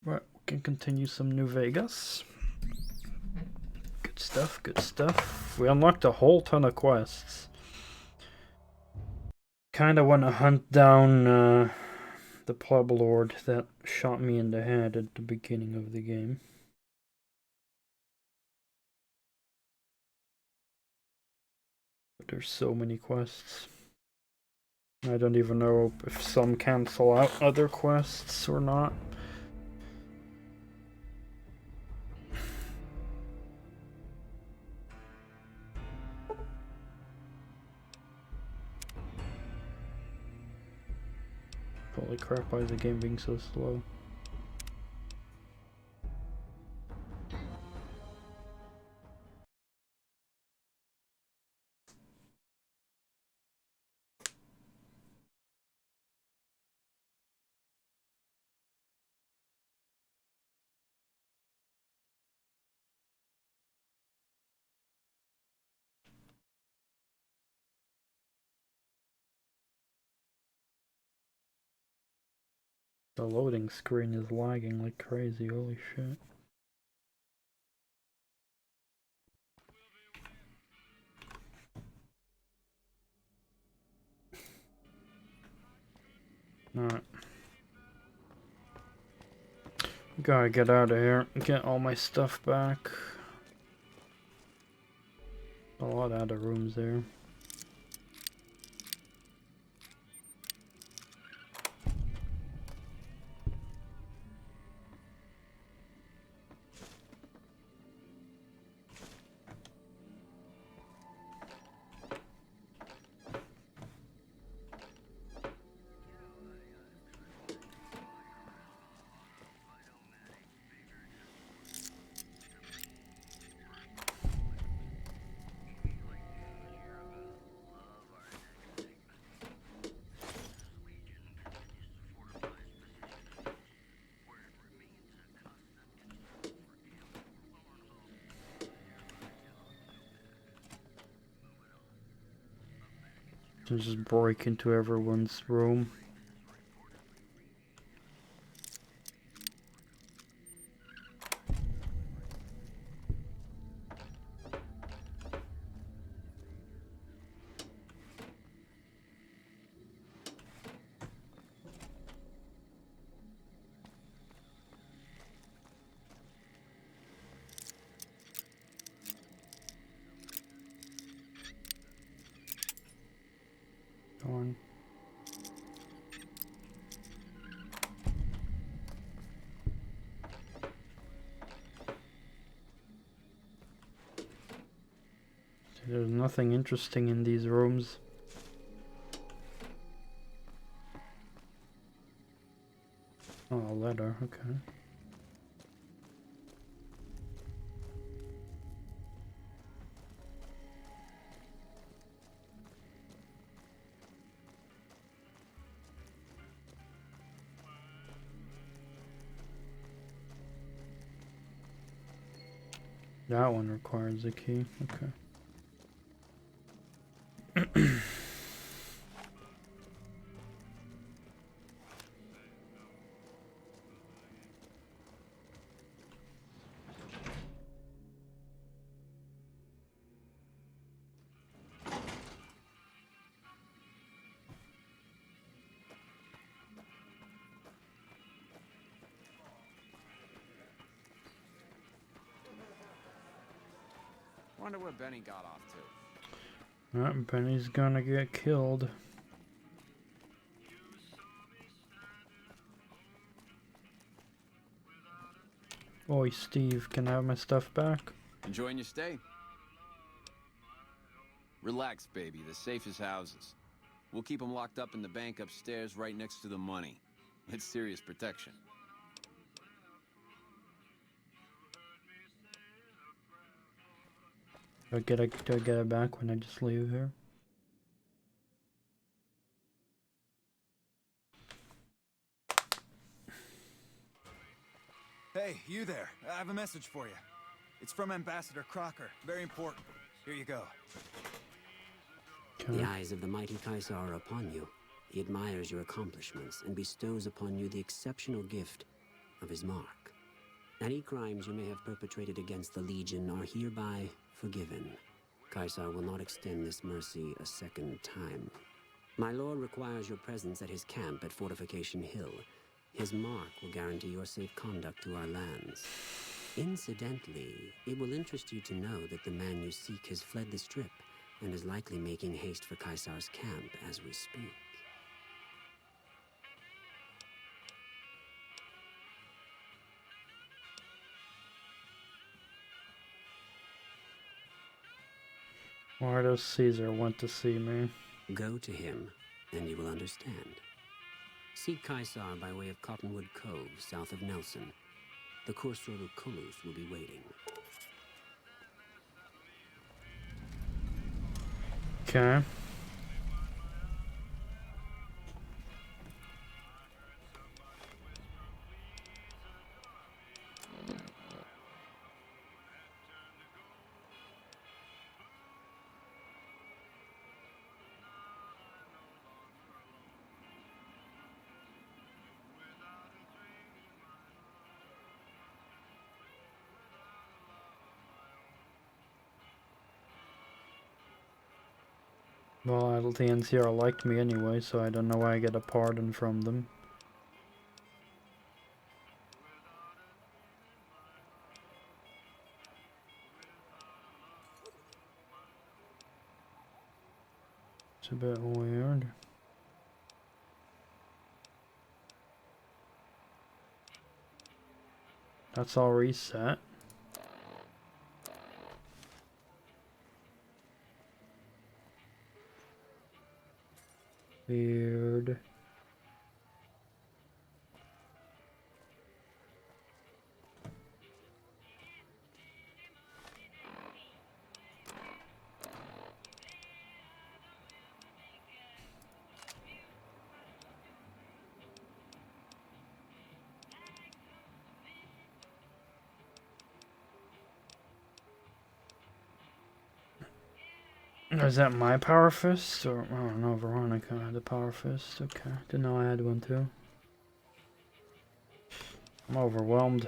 Right, we can continue some New Vegas. Good stuff, good stuff. We unlocked a whole ton of quests. Kinda want to hunt down the pleb lord that shot me in the head at the beginning of the game. But there's so many quests. I don't even know if some cancel out other quests or not. Holy crap, why is the game being so slow? The loading screen is lagging like crazy, holy shit. Alright. Gotta get out of here and get all my stuff back. A lot of other rooms there. Just break into everyone's room. On. There's nothing interesting in these rooms. Oh, a letter, okay. That one requires a key, okay. Wonder where Benny got off to. Benny's gonna get killed. Oi, Steve, can I have my stuff back? Enjoying your stay? Relax, baby. The safest houses. We'll keep them locked up in the bank upstairs right next to the money. It's serious protection. Do I get it back when I just leave here? Hey, you there. I have a message for you. It's from Ambassador Crocker. Very important. Here you go. Okay. The eyes of the mighty Kaiser are upon you. He admires your accomplishments and bestows upon you the exceptional gift of his mark. Any crimes you may have perpetrated against the Legion are hereby forgiven. Caesar will not extend this mercy a second time. My lord requires your presence at his camp at Fortification Hill. His mark will guarantee your safe conduct through our lands. Incidentally, it will interest you to know that the man you seek has fled the Strip and is likely making haste for Caesar's camp as we speak. Why does Caesar want to see me? Go to him, and you will understand. Seek Caesar by way of Cottonwood Cove, south of Nelson. The Cursor Lucullus will be waiting. Okay. Well, the NCR liked me anyway, so I don't know why I get a pardon from them. It's a bit weird. That's all reset. Weird. Is that my Power Fist? Or, oh no, Veronica had a Power Fist. Okay, didn't know I had one too. I'm overwhelmed.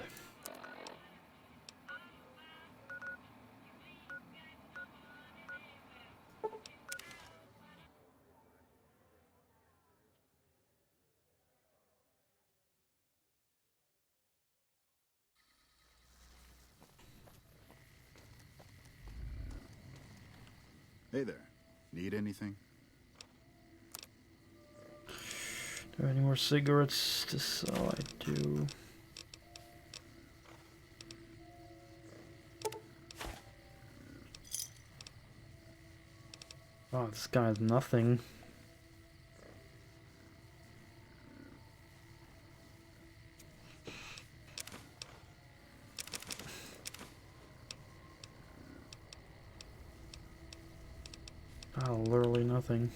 Hey there. Need anything? Do I have any more cigarettes to sell? I do. Oh, this guy has nothing. Oh, literally nothing.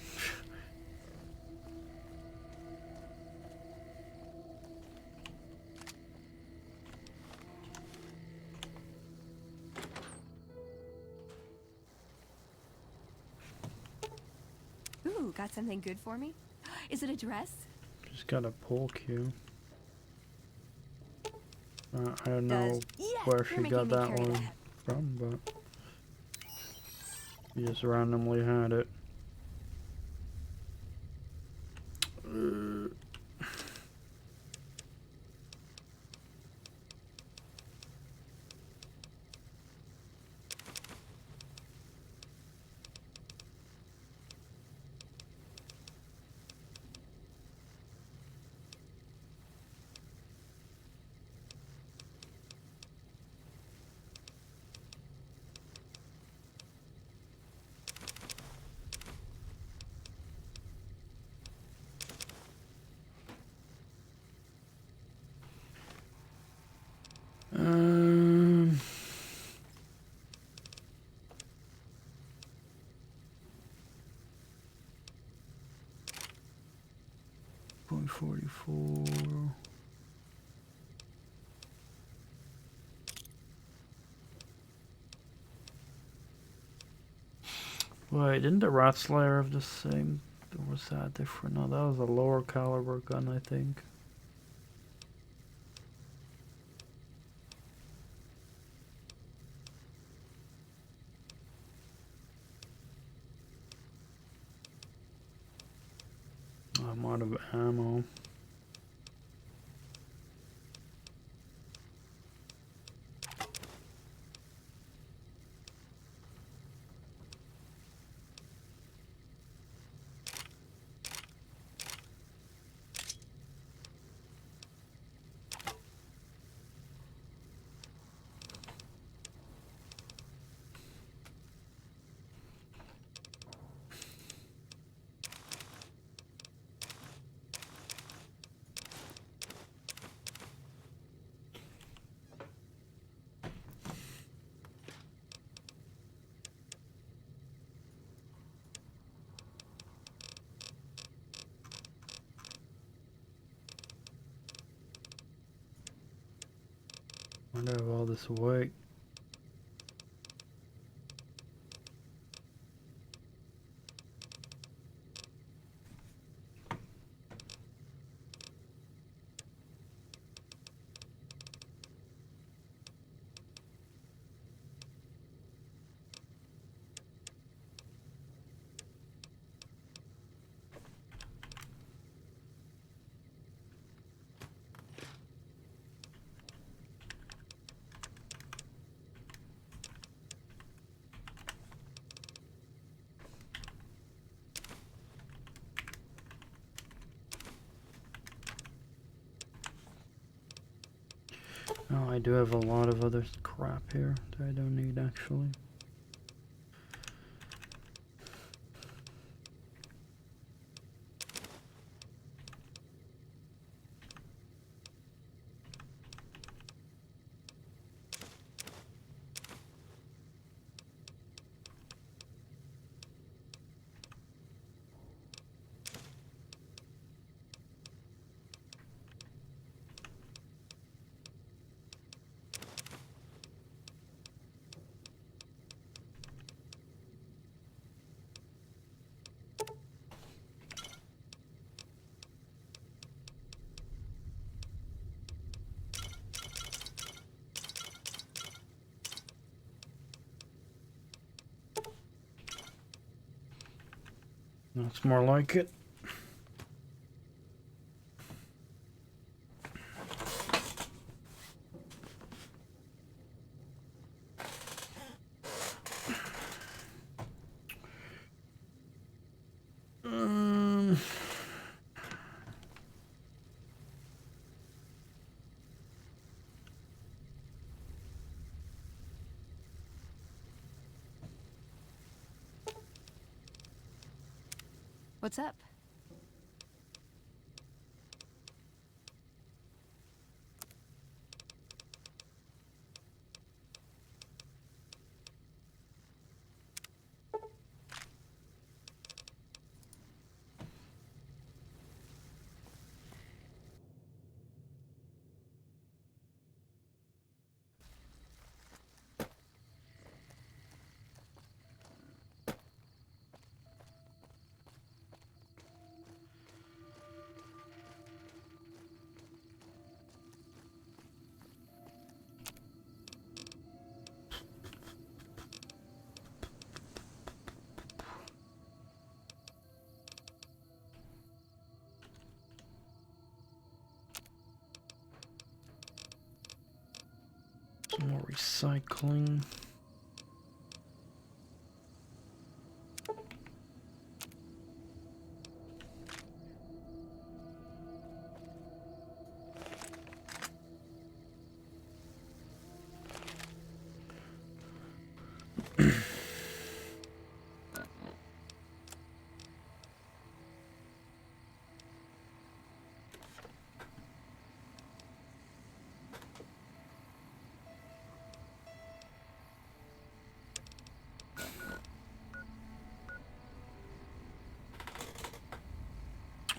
Ooh, got something good for me? Is it a dress? Just got a pull cue. I don't know where she got that one from, but she just randomly had it. Um, 0.44. Wait, didn't the Rat Slayer have the same? Or was that different? No, that was a lower caliber gun, I think. I'm out of ammo. Wonder if all this weight. Oh, I do have a lot of other crap here that I don't need actually. That's more like it. What's up? Some more recycling.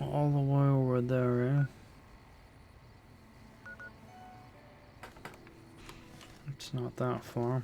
All the way over there, eh? It's not that far.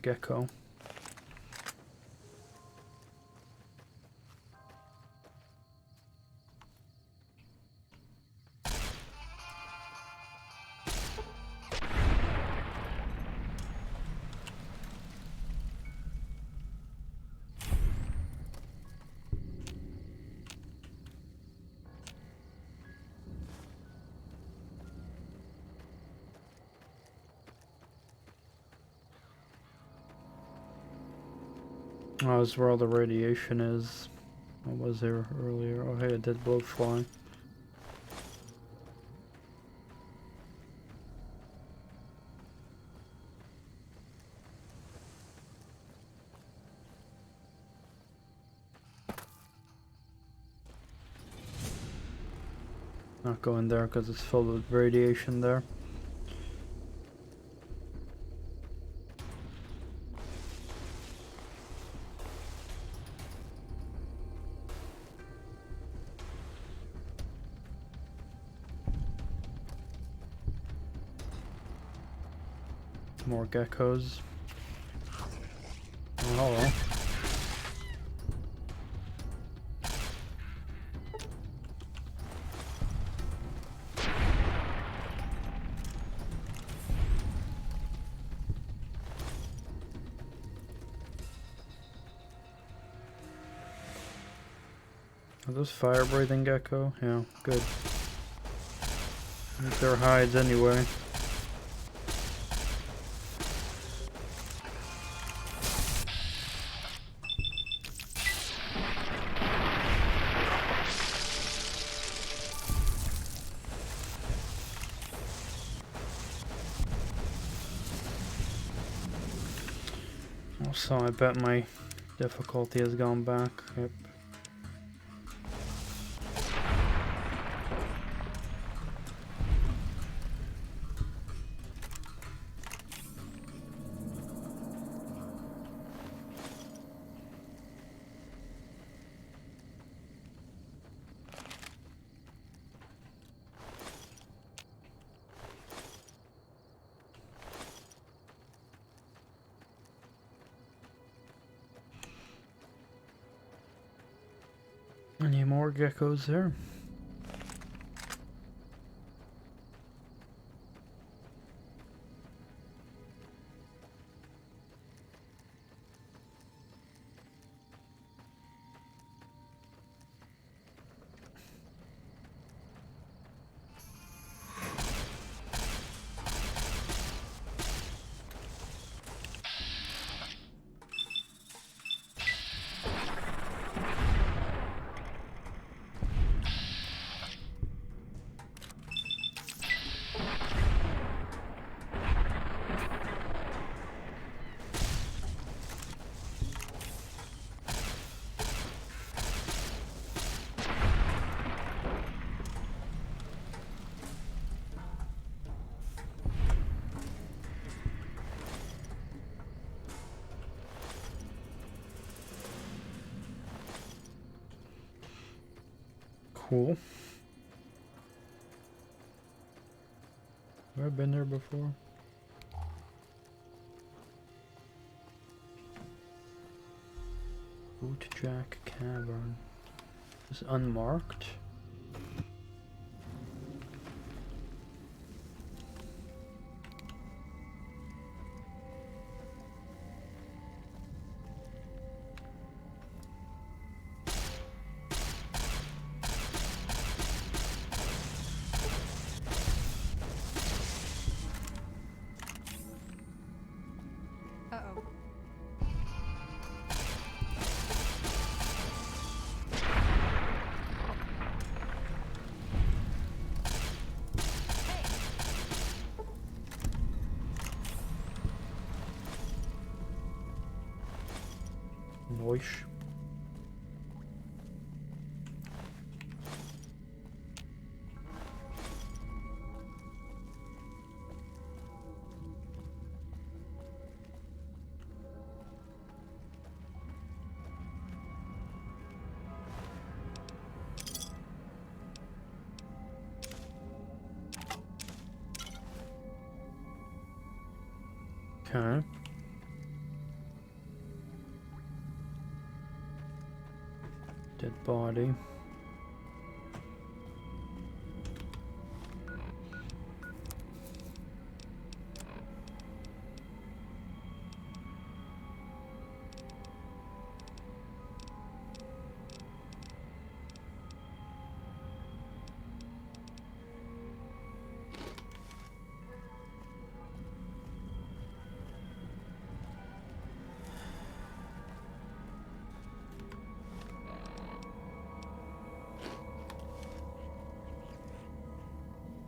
Gecko. Oh, this is where all the radiation is. What was there earlier? Oh, hey, a dead blowfly. Not going there because it's filled with radiation there. More geckos. Oh, hello. Are those fire-breathing gecko? Yeah, good. Eat their hides anyway. Also, I bet my difficulty has gone back. Yep. Any more geckos there? Cool. Have I been there before? Bootjack Cavern. Is unmarked? Uh-oh. Noish. Okay. Dead body.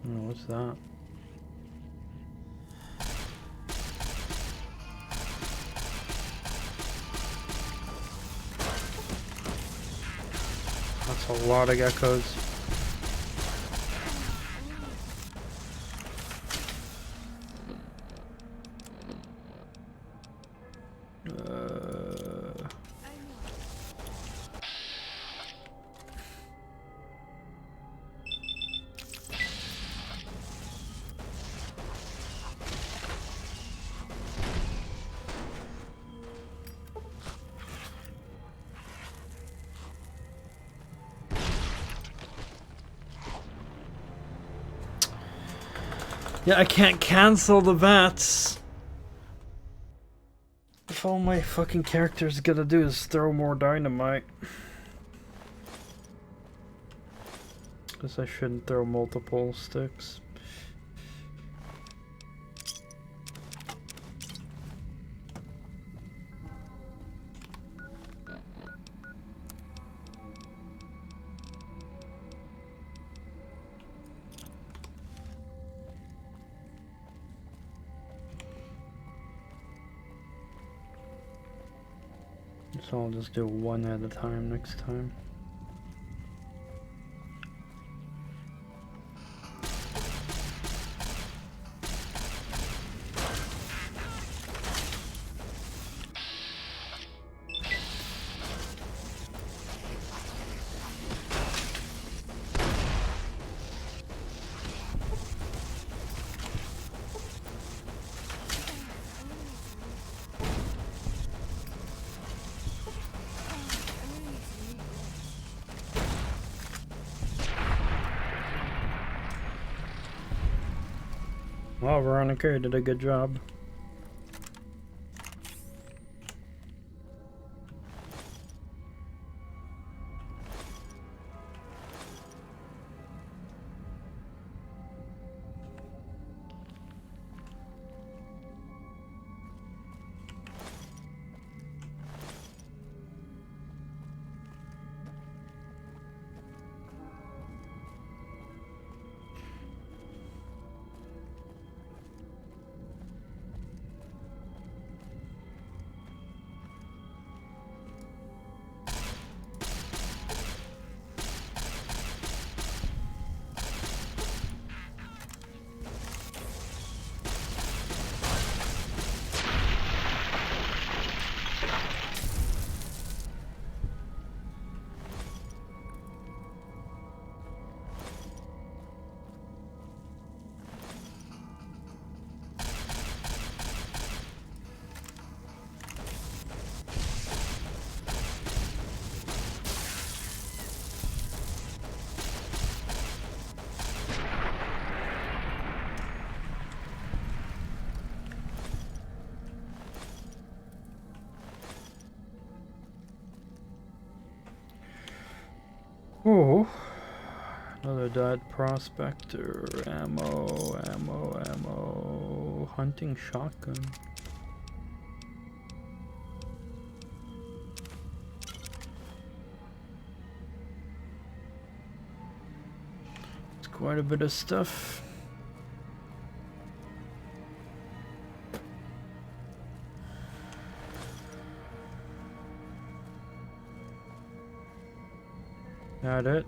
Oh, what's that? That's a lot of geckos. Yeah, I can't cancel the bats. If all my fucking character's gonna do is throw more dynamite. Guess I shouldn't throw multiple sticks. So I'll just do one at a time next time. Well, Veronica did a good job. Oh, another dead prospector. Ammo. Hunting shotgun. It's quite a bit of stuff. That it?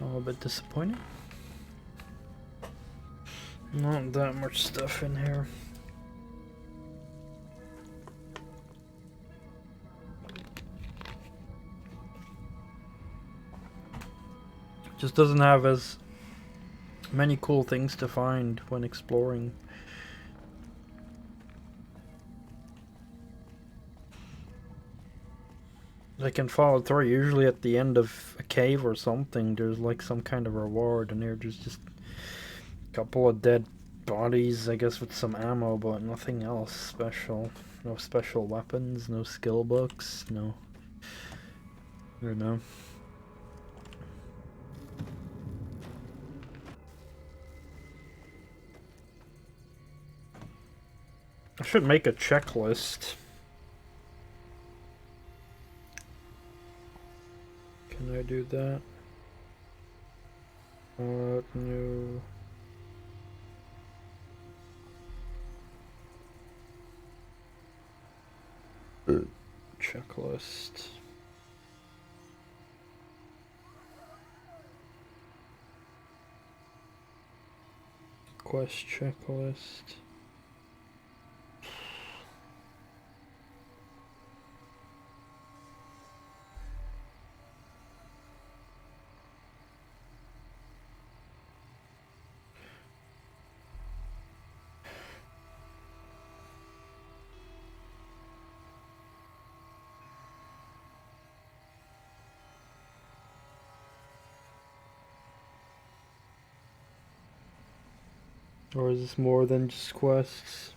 A little bit disappointing. Not that much stuff in here. Just doesn't have as many cool things to find when exploring I can follow through. Usually at the end of a cave or something, there's like some kind of reward, and here there's just a couple of dead bodies, I guess, with some ammo, but nothing else special. No special weapons, no skill books, no. I don't know. I should make a checklist. Can I do that? No. Checklist. Quest checklist. Or is this more than just quests?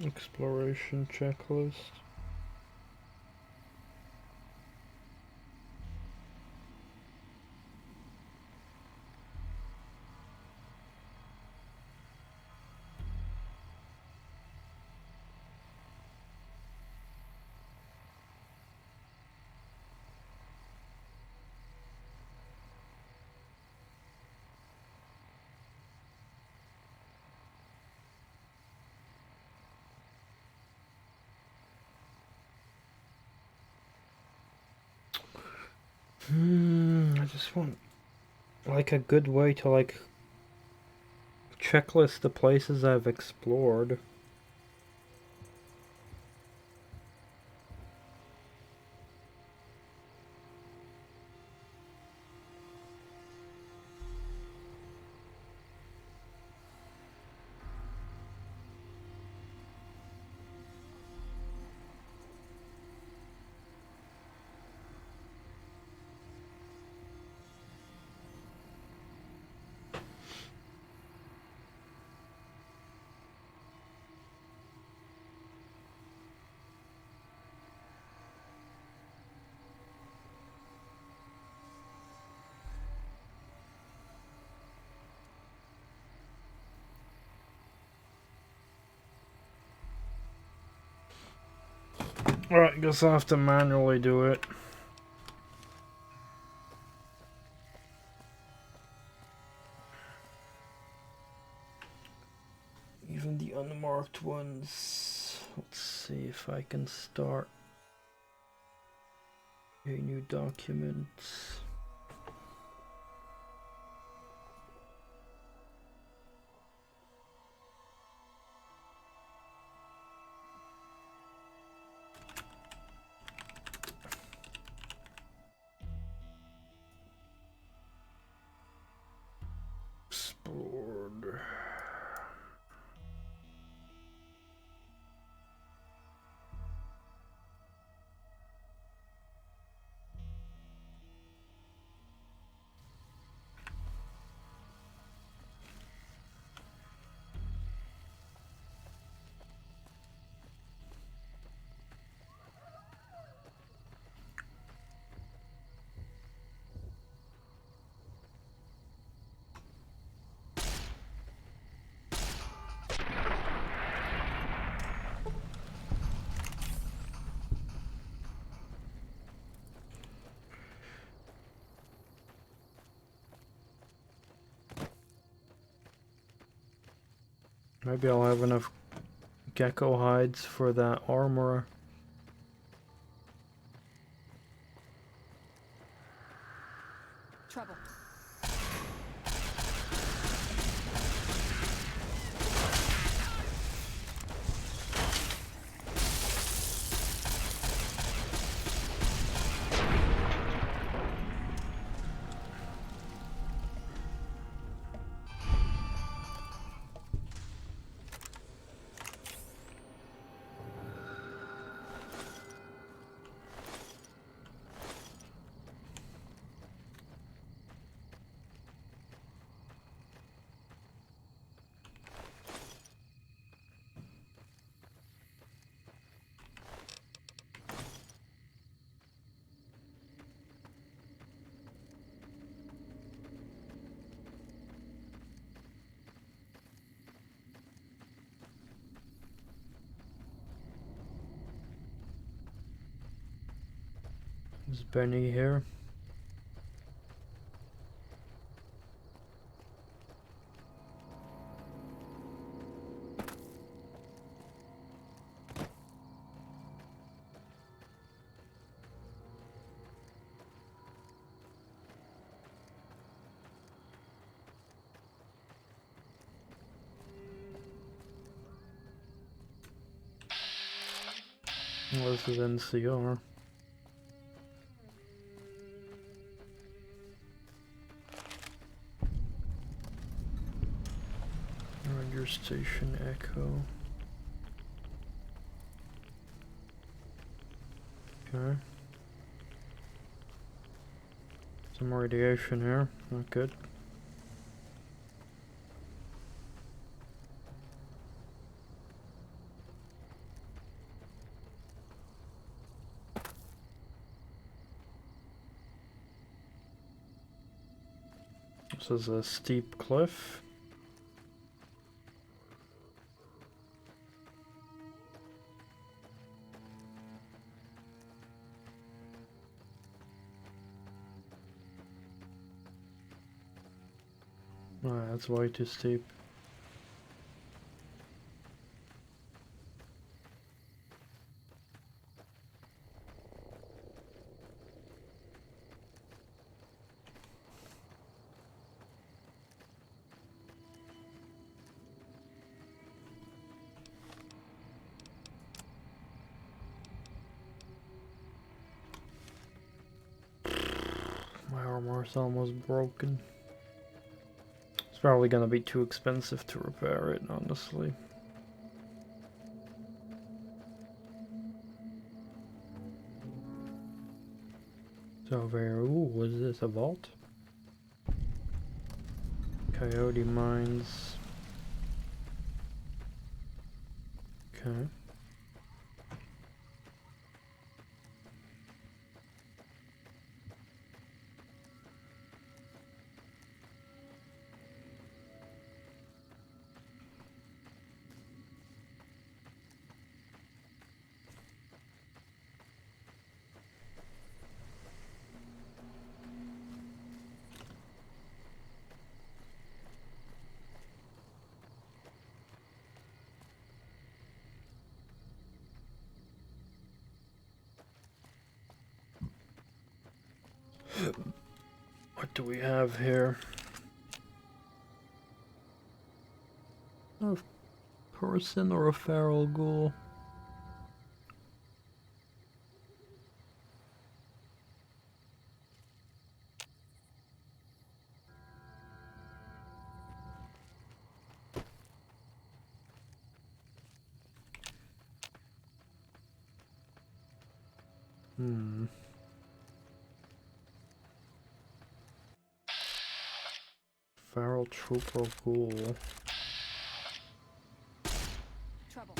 Exploration checklist. I just want like a good way to like checklist the places I've explored. Alright, guess I'll have to manually do it. Even the unmarked ones. Let's see if I can start a new document. Explored. Maybe I'll have enough gecko hides for that armor. Trouble. Is Benny here? This is NCR. Radio station echo. Okay. Some radiation here, not good. This is a steep cliff. Oh, that's way too steep. My armor's almost broken. It's probably gonna be too expensive to repair it, honestly. So very, ooh, what is this, a vault? Coyote mines. Okay. What do we have here? A person or a feral ghoul? Feral trooper ghoul. Trouble.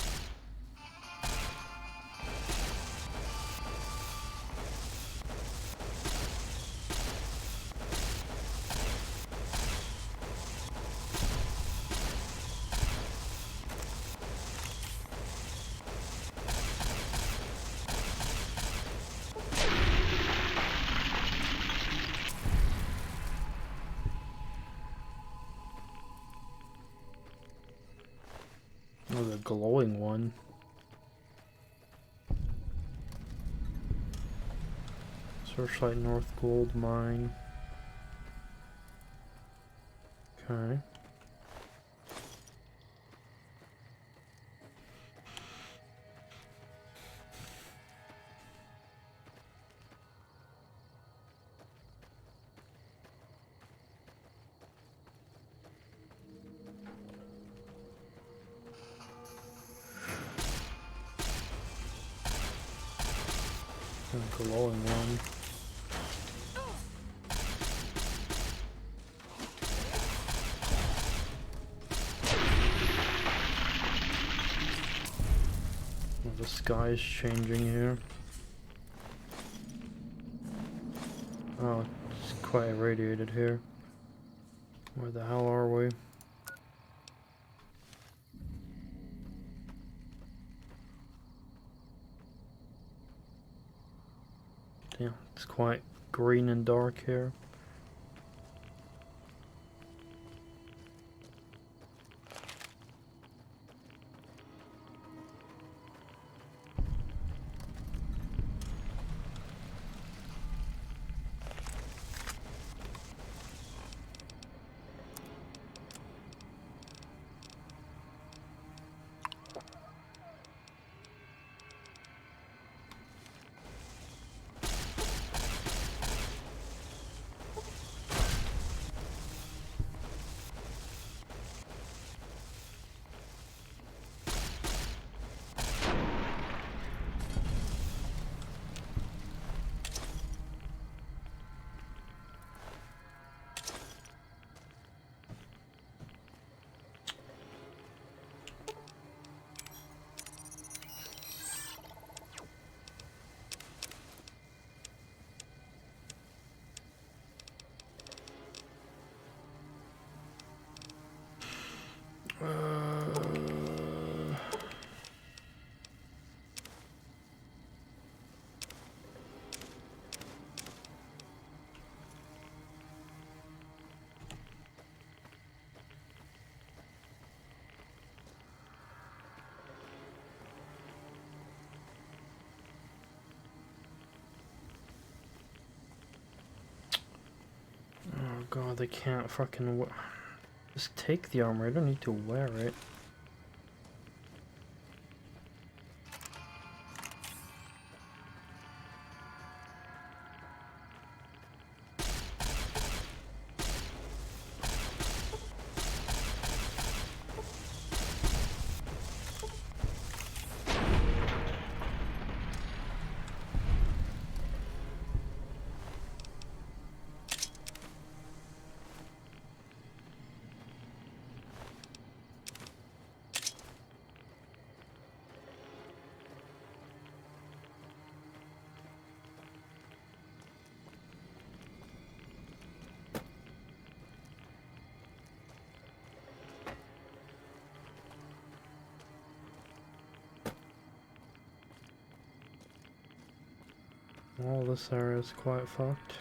Oh, the glowing one. Searchlight North Gold Mine. Okay. A glowing one. Oh, the sky is changing here. Oh, it's quite irradiated here. Where the hell are we? Yeah, it's quite green and dark here. Oh god, they can't fucking just take the armor. I don't need to wear it. All this area is quite fucked.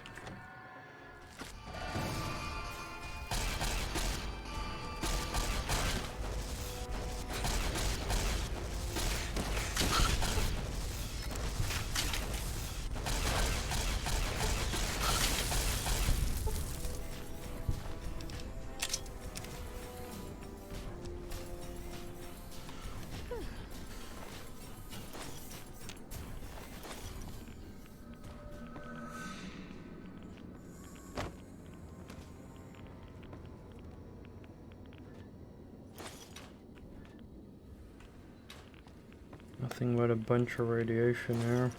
Nothing but a bunch of radiation here.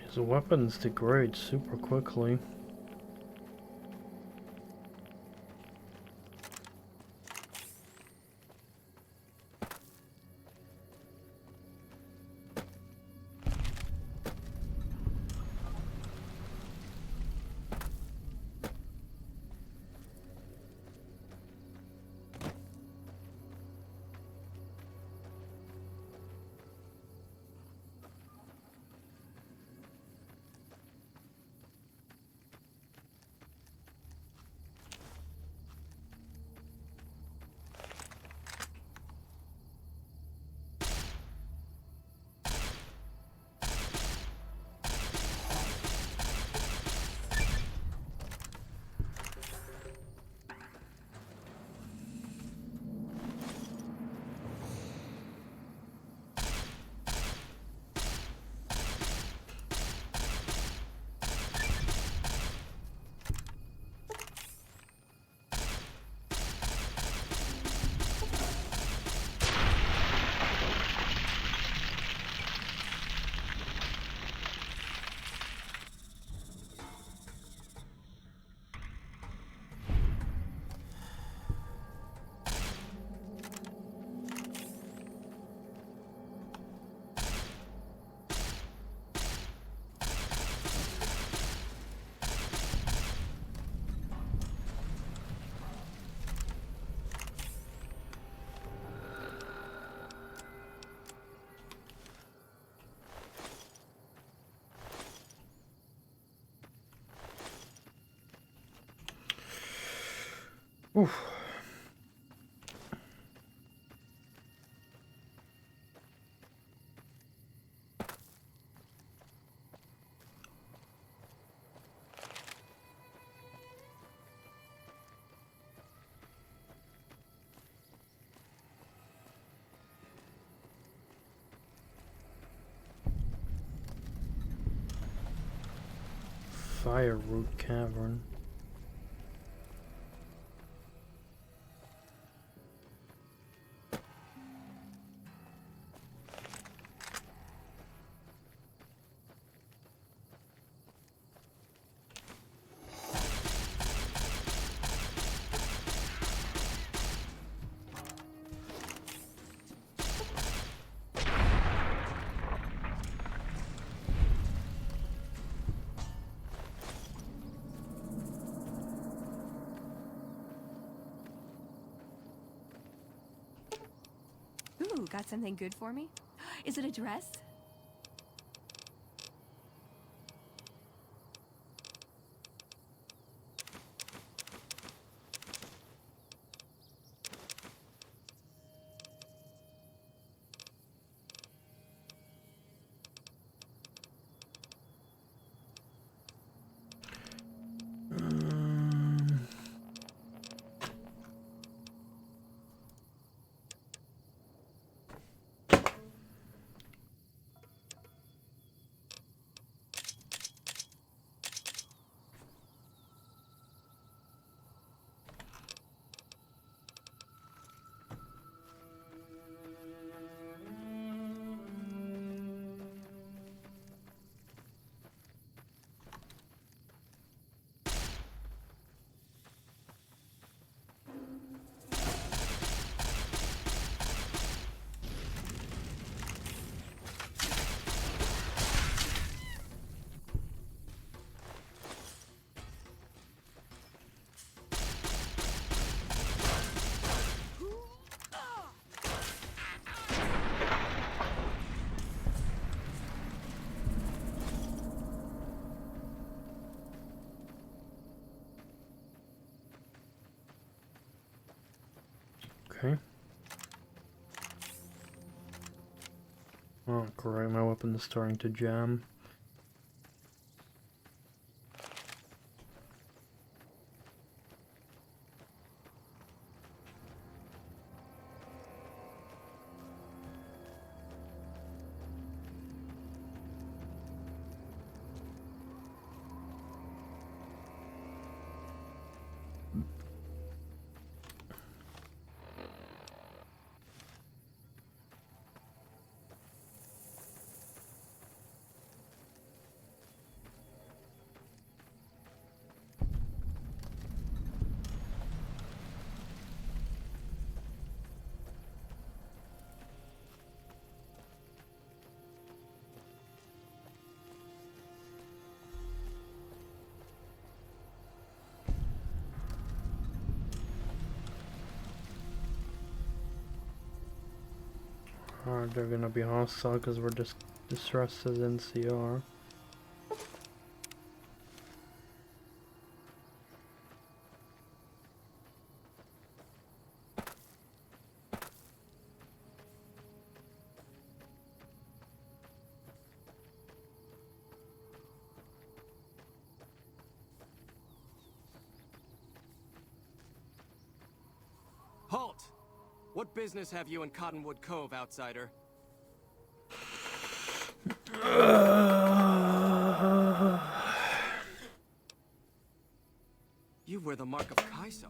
His weapons degrade super quickly. Oof. Firewood cavern. Ooh, got something good for me? Is it a dress? Okay. Oh, great, my weapon is starting to jam. They're gonna be hostile because we're just distressed as NCR. Halt! What business have you in Cottonwood Cove, outsider? You wear the mark of Caesar.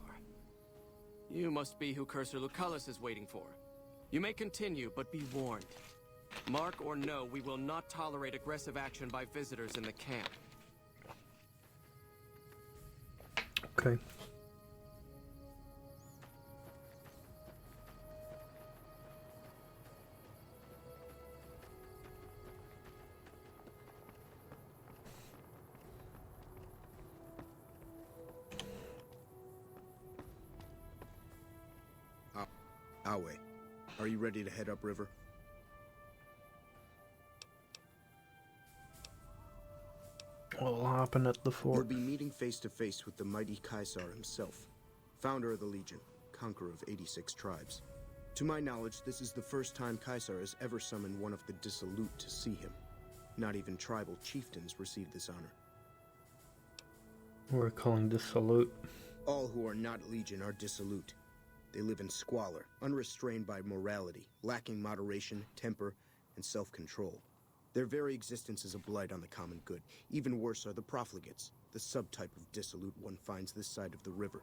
You must be who Cursor Lucullus is waiting for. You may continue, but be warned. Mark or no, we will not tolerate aggressive action by visitors in the camp. Okay. Awe, are you ready to head upriver? What'll happen at the fort? You'll be meeting face to face with the mighty Caesar himself. founder of the Legion, conqueror of 86 tribes. To my knowledge, this is the first time Caesar has ever summoned one of the dissolute to see him. Not even tribal chieftains receive this honor. We're calling this salute. All who are not Legion are dissolute. They live in squalor, unrestrained by morality, lacking moderation, temper, and self-control. Their very existence is a blight on the common good. Even worse are the profligates, the subtype of dissolute one finds this side of the river.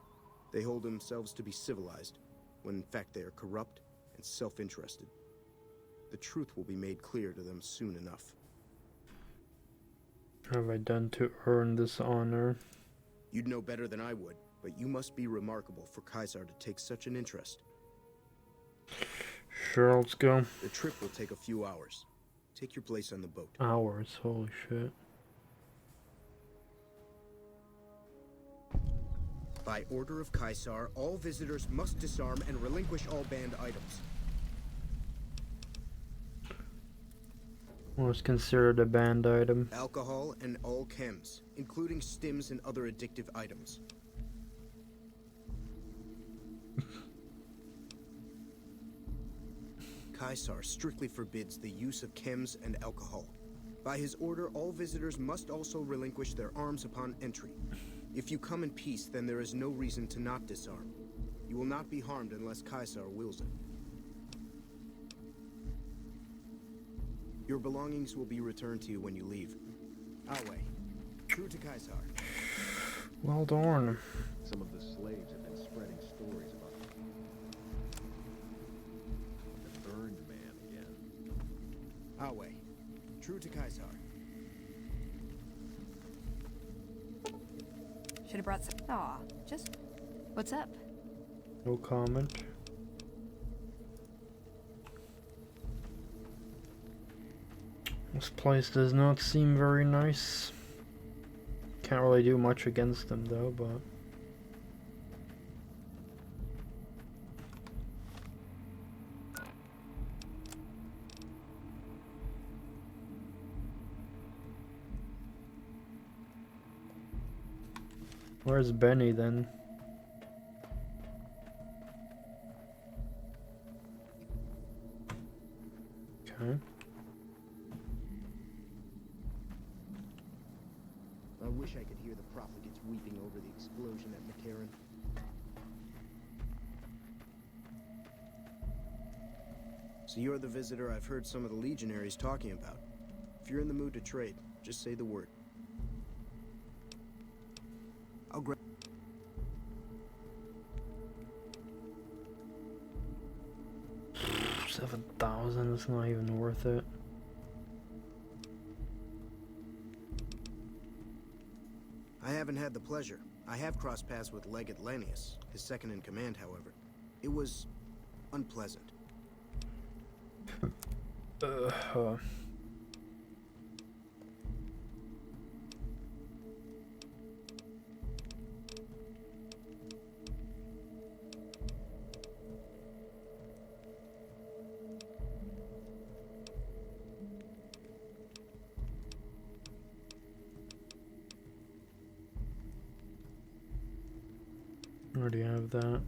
They hold themselves to be civilized, when in fact they are corrupt and self-interested. The truth will be made clear to them soon enough. What have I done to earn this honor? You'd know better than I would, but you must be remarkable for Caesar to take such an interest. Sure, let's go. The trip will take a few hours. Take your place on the boat. Hours, holy shit. By order of Caesar, all visitors must disarm and relinquish all banned items. What's considered a banned item? Alcohol and all chems, including stims and other addictive items. Caesar strictly forbids the use of chems and alcohol. By his order, all visitors must also relinquish their arms upon entry. If you come in peace, then there is no reason to not disarm. You will not be harmed unless Caesar wills it. Your belongings will be returned to you when you leave. Away. True to Caesar. Well done. Some of the slaves have been spreading stories about the burned man again. Away. True to Caesar. Should have brought some. Aw, just. What's up? No comment. This place does not seem very nice. Can't really do much against them though, but... Where's Benny then? Okay. I wish I could hear the profligates weeping over the explosion at McCarran. So you're the visitor I've heard some of the legionaries talking about. If you're in the mood to trade, just say the word. I'll grab... 7,000, it's not even worth it. I haven't had the pleasure. I have crossed paths with Legate Lanius, his second in command, however. It was unpleasant. Already have that.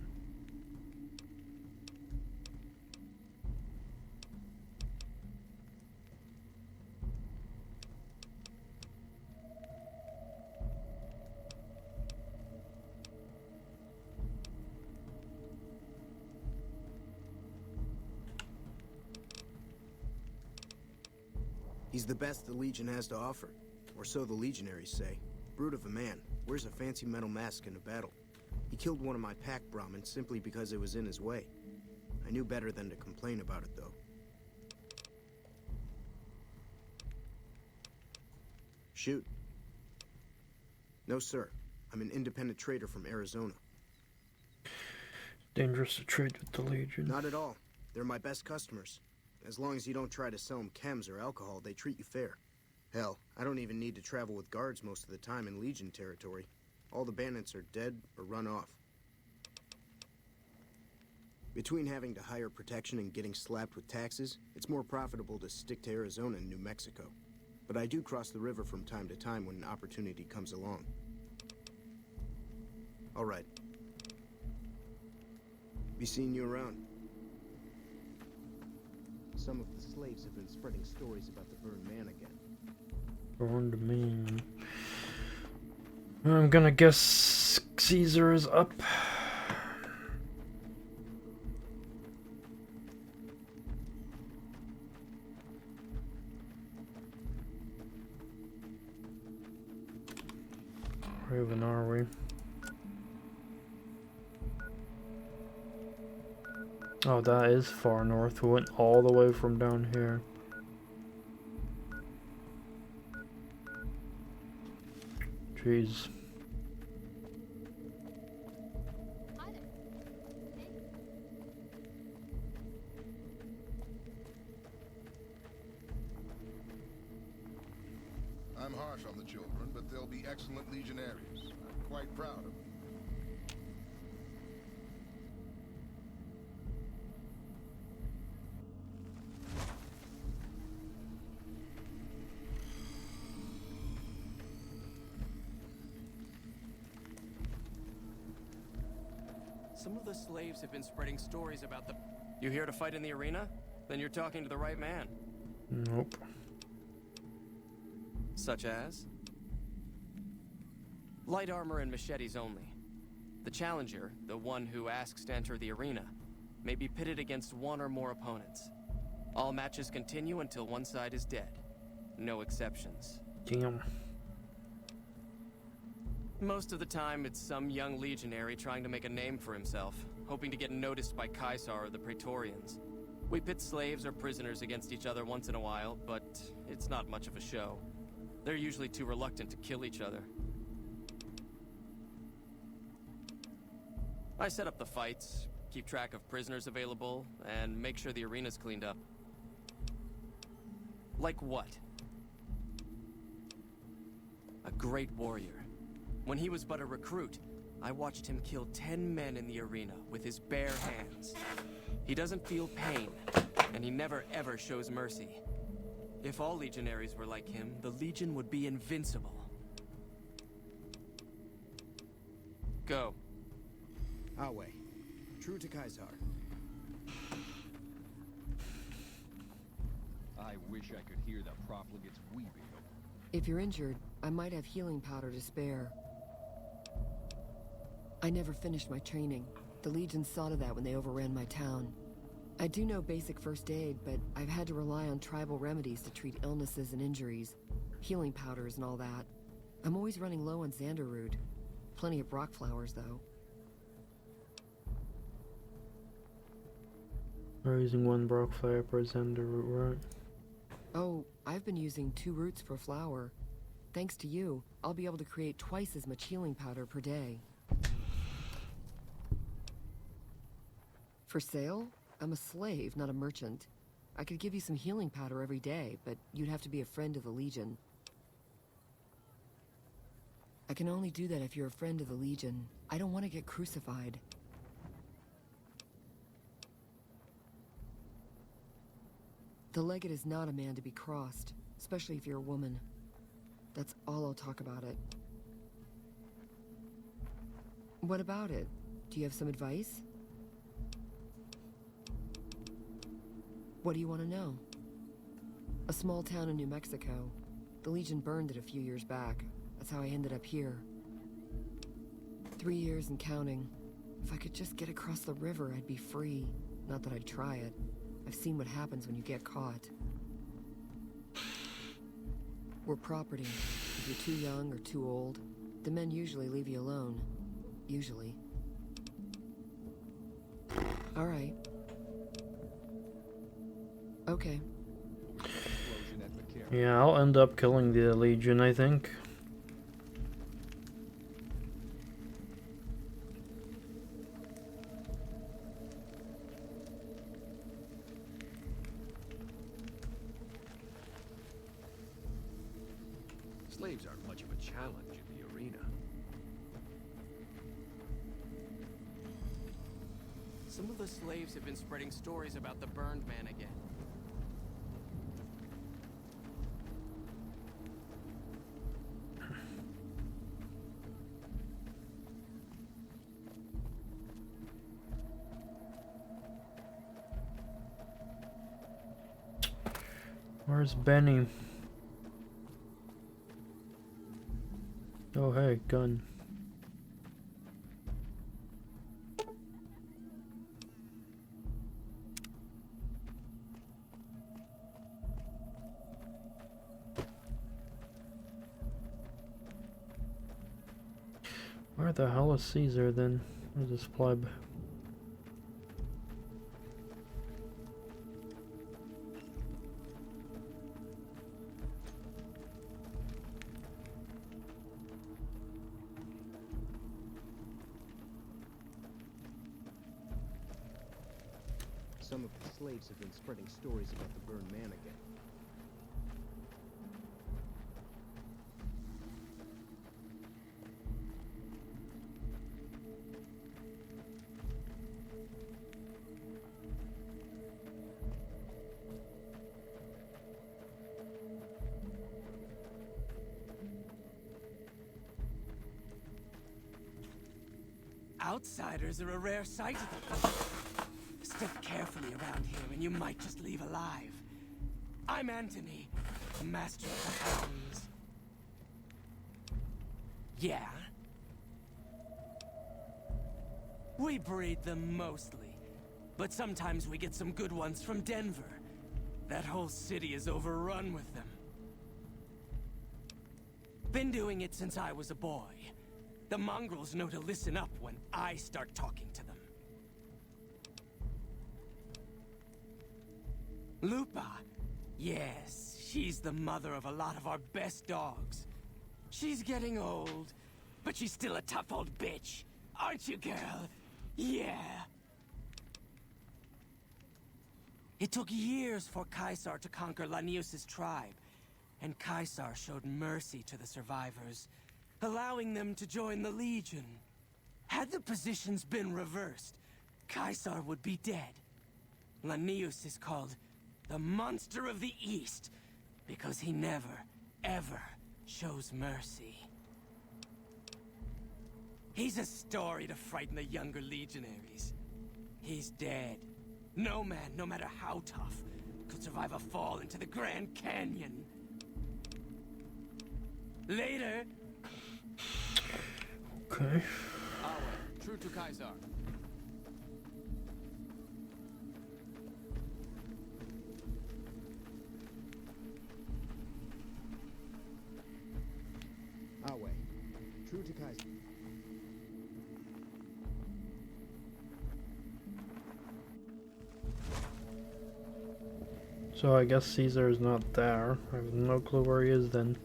He's the best the Legion has to offer, or so the legionaries say. Brute of a man, wears a fancy metal mask in a battle. He killed one of my pack Brahmins simply because it was in his way. I knew better than to complain about it, though. Shoot. No, sir. I'm an independent trader from Arizona. Dangerous to trade with the Legion. Not at all. They're my best customers. As long as you don't try to sell them chems or alcohol, they treat you fair. Hell, I don't even need to travel with guards most of the time in Legion territory. All the bandits are dead or run off. Between having to hire protection and getting slapped with taxes, it's more profitable to stick to Arizona and New Mexico. But I do cross the river from time to time when an opportunity comes along. All right. Be seeing you around. Some of the slaves have been spreading stories about the burned man again. Burned man. I'm gonna guess Caesar is up. Where even are we? Oh, that is far north. We went all the way from down here. Jeez. Hi there. Hey. I'm harsh on the children, but they'll be excellent legionaries. I'm quite proud of them. Some of the slaves have been spreading stories about the... You here to fight in the arena? Then you're talking to the right man. Nope. Such as? Light armor and machetes only. The challenger, the one who asks to enter the arena, may be pitted against one or more opponents. All matches continue until one side is dead. No exceptions. Damn. Most of the time, it's some young legionary trying to make a name for himself, hoping to get noticed by Caesar or the Praetorians. We pit slaves or prisoners against each other once in a while, but it's not much of a show. They're usually too reluctant to kill each other. I set up the fights, keep track of prisoners available, and make sure the arena's cleaned up. Like what? A great warrior. When he was but a recruit, I watched him kill 10 men in the arena with his bare hands. He doesn't feel pain, and he never ever shows mercy. If all legionaries were like him, the Legion would be invincible. Go. Awe. True to Caesar. I wish I could hear the profligates weeping. If you're injured, I might have healing powder to spare. I never finished my training. The Legion saw to that when they overran my town. I do know basic first aid, but I've had to rely on tribal remedies to treat illnesses and injuries. Healing powders and all that. I'm always running low on Xanderroot. Plenty of rock flowers, though. We're using one Brock flower per Xanderroot, right? Oh, I've been using 2 roots per flower. Thanks to you, I'll be able to create twice as much healing powder per day. For sale? I'm a slave, not a merchant. I could give you some healing powder every day, but you'd have to be a friend of the Legion. I can only do that if you're a friend of the Legion. I don't want to get crucified. The legate is not a man to be crossed, especially if you're a woman. That's all I'll talk about it. What about it? Do you have some advice? What do you want to know? A small town in New Mexico. The Legion burned it a few years back. That's how I ended up here. 3 years and counting. If I could just get across the river, I'd be free. Not that I'd try it. I've seen what happens when you get caught. We're property. If you're too young or too old, the men usually leave you alone. Usually. All right. Okay. Yeah, I'll end up killing the Legion, I think. Slaves aren't much of a challenge in the arena. Some of the slaves have been spreading stories about the burned man again. Where's Benny? Oh hey, gun. Where the hell is Caesar then? Where's this pleb? Some of the slaves have been spreading stories about the burned man again. Outsiders are a rare sight. Step carefully around here and you might just leave alive. I'm Anthony, the master of the hounds. Yeah? We breed them mostly, but sometimes we get some good ones from Denver. That whole city is overrun with them. Been doing it since I was a boy. The mongrels know to listen up when I start talking to them. Lupa. Yes, she's the mother of a lot of our best dogs. She's getting old, but she's still a tough old bitch. Aren't you, girl? Yeah. It took years for Caesar to conquer Lanius' tribe, and Caesar showed mercy to the survivors, allowing them to join the Legion. Had the positions been reversed, Caesar would be dead. Lanius is called the Monster of the East because he never, ever shows mercy. He's a story to frighten the younger legionaries. He's dead. No man, no matter how tough, could survive a fall into the Grand Canyon. Later. Okay. True to Caesar. Awe. True to Kaiser. So I guess Caesar is not there. I have no clue where he is then.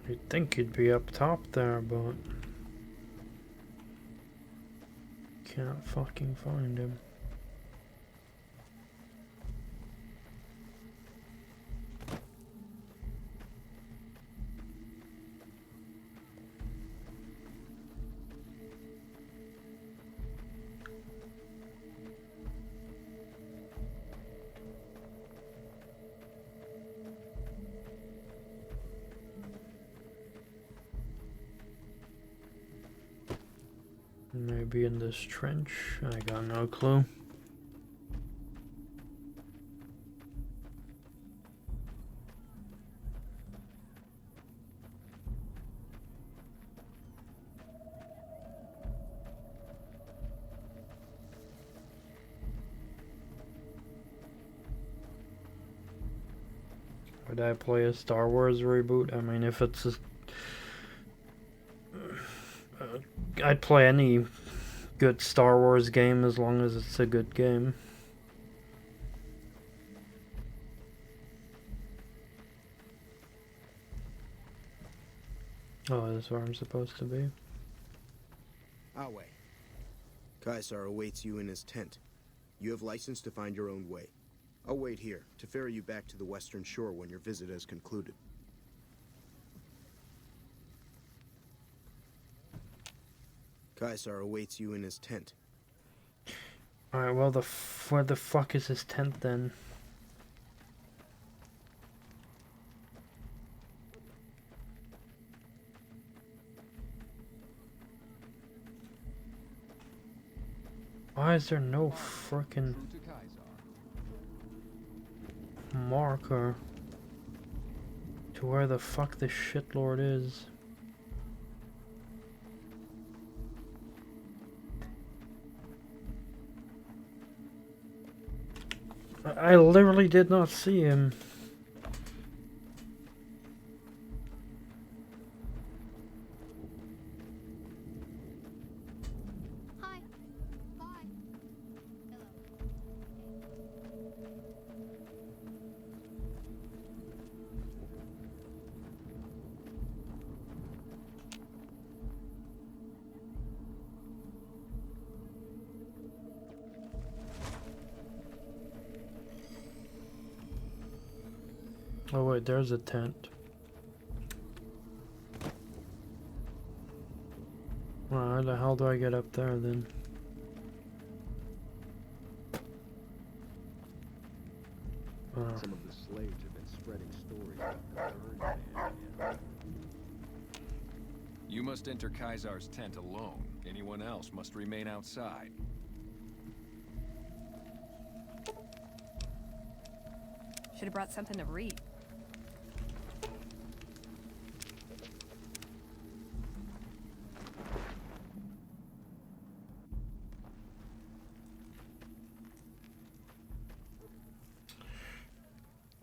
You'd think he'd be up top there, but can't fucking find him. Maybe in this trench. I got no clue. Would I play a Star Wars reboot? I mean, if it's a... I'd play any good Star Wars game as long as it's a good game. Oh, that's where I'm supposed to be. Awe. Caesar awaits you in his tent. You have license to find your own way. I'll wait here to ferry you back to the western shore when your visit has concluded. Caesar awaits you in his tent. Alright, well, where the fuck is his tent then? Why is there no frickin' marker to where the fuck this shitlord is? I literally did not see him. Hi. Bye. Hello. Oh wait, there's a tent. Well, how the hell do I get up there then? Some of the slaves have been spreading stories about the burn ban. You must enter Caesar's tent alone. Anyone else must remain outside. Should have brought something to read.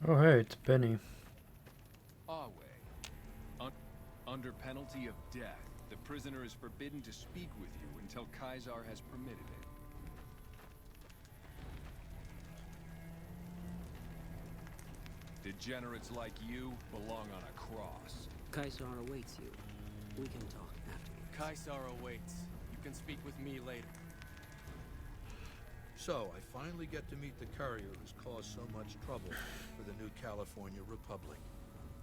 Oh hey, it's Benny. Awe. Under penalty of death, the prisoner is forbidden to speak with you until Caesar has permitted it. Degenerates like you belong on a cross. Caesar awaits you. We can talk afterwards. Caesar awaits. You can speak with me later. So, I finally get to meet the courier who's caused so much trouble for the new California Republic.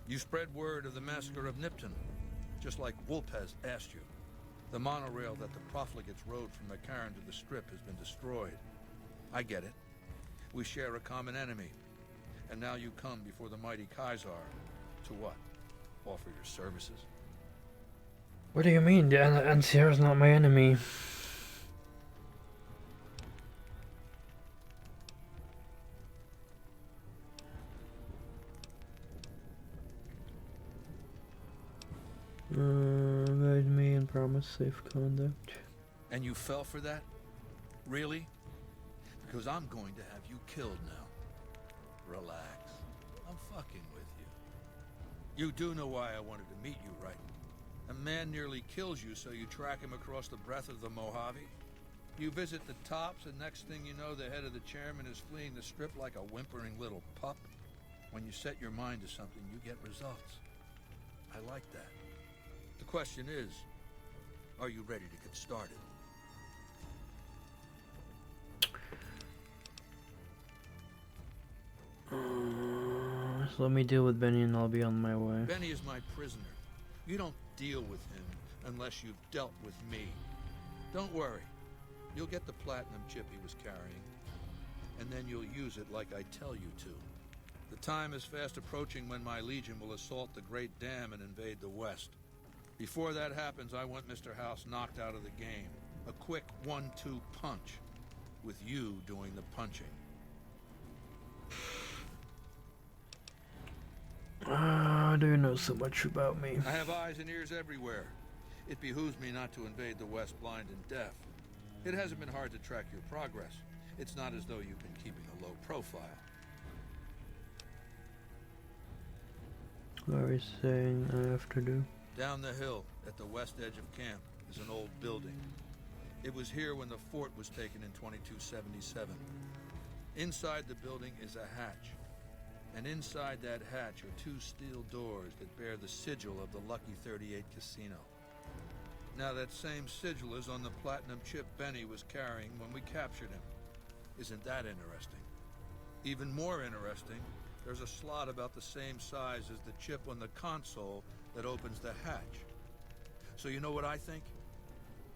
You spread word of the massacre of Nipton, just like Wolpez asked you. The monorail that the profligates rode from McCarran to the Strip has been destroyed. I get it. We share a common enemy. And now you come before the mighty Caesar. To what? Offer your services? What do you mean? The NCR's not my enemy. Guide me and promise safe conduct. And you fell for that? Really? Because I'm going to have you killed now. Relax. I'm fucking with you. You do know why I wanted to meet you, right? A man nearly kills you, so you track him across the breadth of the Mojave. You visit the tops, and next thing you know, the head of the chairman is fleeing the Strip like a whimpering little pup. When you set your mind to something, you get results. I like that. The question is, are you ready to get started? So let me deal with Benny and I'll be on my way. Benny is my prisoner. You don't deal with him unless you've dealt with me. Don't worry. You'll get the platinum chip he was carrying, and then you'll use it like I tell you to. The time is fast approaching when my Legion will assault the Great Dam and invade the West. Before that happens, I want Mr. House knocked out of the game. A quick 1-2 punch, with you doing the punching. I do know so much about me. I have eyes and ears everywhere. It behooves me not to invade the West blind and deaf. It hasn't been hard to track your progress. It's not as though you've been keeping a low profile. What are you saying I have to do? Down the hill, at the west edge of camp, is an old building. It was here when the fort was taken in 2277. Inside the building is a hatch. And inside that hatch are two steel doors that bear the sigil of the Lucky 38 casino. Now that same sigil is on the platinum chip Benny was carrying when we captured him. Isn't that interesting? Even more interesting, there's a slot about the same size as the chip on the console that opens the hatch. So you know what I think?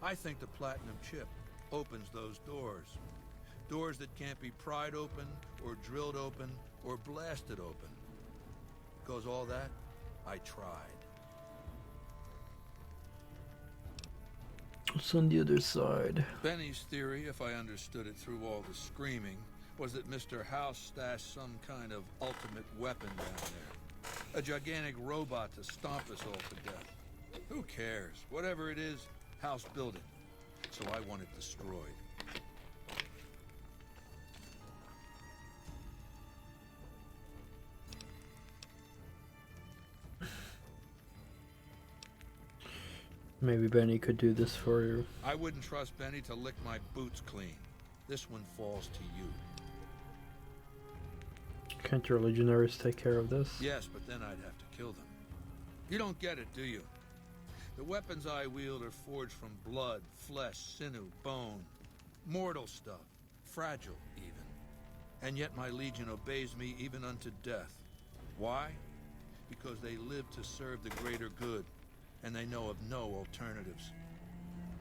I think the platinum chip opens those doors. Doors that can't be pried open, or drilled open, or blasted open. Because all that, I tried. What's on the other side? Benny's theory, if I understood it through all the screaming, was that Mr. House stashed some kind of ultimate weapon down there. A gigantic robot to stomp us all to death. Who cares? Whatever it is, House built it. So I want it destroyed. Maybe Benny could do this for you. I wouldn't trust Benny to lick my boots clean. This one falls to you. Can't your legionaries take care of this? Yes, but then I'd have to kill them. You don't get it, do you? The weapons I wield are forged from blood, flesh, sinew, bone. Mortal stuff. Fragile, even. And yet my legion obeys me even unto death. Why? Because they live to serve the greater good, and they know of no alternatives.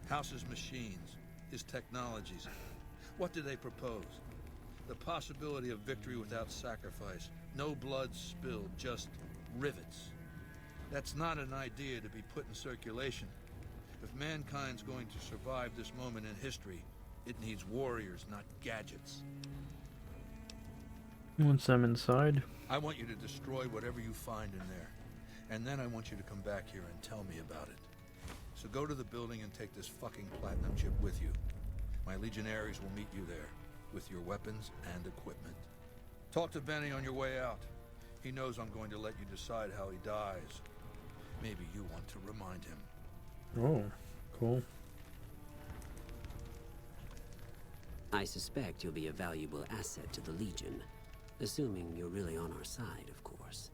House's machines, his technologies. What do they propose? The possibility of victory without sacrifice. No blood spilled, just rivets. That's not an idea to be put in circulation. If mankind's going to survive this moment in history, it needs warriors, not gadgets. Once I'm inside. I want you to destroy whatever you find in there. And then I want you to come back here and tell me about it. So go to the building and take this fucking platinum chip with you. My legionaries will meet you there, with your weapons and equipment. Talk to Benny on your way out. He knows I'm going to let you decide how he dies. Maybe you want to remind him. Oh, cool. I suspect you'll be a valuable asset to the Legion, assuming you're really on our side, of course.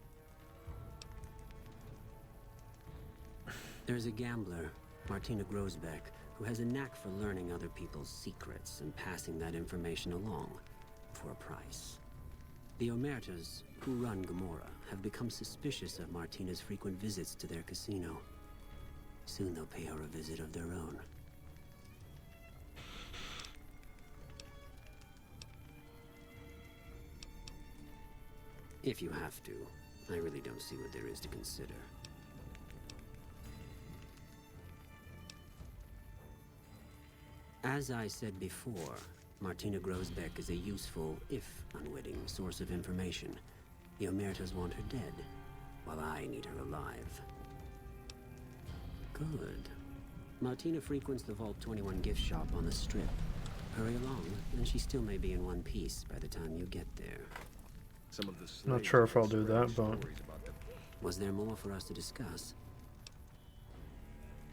There's a gambler, Martina Grosbeck, who has a knack for learning other people's secrets and passing that information along for a price. The Omertas, who run Gomorrah, have become suspicious of Martina's frequent visits to their casino. Soon they'll pay her a visit of their own. If you have to, I really don't see what there is to consider. As I said before, Martina Grosbeck is a useful, if unwitting, source of information. The Omertas want her dead, while I need her alive. Good. Martina frequents the Vault 21 gift shop on the Strip. Hurry along, and she still may be in one piece by the time you get there. Some of the Not sure if I'll do that, but... Was there more for us to discuss?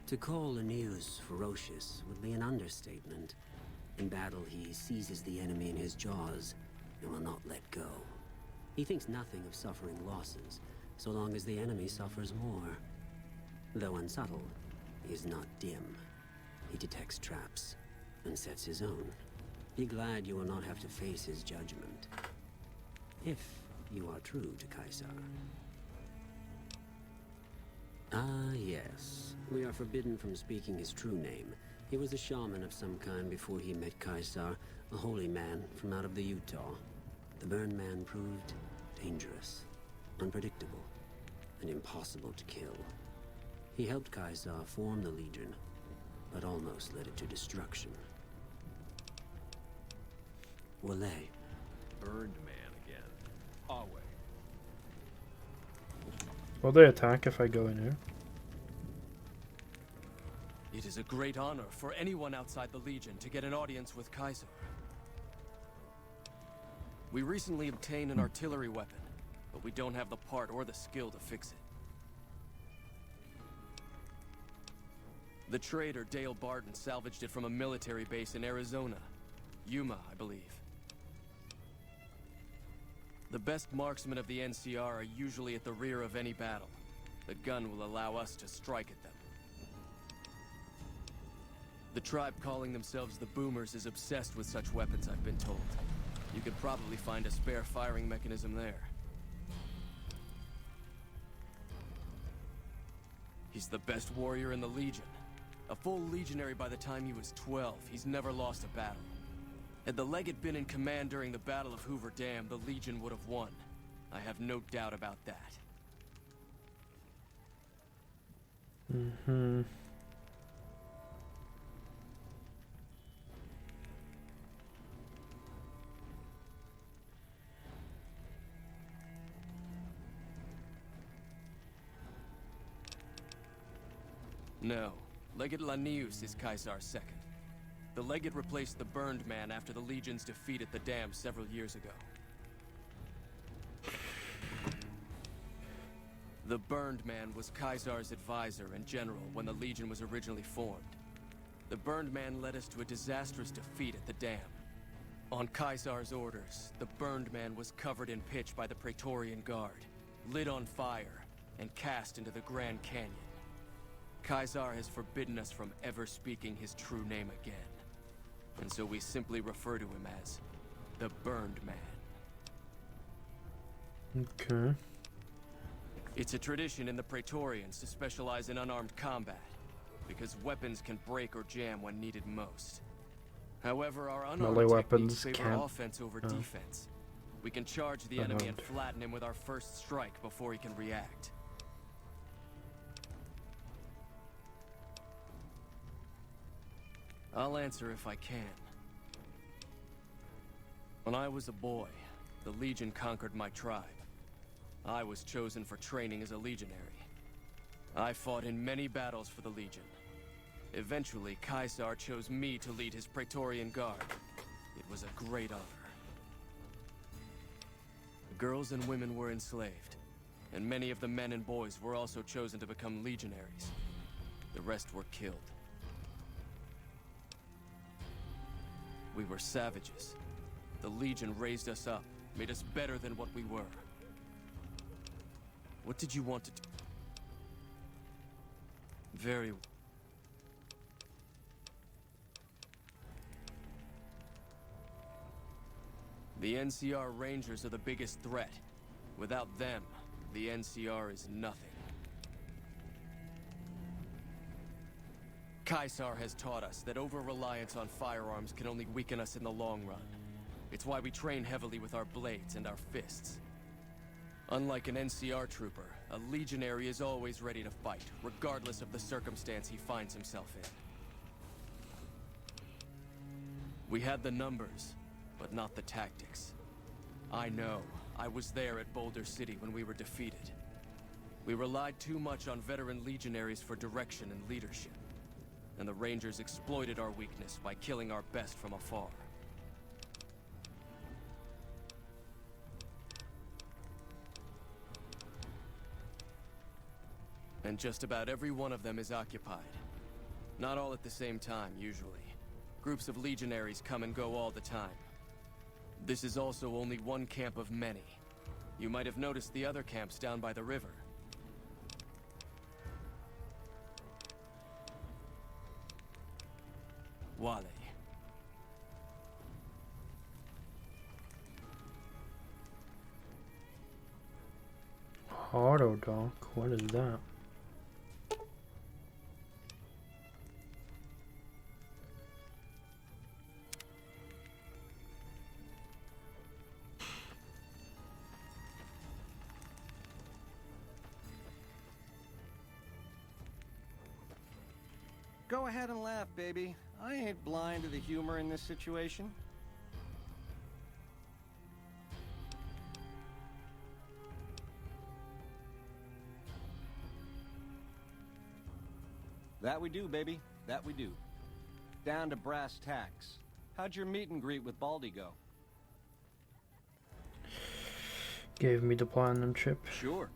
To call Aneus ferocious would be an understatement. In battle, he seizes the enemy in his jaws and will not let go. He thinks nothing of suffering losses, so long as the enemy suffers more. Though unsubtle, he is not dim. He detects traps and sets his own. Be glad you will not have to face his judgment. If you are true to Caesar. Ah, yes. We are forbidden from speaking his true name. He was a shaman of some kind before he met Caesar, a holy man from out of the Utah. The Burn Man proved dangerous, unpredictable, and impossible to kill. He helped Caesar form the Legion, but almost led it to destruction. Wale. Burned man again. Our way. Will they attack if I go in here? It is a great honor for anyone outside the Legion to get an audience with Caesar. We recently obtained an artillery weapon, but we don't have the part or the skill to fix it. The trader Dale Barton salvaged it from a military base in Arizona. Yuma, I believe. The best marksmen of the NCR are usually at the rear of any battle. The gun will allow us to strike at them. The tribe calling themselves the Boomers is obsessed with such weapons, I've been told. You could probably find a spare firing mechanism there. He's the best warrior in the Legion. A full legionary by the time he was 12. He's never lost a battle. Had the Legate been in command during the Battle of Hoover Dam, the Legion would have won. I have no doubt about that. Mm-hmm. No. Legate Lanius is Caesar's second. The Legate replaced the Burned Man after the Legion's defeat at the Dam several years ago. The Burned Man was Caesar's advisor and general when the Legion was originally formed. The Burned Man led us to a disastrous defeat at the Dam. On Caesar's orders, the Burned Man was covered in pitch by the Praetorian Guard, lit on fire, and cast into the Grand Canyon. Caesar has forbidden us from ever speaking his true name again. And so we simply refer to him as the Burned Man. Okay. It's a tradition in the Praetorians to specialize in unarmed combat, because weapons can break or jam when needed most. However, our unarmed techniques favor offense over defense. We can charge the enemy and flatten him with our first strike before he can react. I'll answer if I can. When I was a boy, the Legion conquered my tribe. I was chosen for training as a legionary. I fought in many battles for the Legion. Eventually, Caesar chose me to lead his Praetorian Guard. It was a great honor. Girls and women were enslaved, and many of the men and boys were also chosen to become legionaries. The rest were killed. We were savages. The Legion raised us up, made us better than what we were. What did you want to do? Very well. The NCR Rangers are the biggest threat. Without them, the NCR is nothing. Caesar has taught us that over-reliance on firearms can only weaken us in the long run. It's why we train heavily with our blades and our fists. Unlike an NCR trooper, a legionary is always ready to fight, regardless of the circumstance he finds himself in. We had the numbers, but not the tactics. I know. I was there at Boulder City when we were defeated. We relied too much on veteran legionaries for direction and leadership. And the Rangers exploited our weakness by killing our best from afar. And just about every one of them is occupied. Not all at the same time, usually. Groups of legionaries come and go all the time. This is also only one camp of many. You might have noticed the other camps down by the river. Wale. Auto-Doc? What is that? Go ahead and laugh, baby. I ain't blind to the humor in this situation. That we do, baby. That we do. Down to brass tacks. How'd your meet and greet with Baldy go? Gave me the platinum chip. Sure.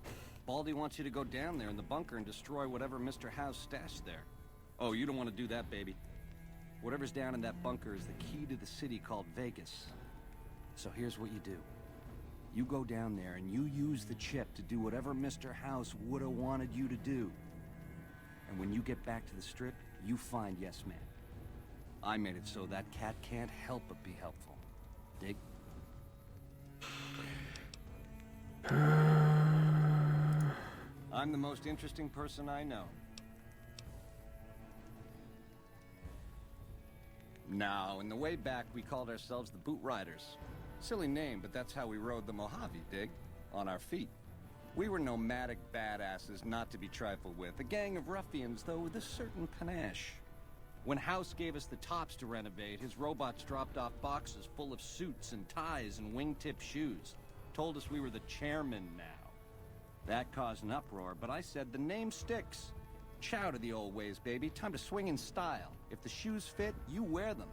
Baldy wants you to go down there in the bunker and destroy whatever Mr. Howe's stashed there. Oh, you don't want to do that, baby. Whatever's down in that bunker is the key to the city called Vegas. So here's what you do. You go down there and you use the chip to do whatever Mr. House would have wanted you to do. And when you get back to the strip, you find Yes Man. I made it so that cat can't help but be helpful. Dig? I'm the most interesting person I know. Now, in the way back, we called ourselves the Boot Riders. Silly name, but that's how we rode the Mojave, dig? On our feet. We were nomadic badasses not to be trifled with. A gang of ruffians, though, with a certain panache. When House gave us the tops to renovate, his robots dropped off boxes full of suits and ties and wingtip shoes. Told us we were the chairman now. That caused an uproar, but I said the name sticks. Chow to the old ways, baby. Time to swing in style. If the shoes fit, you wear them.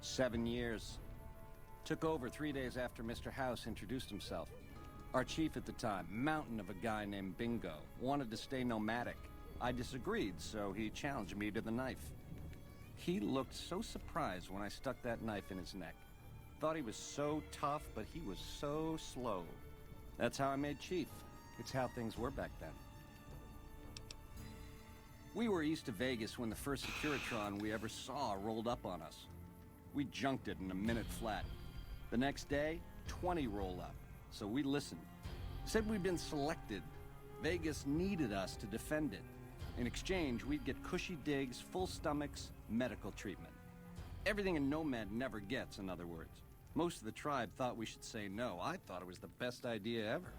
7 years. Took over 3 days after Mr. House introduced himself. Our chief at the time, mountain of a guy named Bingo, wanted to stay nomadic. I disagreed, so he challenged me to the knife. He looked so surprised when I stuck that knife in his neck. Thought he was so tough, but he was so slow. That's how I made chief. It's how things were back then. We were east of Vegas when the first Securitron we ever saw rolled up on us. We junked it in a minute flat. The next day, 20 roll up. So we listened. Said we'd been selected. Vegas needed us to defend it. In exchange, we'd get cushy digs, full stomachs, medical treatment. Everything a nomad never gets, in other words. Most of the tribe thought we should say no. I thought it was the best idea ever.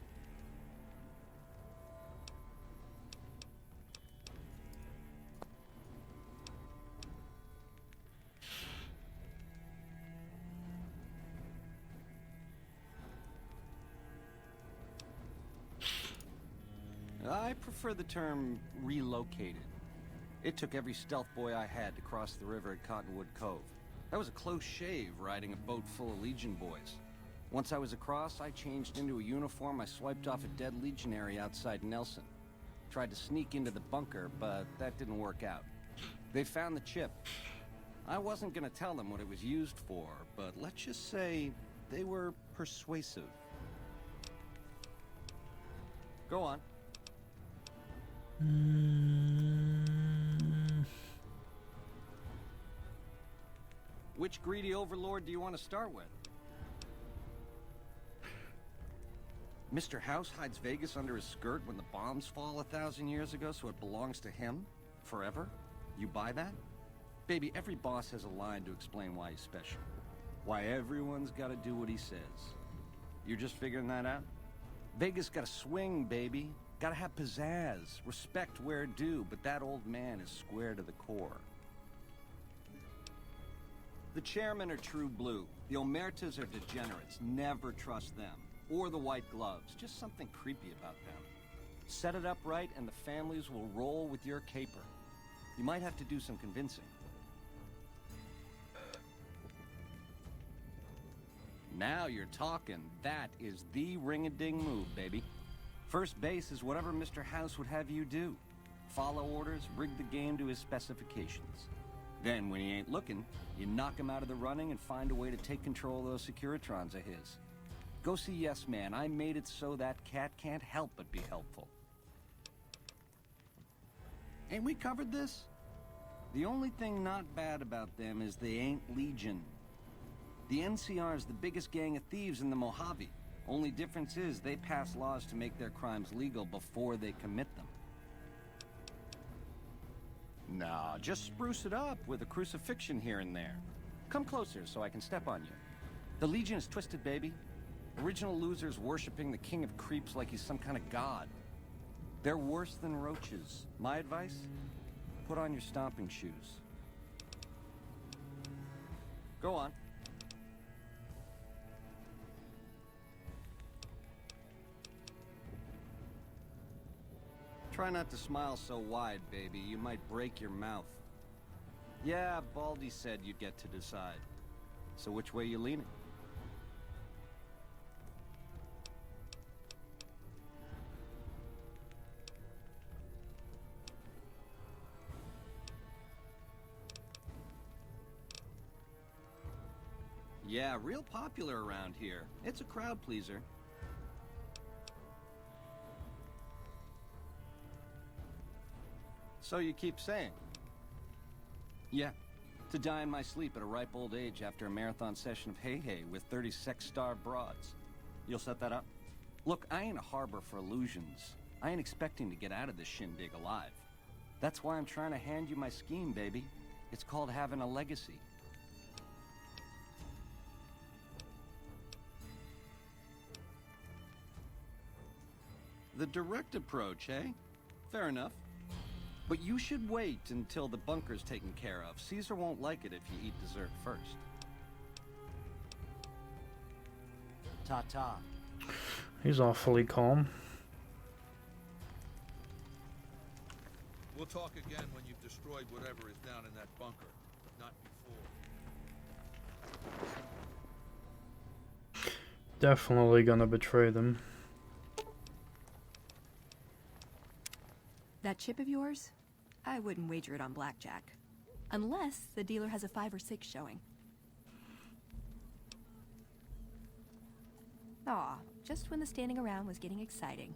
I prefer the term relocated. It took every stealth boy I had to cross the river at Cottonwood Cove. That was a close shave riding a boat full of Legion boys. Once I was across, I changed into a uniform I swiped off a dead legionary outside Nelson. Tried to sneak into the bunker, but that didn't work out. They found the chip. I wasn't gonna tell them what it was used for, but let's just say they were persuasive. Go on. Which greedy overlord do you want to start with? Mr. House hides Vegas under his skirt when the bombs fall 1,000 years ago, so it belongs to him? Forever? You buy that? Baby, every boss has a line to explain why he's special. Why everyone's gotta do what he says. You're just figuring that out? Vegas gotta swing, baby. Gotta have pizzazz, respect where due, but that old man is square to the core. The chairmen are true blue. The omertas are degenerates. Never trust them. Or the white gloves. Just something creepy about them. Set it up right and the families will roll with your caper. You might have to do some convincing. Now you're talking. That is the ring-a-ding move, baby. First base is whatever Mr. House would have you do. Follow orders, rig the game to his specifications. Then, when he ain't looking, you knock him out of the running and find a way to take control of those Securitrons of his. Go see Yes Man. I made it so that cat can't help but be helpful. Ain't we covered this? The only thing not bad about them is they ain't Legion. The NCR is the biggest gang of thieves in the Mojave. Only difference is they pass laws to make their crimes legal before they commit them. Nah, just spruce it up with a crucifixion here and there. Come closer so I can step on you. The Legion is twisted, baby. Original losers worshipping the king of creeps like he's some kind of god. They're worse than roaches. My advice? Put on your stomping shoes. Go on. Try not to smile so wide, baby. You might break your mouth. Yeah, Baldy said you'd get to decide. So which way you leaning? Yeah, real popular around here. It's a crowd pleaser. So you keep saying? Yeah. To die in my sleep at a ripe old age after a marathon session of hey-hey with 30 sex-starved broads. You'll set that up? Look, I ain't a harbor for illusions. I ain't expecting to get out of this shindig alive. That's why I'm trying to hand you my scheme, baby. It's called having a legacy. The direct approach, eh? Fair enough. But you should wait until the bunker's taken care of. Caesar won't like it if you eat dessert first. Ta-ta. He's awfully calm. We'll talk again when you've destroyed whatever is down in that bunker, but not before. Definitely gonna betray them. That chip of yours? I wouldn't wager it on blackjack. Unless the dealer has a 5 or 6 showing. Aw, just when the standing around was getting exciting.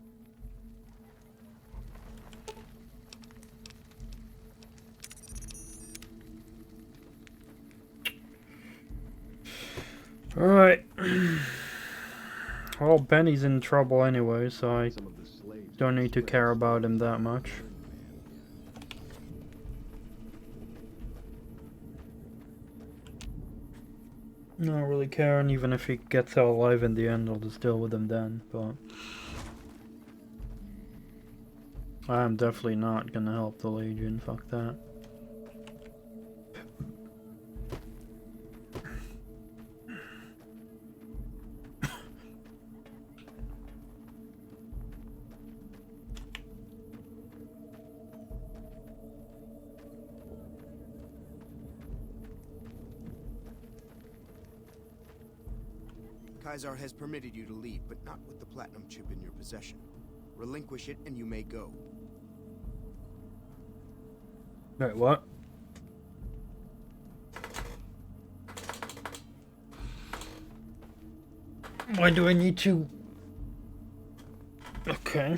Alright. Well, Benny's in trouble anyway, so I don't need to care about him that much. Not really caring, even if he gets out alive in the end, I'll just deal with him then, but I'm definitely not gonna help the Legion, fuck that. Kaisar has permitted you to leave, but not with the platinum chip in your possession. Relinquish it and you may go. Wait, what? Why do I need to? Okay.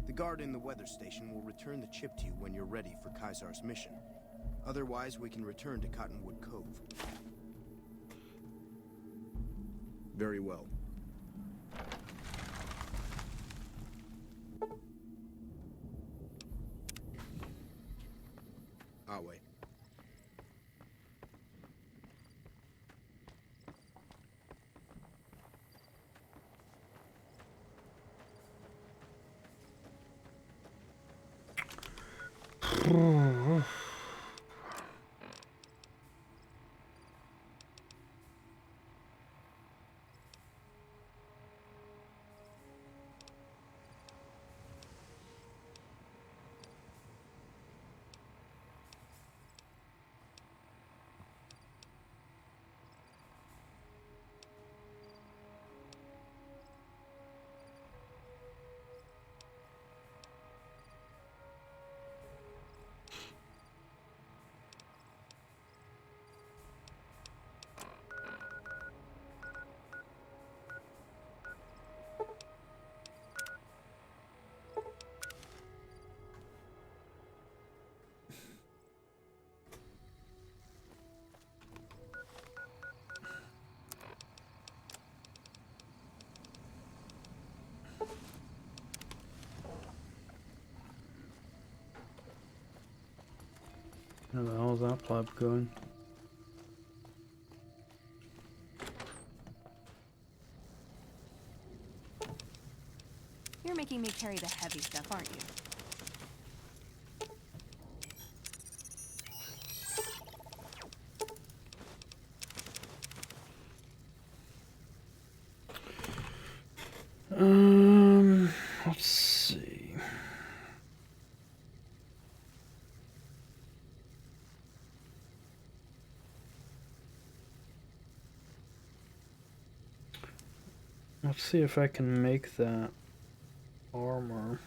The guard in the weather station will return the chip to you when you're ready for Kaisar's mission. Otherwise, we can return to Cottonwood Cove. Very well. I'll wait. Where the hell is that pleb going? You're making me carry the heavy stuff, aren't you? Let's see. Let's see if I can make that armor.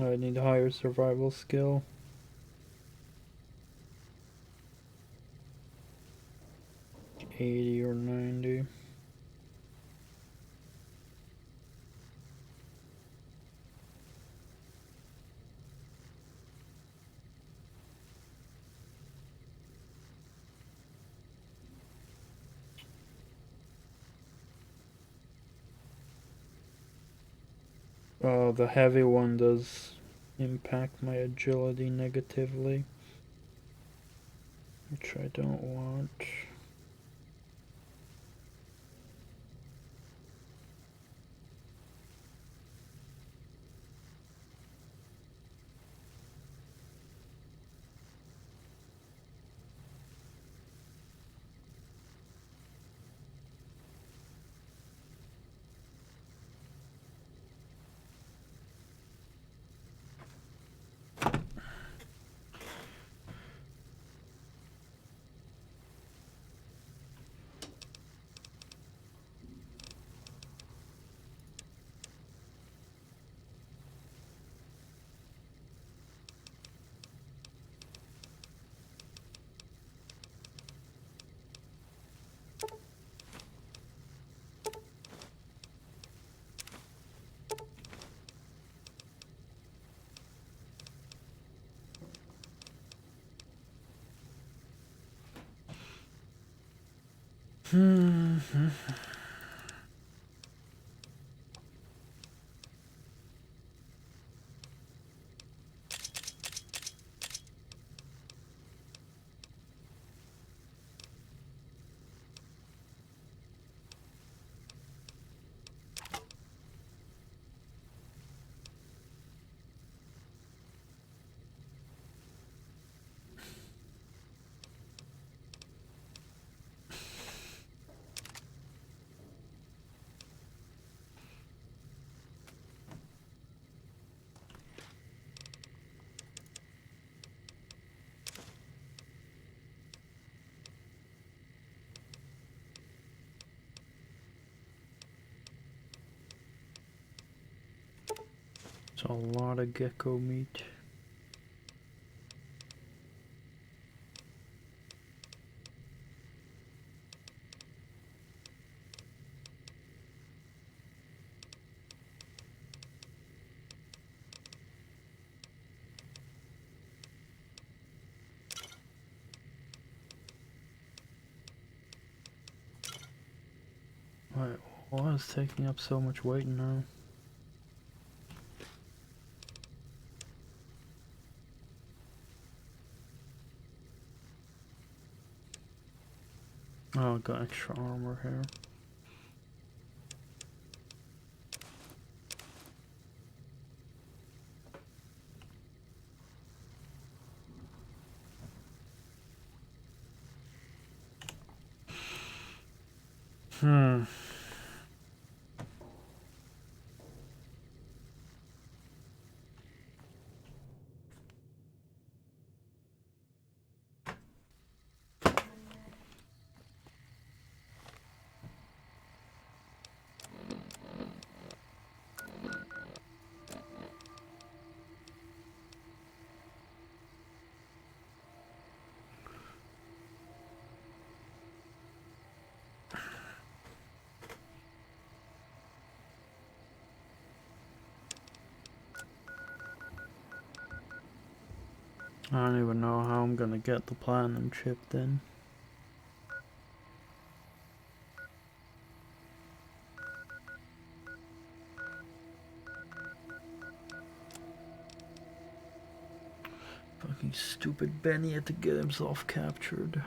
I need higher survival skill. $80 or $90. Oh, the heavy one does impact my agility negatively, which I don't want. It's a lot of gecko meat. Why is taking up so much weight now? Oh, I got extra armor here. I don't even know how I'm gonna get the platinum chip then. Fucking stupid Benny had to get himself captured.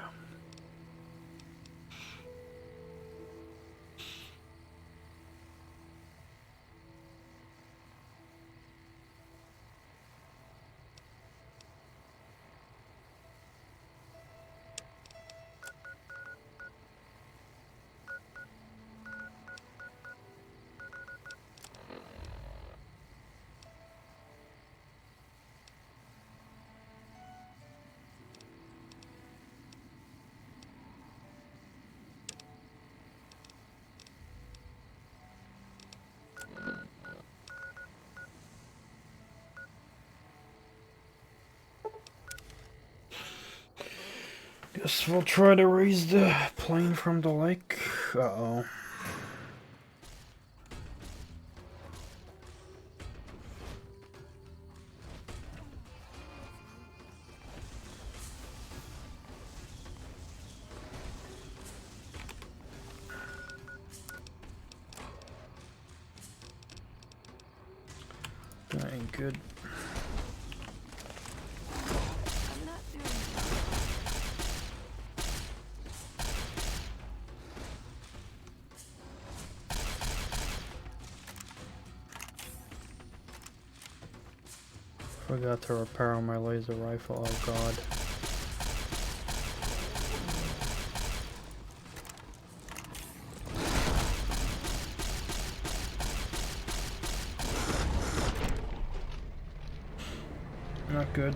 Guess we'll try to raise the plane from the lake. Uh-oh. That ain't good. Forgot to repair on my laser rifle, oh god. Not good.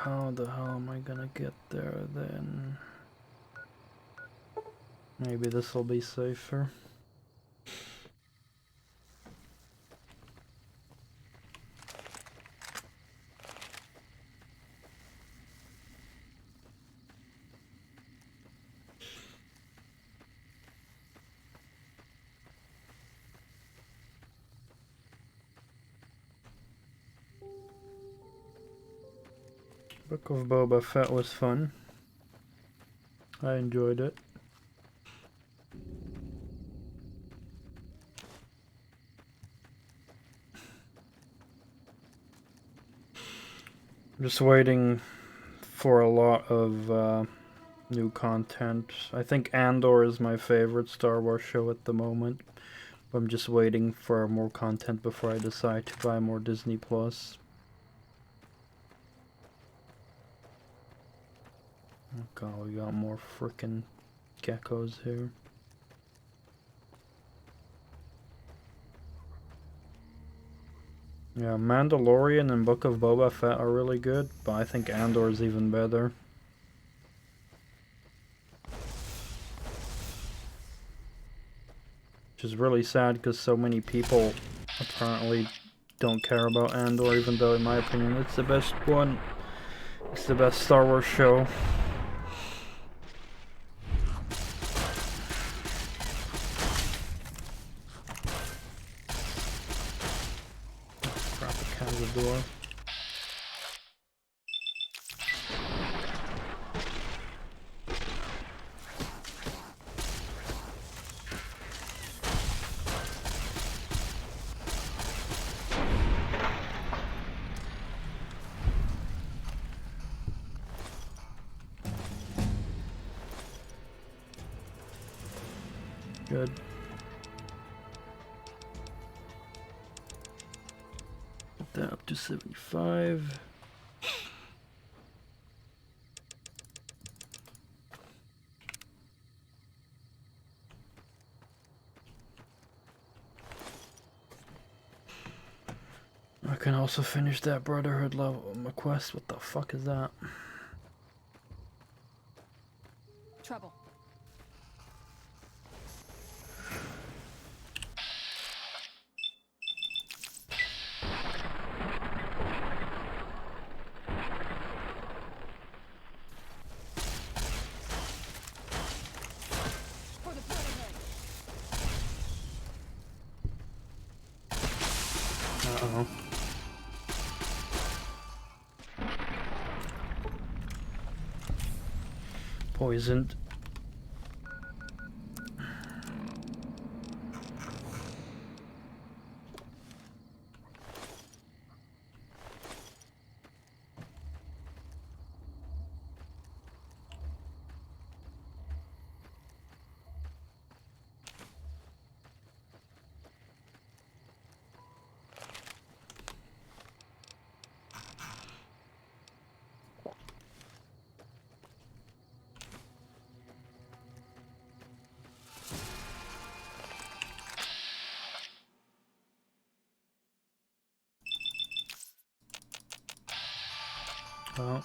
How the hell am I gonna get there then? Maybe this will be safer. Book of Boba Fett was fun. I enjoyed it. Just waiting for a lot of new content. I think Andor is my favorite Star Wars show at the moment. I'm just waiting for more content before I decide to buy more Disney Plus. Oh god, we got more frickin' geckos here. Yeah, Mandalorian and Book of Boba Fett are really good, but I think Andor is even better. Which is really sad because so many people apparently don't care about Andor, even though in my opinion it's the best one. It's the best Star Wars show. The door. Good. That up to 75. I can also finish that Brotherhood level quest. What the fuck is that? Trouble. Uh-oh. Poisoned. Oh.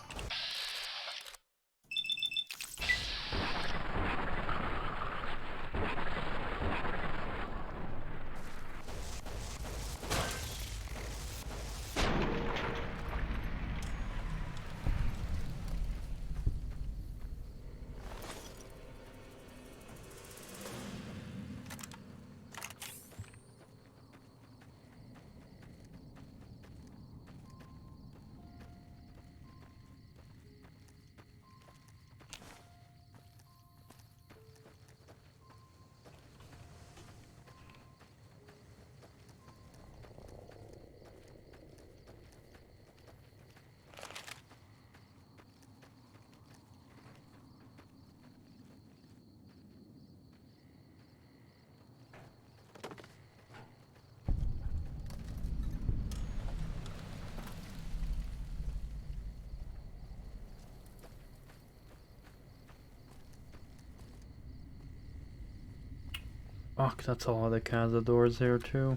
Fuck, that's a lot of cazadors here too.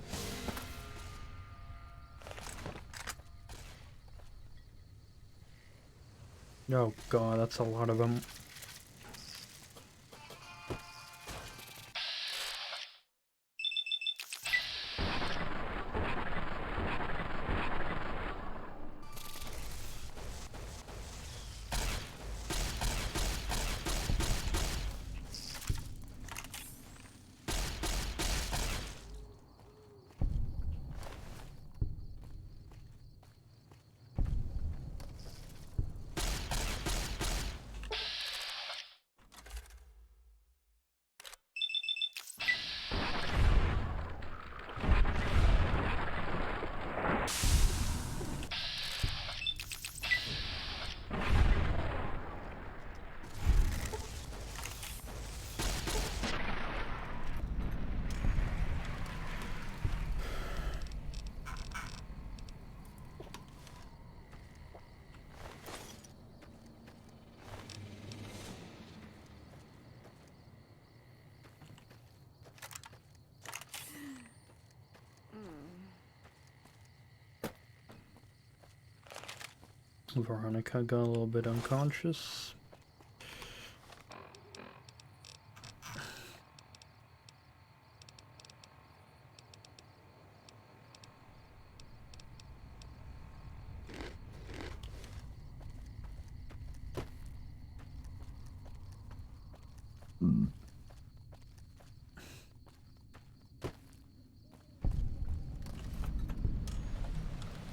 Oh god, that's a lot of them. Veronica got a little bit unconscious.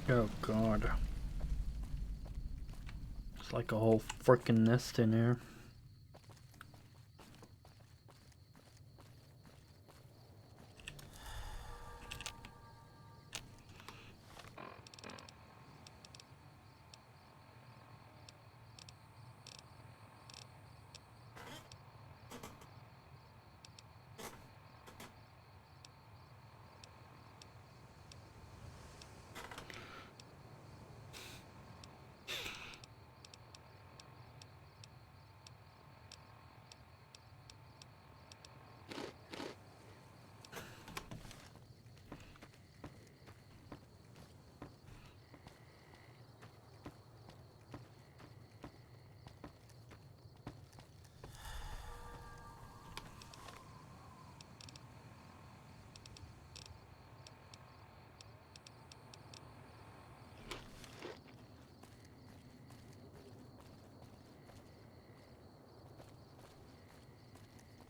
Oh god. It's like a whole freaking nest in here.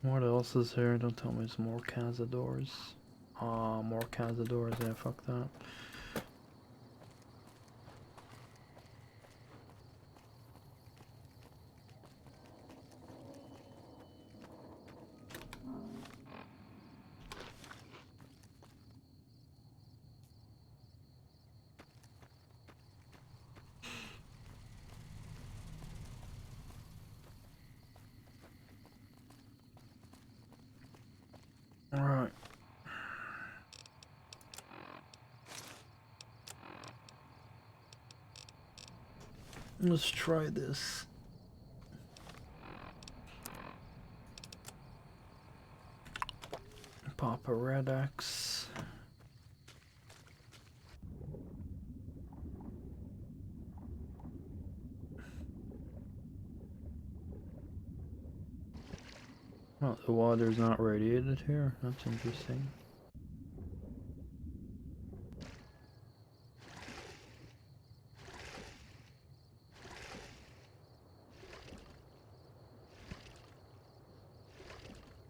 What else is here? Don't tell me it's more cazadors. More cazadors. Yeah, fuck that. Let's try this. Pop a red X. Well, the water's not radiated here. That's interesting.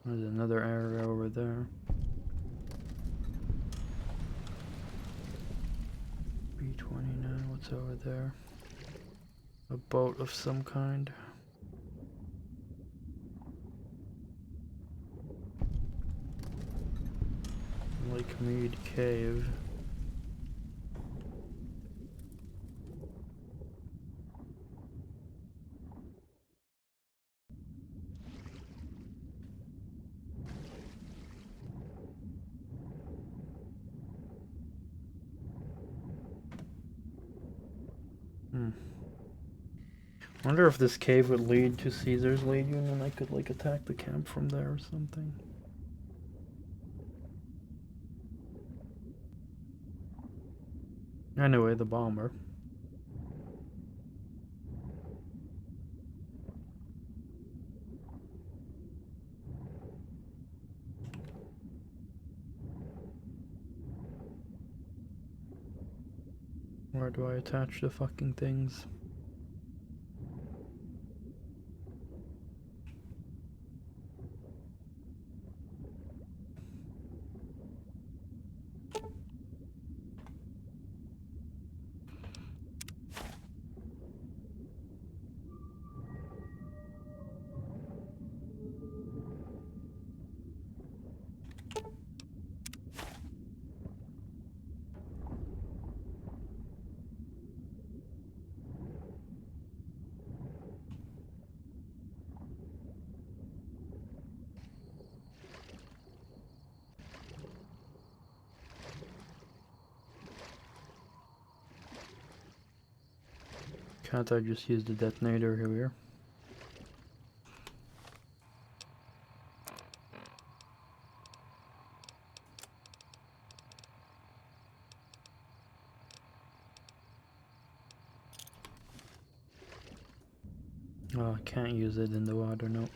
There's another area over there. B-29, what's over there? A boat of some kind. Lake Mead Cave. Wonder if this cave would lead to Caesar's Legion and I could like attack the camp from there or something. Anyway, the bomber. Where do I attach the fucking things? Can't I just use the detonator here? Oh, I can't use it in the water, no.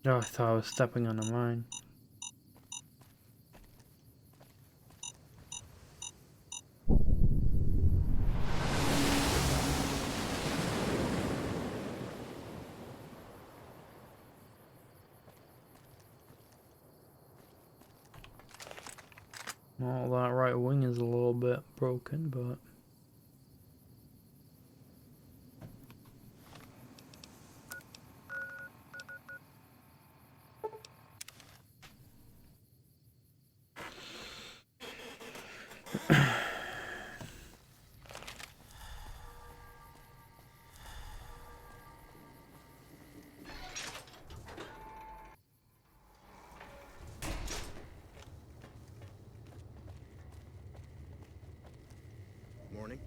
Oh, I thought I was stepping on a mine. Well, that right wing is a little bit broken, but... Morning.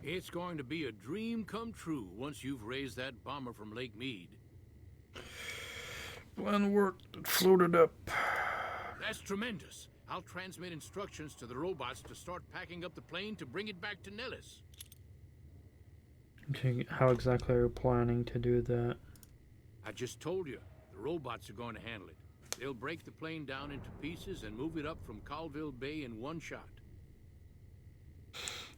It's going to be a dream come true once you've raised that bomber from Lake Mead. Plan worked. It floated up. That's tremendous. I'll transmit instructions to the robots to start packing up the plane to bring it back to Nellis. Okay, how exactly are you planning to do that? I just told you, the robots are going to handle it. They'll break the plane down into pieces and move it up from Colville Bay in one shot.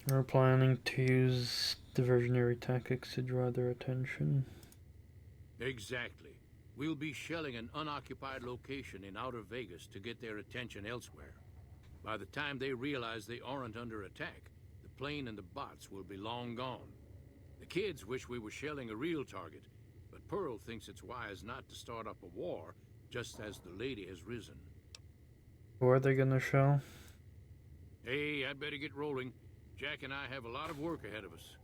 We're planning to use diversionary tactics to draw their attention. Exactly. We'll be shelling an unoccupied location in outer Vegas to get their attention elsewhere. By the time they realize they aren't under attack, the plane and the bots will be long gone. The kids wish we were shelling a real target, but Pearl thinks it's wise not to start up a war just as the lady has risen. Who are they gonna show? Hey, I'd better get rolling. Jack and I have a lot of work ahead of us.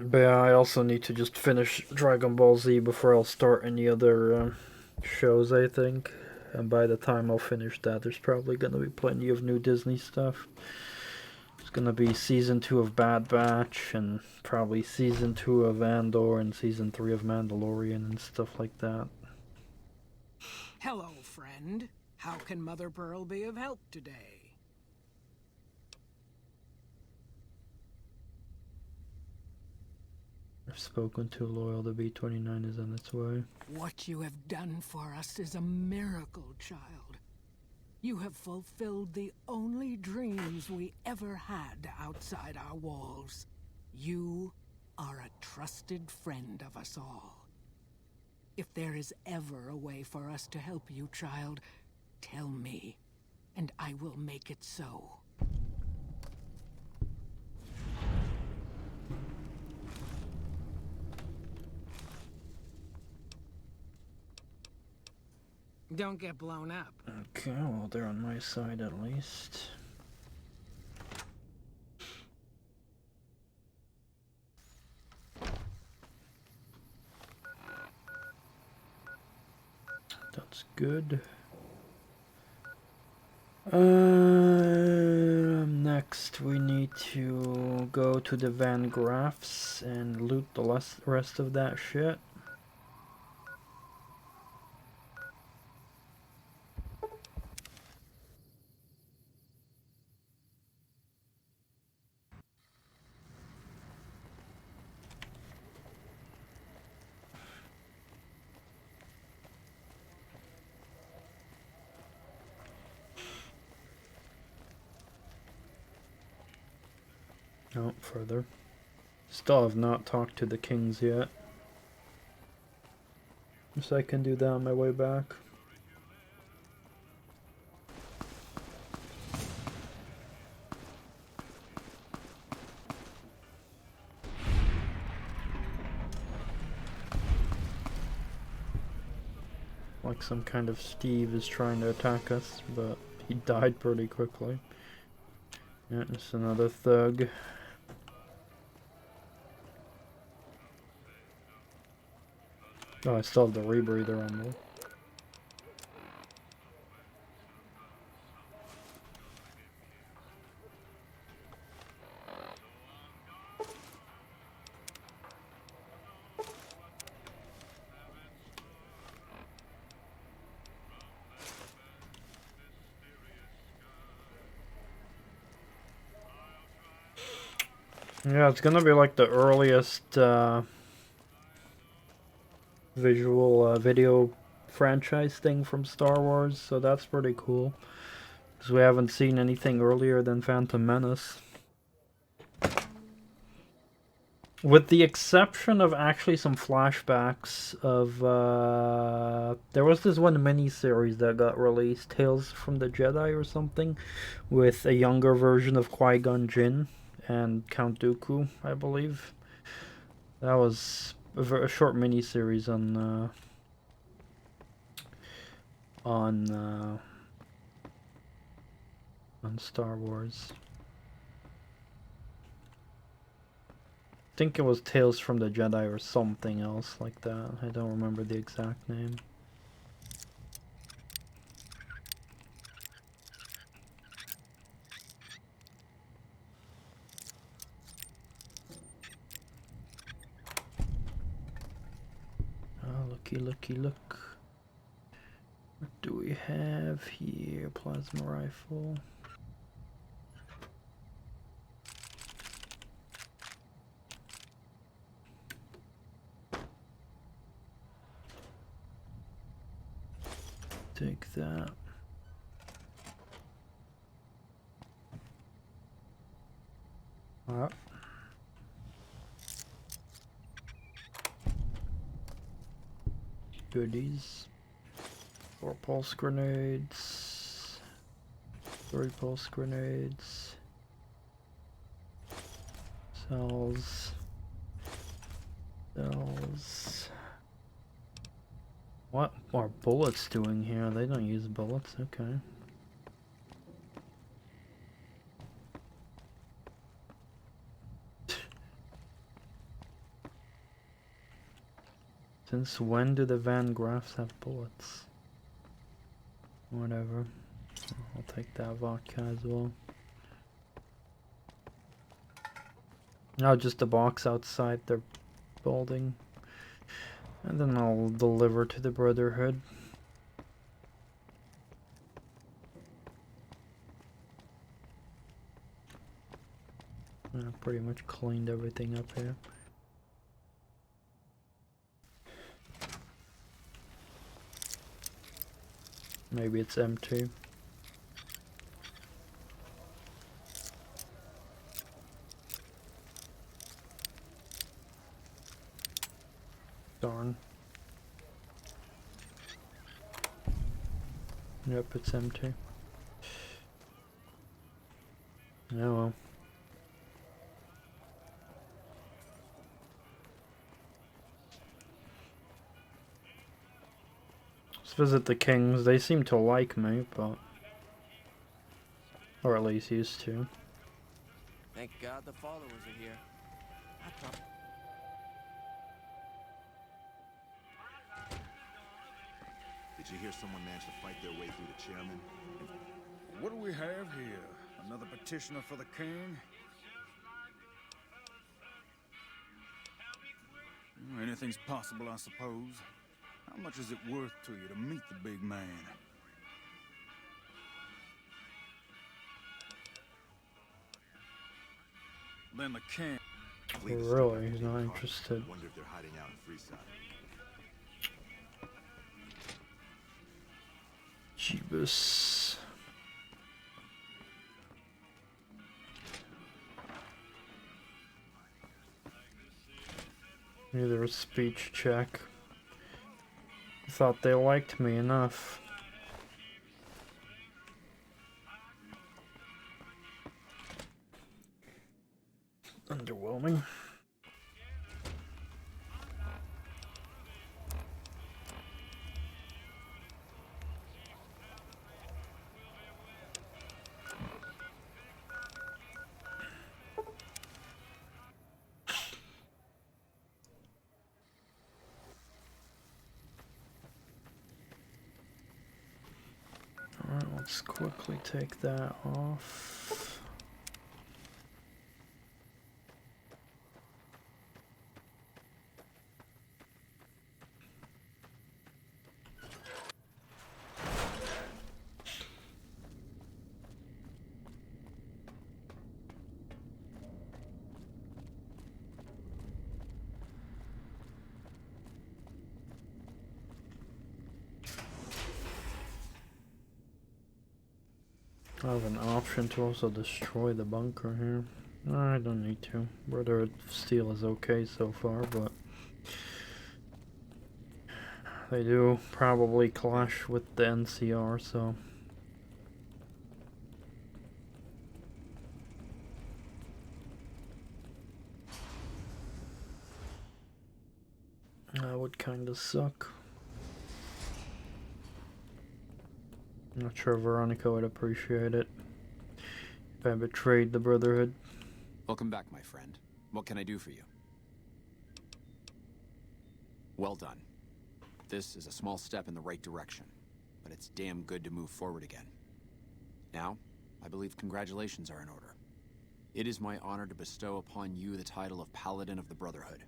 But yeah, I also need to just finish Dragon Ball Z before I'll start any other shows, I think. And by the time I'll finish that, there's probably gonna be plenty of new Disney stuff. It's gonna be Season 2 of Bad Batch, and probably Season 2 of Andor, and Season 3 of Mandalorian, and stuff like that. Hello, friend. How can Mother Pearl be of help today? I've spoken to Loyal. The B-29 is on its way. What you have done for us is a miracle, child. You have fulfilled the only dreams we ever had outside our walls. You are a trusted friend of us all. If there is ever a way for us to help you, child, tell me, and I will make it so. Don't get blown up. Okay, well, they're on my side at least. That's good. Next we need to go to the Van Graffs and loot the rest of that shit. No, further. Still have not talked to the kings yet. So I can do that on my way back. Like some kind of Steve is trying to attack us, but he died pretty quickly. Yeah, it's another thug. Oh, I still have the rebreather on though. Yeah, it's gonna be like the earliest visual video franchise thing from Star Wars, so that's pretty cool. Because we haven't seen anything earlier than Phantom Menace. With the exception of actually some flashbacks of, there was this one mini-series that got released, Tales from the Jedi or something, with a younger version of Qui-Gon Jinn and Count Dooku, I believe. That was a short mini-series on Star Wars. I think it was Tales from the Jedi or something else like that. I don't remember the exact name. Oh, looky, looky, look. What do we have here? Plasma rifle. Take that. Goodies. 4 pulse grenades. 3 pulse grenades. Cells. Cells. What are bullets doing here? They don't use bullets, okay. Since when do the Van Graffs have bullets? Whatever. I'll take that vodka as well. Now just a box outside their building. And then I'll deliver to the Brotherhood. I pretty much cleaned everything up here. Maybe it's empty. Darn. Yep, it's empty. Oh well. Let's visit the Kings. They seem to like me, but... or at least used to. Thank God the followers are here. Did you hear someone managed to fight their way through the chairman? What do we have here? Another petitioner for the king? Anything's possible, I suppose. How much is it worth to you to meet the big man? Then the king... Really, he's not interested. Wonder if they're hiding out in Freeside. Jeebus. Neither a speech check. Thought they liked me enough. Underwhelming. Alright, let's quickly take that off. I have an option to also destroy the bunker here. No, I don't need to. Brotherhood steel is okay so far, but they do probably clash with the NCR, so that would kinda suck. I'm not sure Veronica would appreciate it if I betrayed the Brotherhood. Welcome back, my friend. What can I do for you? Well done. This is a small step in the right direction, but it's damn good to move forward again. Now, I believe congratulations are in order. It is my honor to bestow upon you the title of Paladin of the Brotherhood,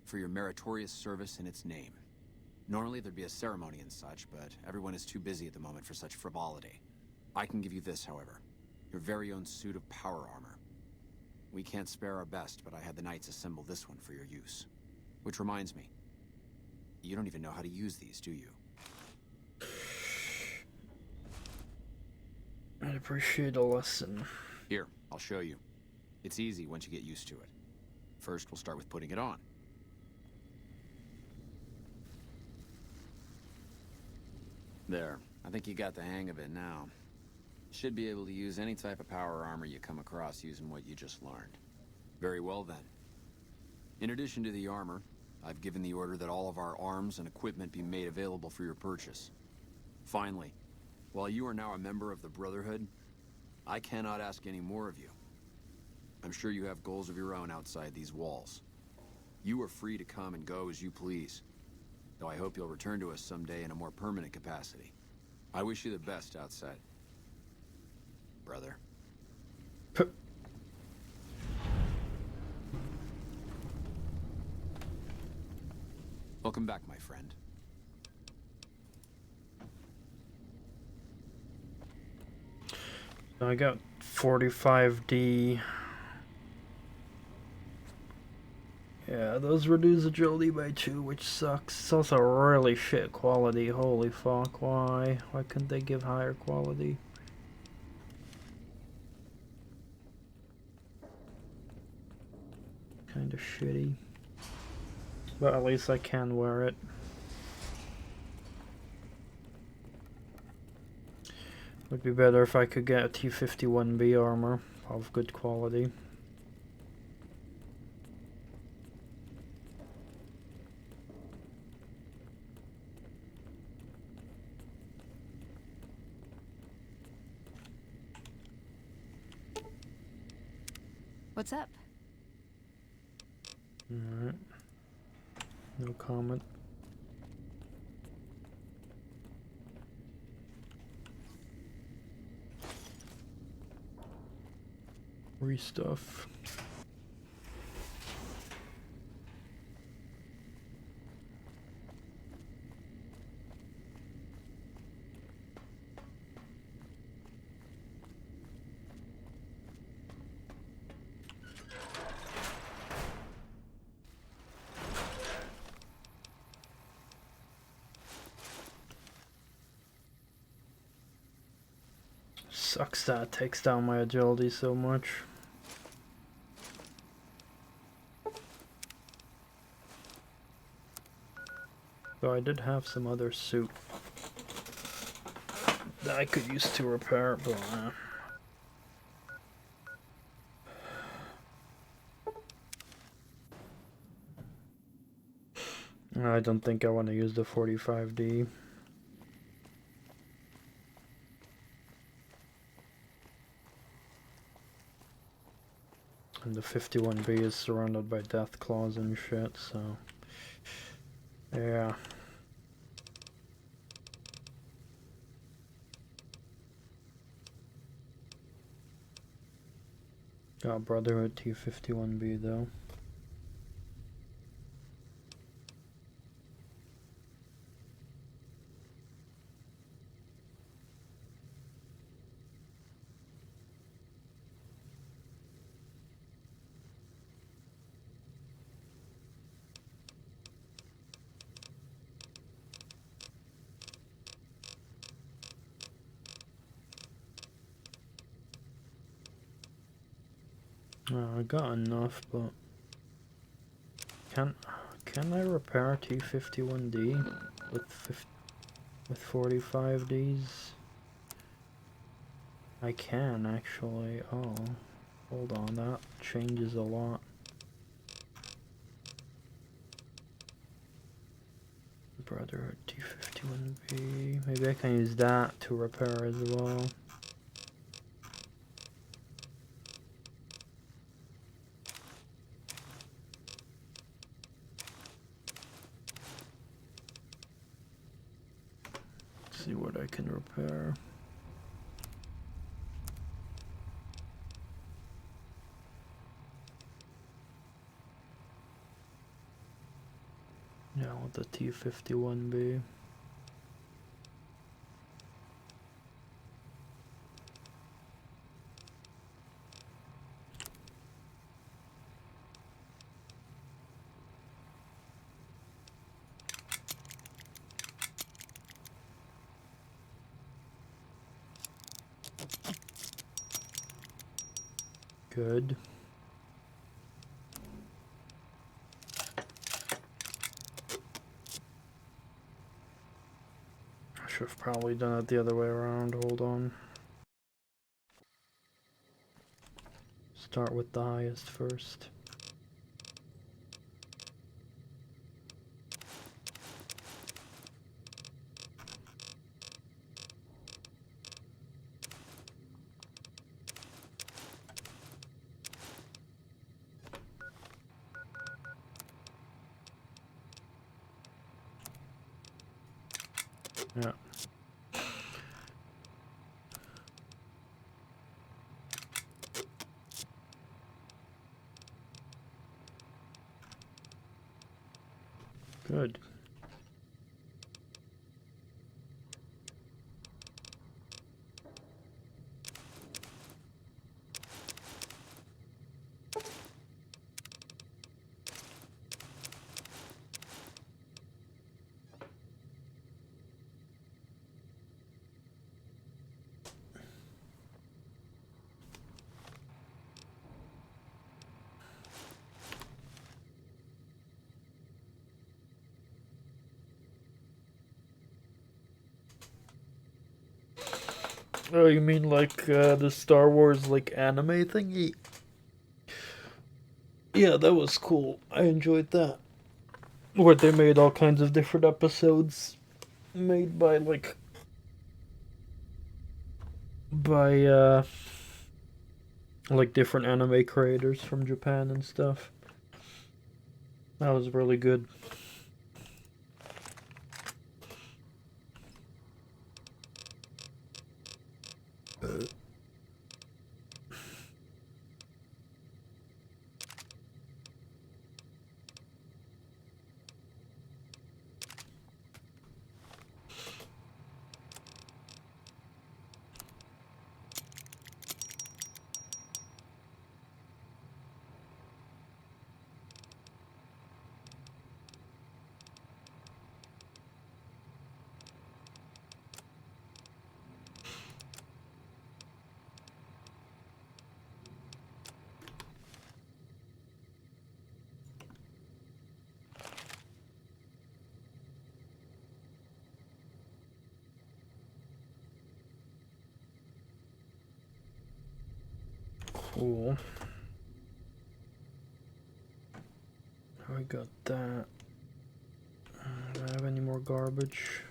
for your meritorious service in its name. Normally there'd be a ceremony and such, but everyone is too busy at the moment for such frivolity. I can give you this, however. Your very own suit of power armor. We can't spare our best, but I had the knights assemble this one for your use. Which reminds me, you don't even know how to use these, do you? I'd appreciate a lesson. Here, I'll show you. It's easy once you get used to it. First, we'll start with putting it on. There. I think you got the hang of it now. Should be able to use any type of power armor you come across using what you just learned. Very well then. In addition to the armor, I've given the order that all of our arms and equipment be made available for your purchase. Finally, while you are now a member of the Brotherhood, I cannot ask any more of you. I'm sure you have goals of your own outside these walls. You are free to come and go as you please, though I hope you'll return to us someday in a more permanent capacity. I wish you the best outside, brother. Welcome back, my friend. I got 45D. Yeah, those reduce agility by 2, which sucks. It's also really shit quality. Holy fuck, why? Why couldn't they give higher quality? Kinda shitty. But at least I can wear it. Would be better if I could get a T51B armor of good quality. What's up? Alright. No comment. Free stuff. Sucks that it takes down my agility so much. Though I did have some other suit that I could use to repair, but I don't think I want to use the 45D. And the 51B is surrounded by death claws and shit, so yeah. Got Brotherhood T51B though. I got enough, but can I repair T51D with 45Ds? I can actually. Oh, hold on, that changes a lot. Brotherhood T51B. Maybe I can use that to repair as well. See what I can repair. Yeah, with the T51B. Good. Should have probably done it the other way around. Hold on. Start with the highest first. Yeah. Good. Oh, you mean like the Star Wars like anime thingy? Yeah, that was cool. I enjoyed that. Where they made all kinds of different episodes made by like different anime creators from Japan and stuff. That was really good. Cool. I got that. Do I have any more garbage?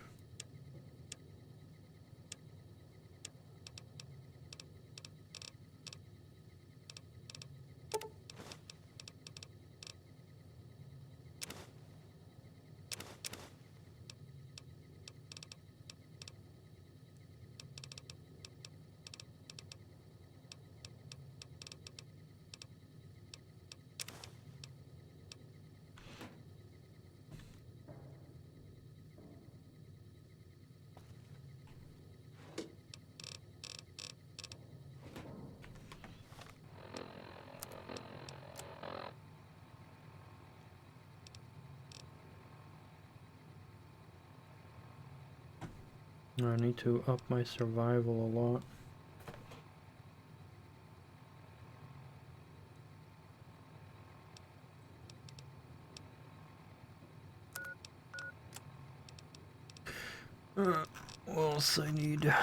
I need to up my survival a lot. What else I need?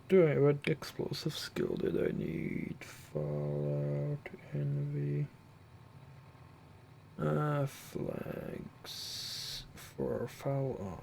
What explosive skill did I need? Fallout, Envy. Flags for foul up.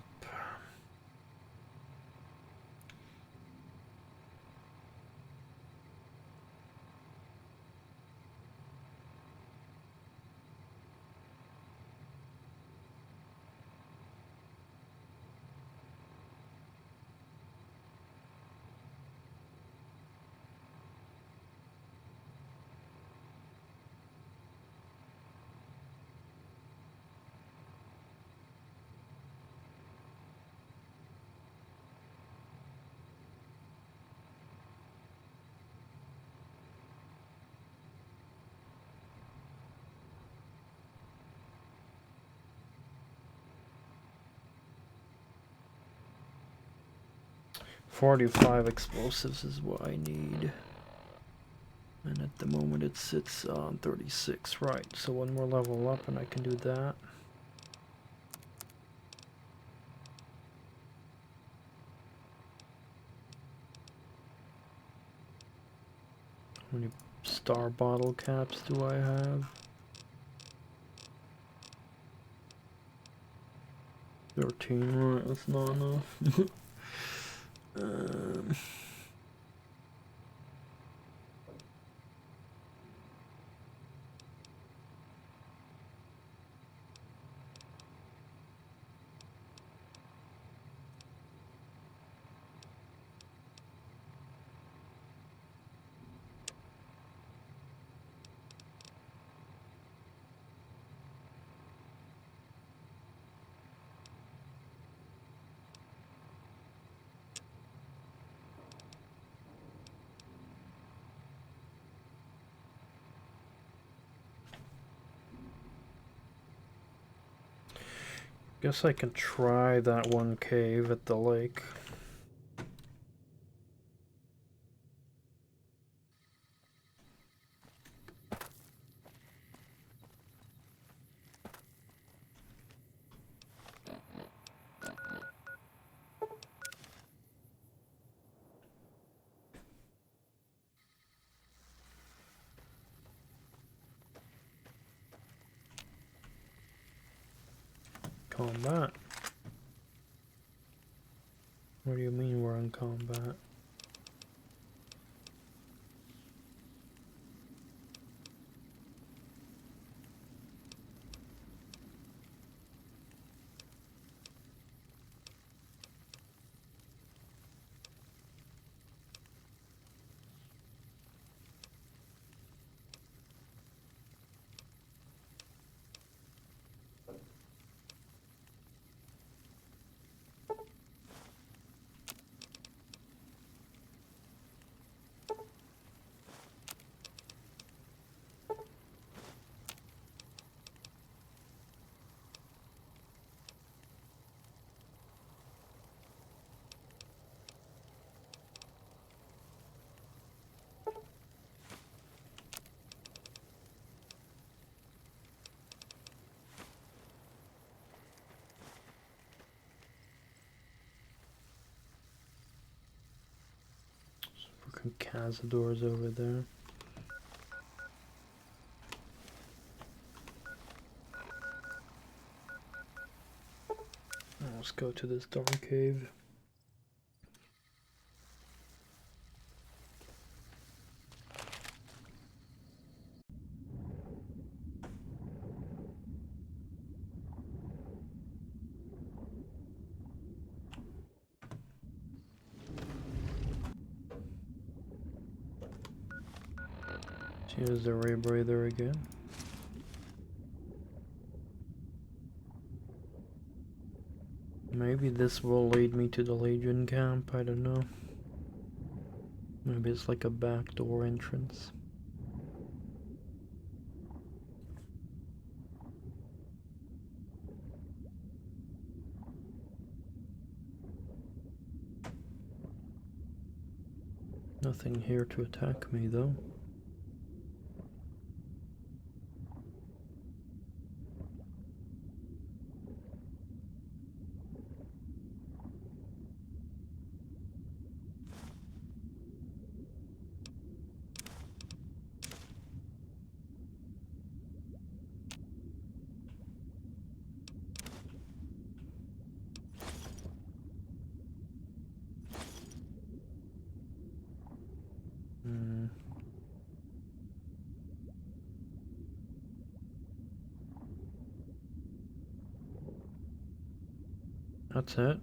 45 explosives is what I need. And at the moment it sits on 36, right. So one more level up and I can do that. How many star bottle caps do I have? 13, right, that's not enough. Guess I can try that one cave at the lake. Combat? What do you mean we're in combat? Fucking Cazadors over there. Let's go to this dark cave. Here's the rebreather again. Maybe this will lead me to the Legion camp, I don't know. Maybe it's like a backdoor entrance. Nothing here to attack me though. That's it.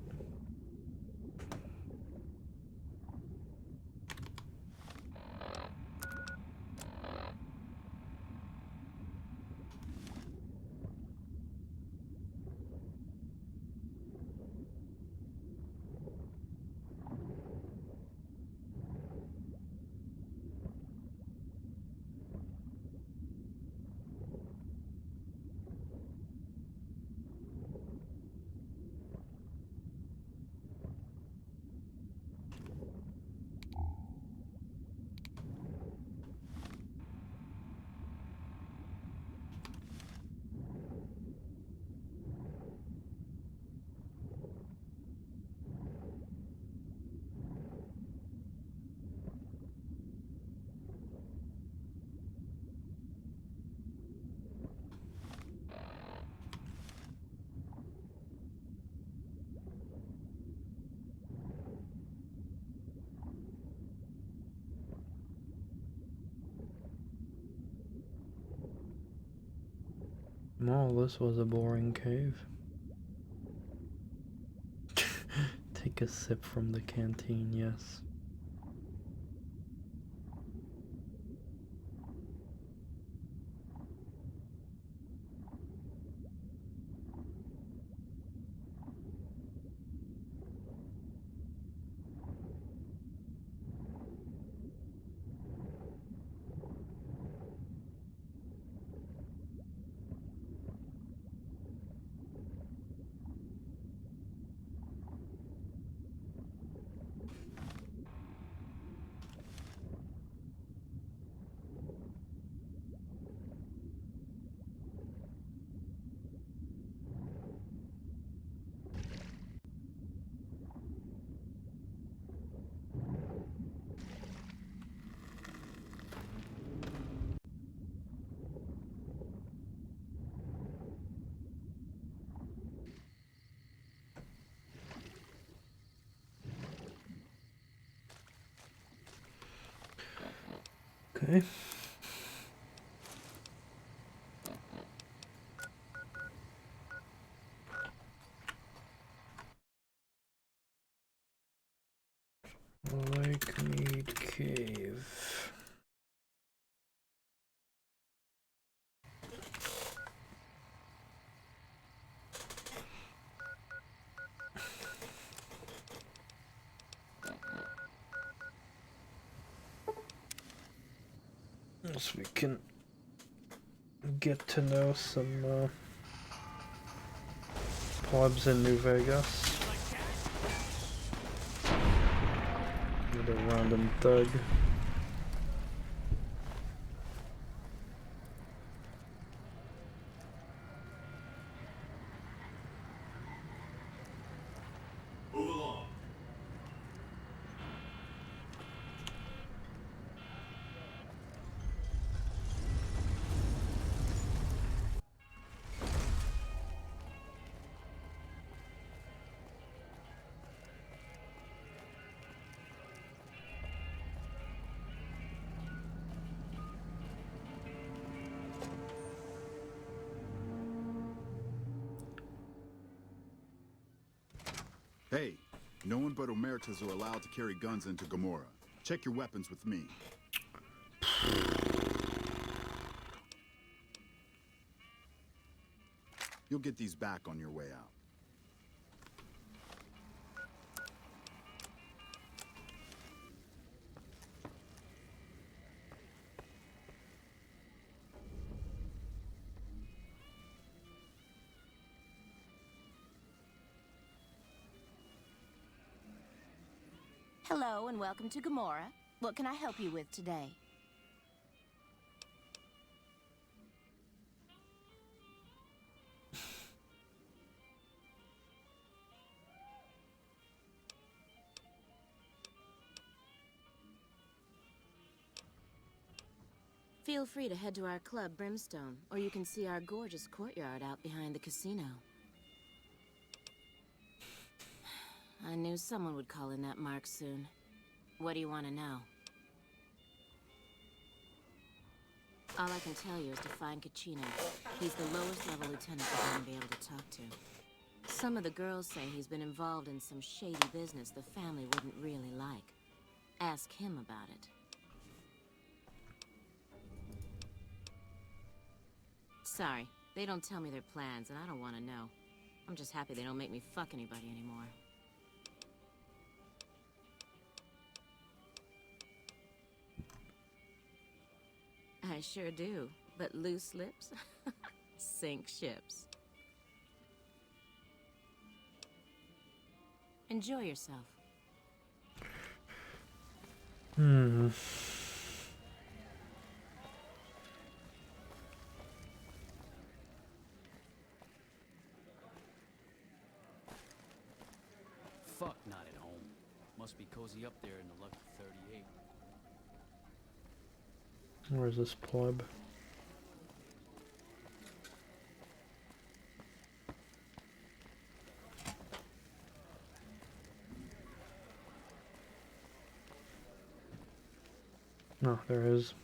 Oh, this was a boring cave. Take a sip from the canteen, yes. Okay. Lake Mead Cave. So we can get to know some plebs in New Vegas. With a random thug. Move along. Hey, no one but Omertas are allowed to carry guns into Gomorrah. Check your weapons with me. You'll get these back on your way out. Hello and welcome to Gomorrah. What can I help you with today? Feel free to head to our club, Brimstone, or you can see our gorgeous courtyard out behind the casino. I knew someone would call in that mark soon. What do you want to know? All I can tell you is to find Kachino. He's the lowest level lieutenant you're going to be able to talk to. Some of the girls say he's been involved in some shady business the family wouldn't really like. Ask him about it. Sorry, they don't tell me their plans, and I don't want to know. I'm just happy they don't make me fuck anybody anymore. I sure do, but loose lips sink ships. Enjoy yourself. Fuck, not at home. Must be cozy up there in the Lucky 38. Where's this pleb? Oh, there is.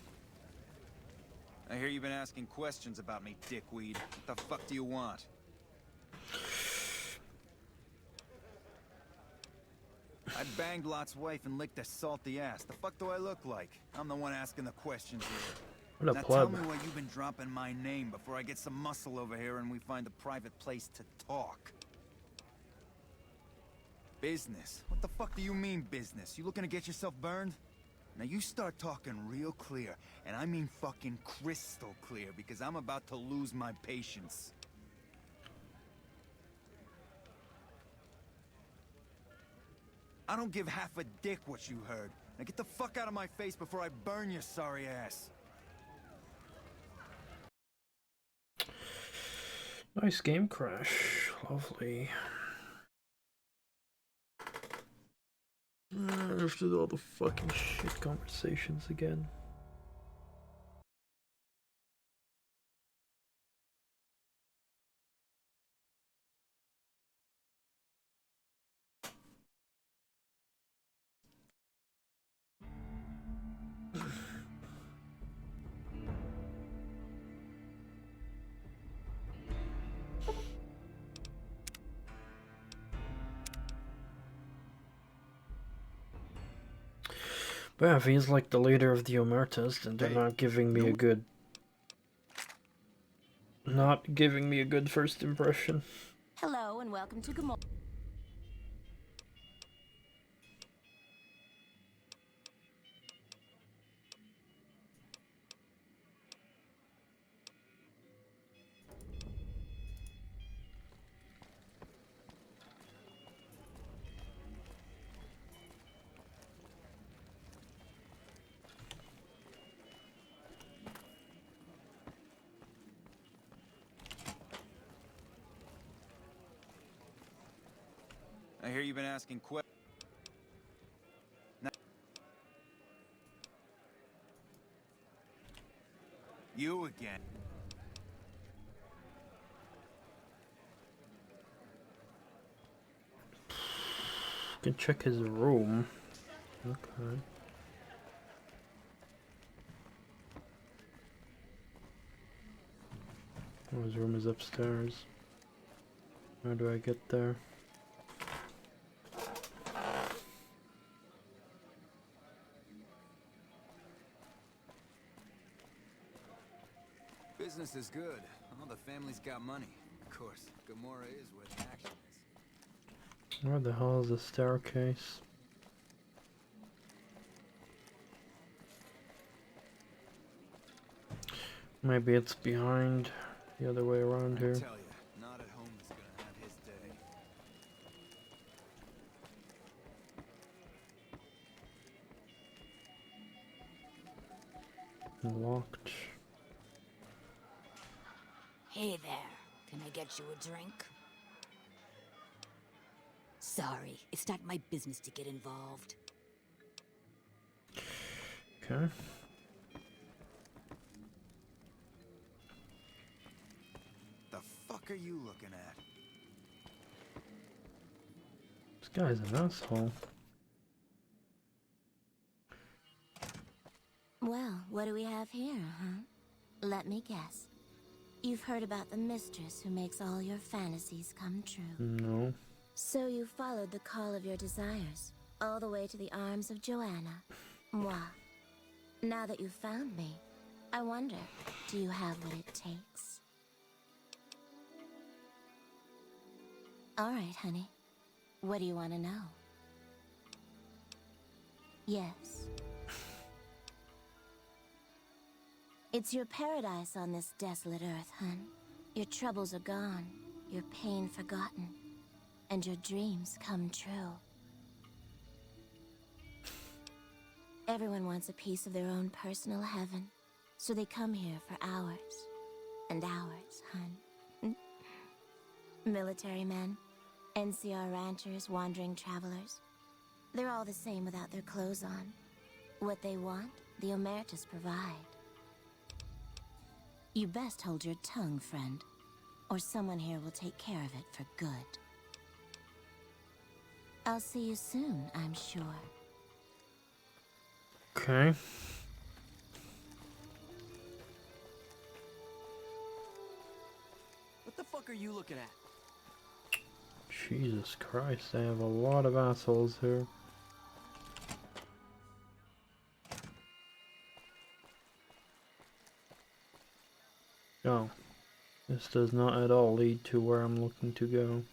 I hear you've been asking questions about me, dickweed. What the fuck do you want? I banged Lot's wife and licked her salty ass. The fuck do I look like? I'm the one asking the questions here. What a Now pleb. tell me why you've been dropping my name before I get some muscle over here and we find a private place to talk. Business? What the fuck do you mean business? You looking to get yourself burned? Now you start talking real clear, and I mean fucking crystal clear, because I'm about to lose my patience. I don't give half a dick what you heard. Now get the fuck out of my face before I burn your sorry ass. Nice game crash. Lovely. After all the fucking shit conversations again. But yeah, if he's like the leader of the Omertas, and they're not giving me a good... Not giving me a good first impression. Hello and welcome to Gomorrah. I hear you've been asking questions. You again. Can check his room. Okay. Oh, his room is upstairs. How do I get there? Business is good. All the family's got money. Of course, Gomorrah is where the action is. Where the hell is the staircase? Maybe it's behind, the other way around here. I tell you, not at home is gonna have his day. Locked. Hey there, can I get you a drink? Sorry, it's not my business to get involved. Okay. The fuck are you looking at? This guy's an asshole. Well, what do we have here, huh? Let me guess. You've heard about the mistress who makes all your fantasies come true. No. So you followed the call of your desires, all the way to the arms of Joanna. Moi. Now that you've found me, I wonder, do you have what it takes? All right, honey. What do you want to know? Yes. It's your paradise on this desolate earth, hun. Your troubles are gone, your pain forgotten, and your dreams come true. Everyone wants a piece of their own personal heaven, so they come here for hours and hours, hun. Military men, NCR ranchers, wandering travelers. They're all the same without their clothes on. What they want, the Omertas provide. You best hold your tongue, friend, or someone here will take care of it for good. I'll see you soon, I'm sure. Okay. fuck are you looking at? Jesus Christ, they have a lot of assholes here. Oh, this does not at all lead to where I'm looking to go.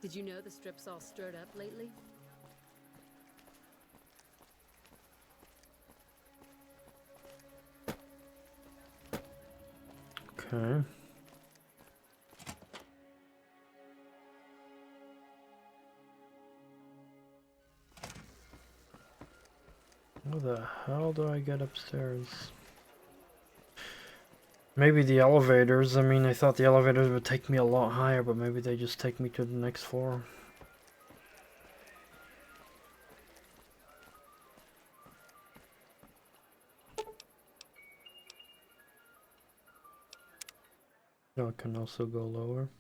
Did you know the strip's all stirred up lately? Okay. How the hell do I get upstairs? Maybe the elevators. I mean, I thought the elevators would take me a lot higher, but maybe they just take me to the next floor. No, it can also go lower.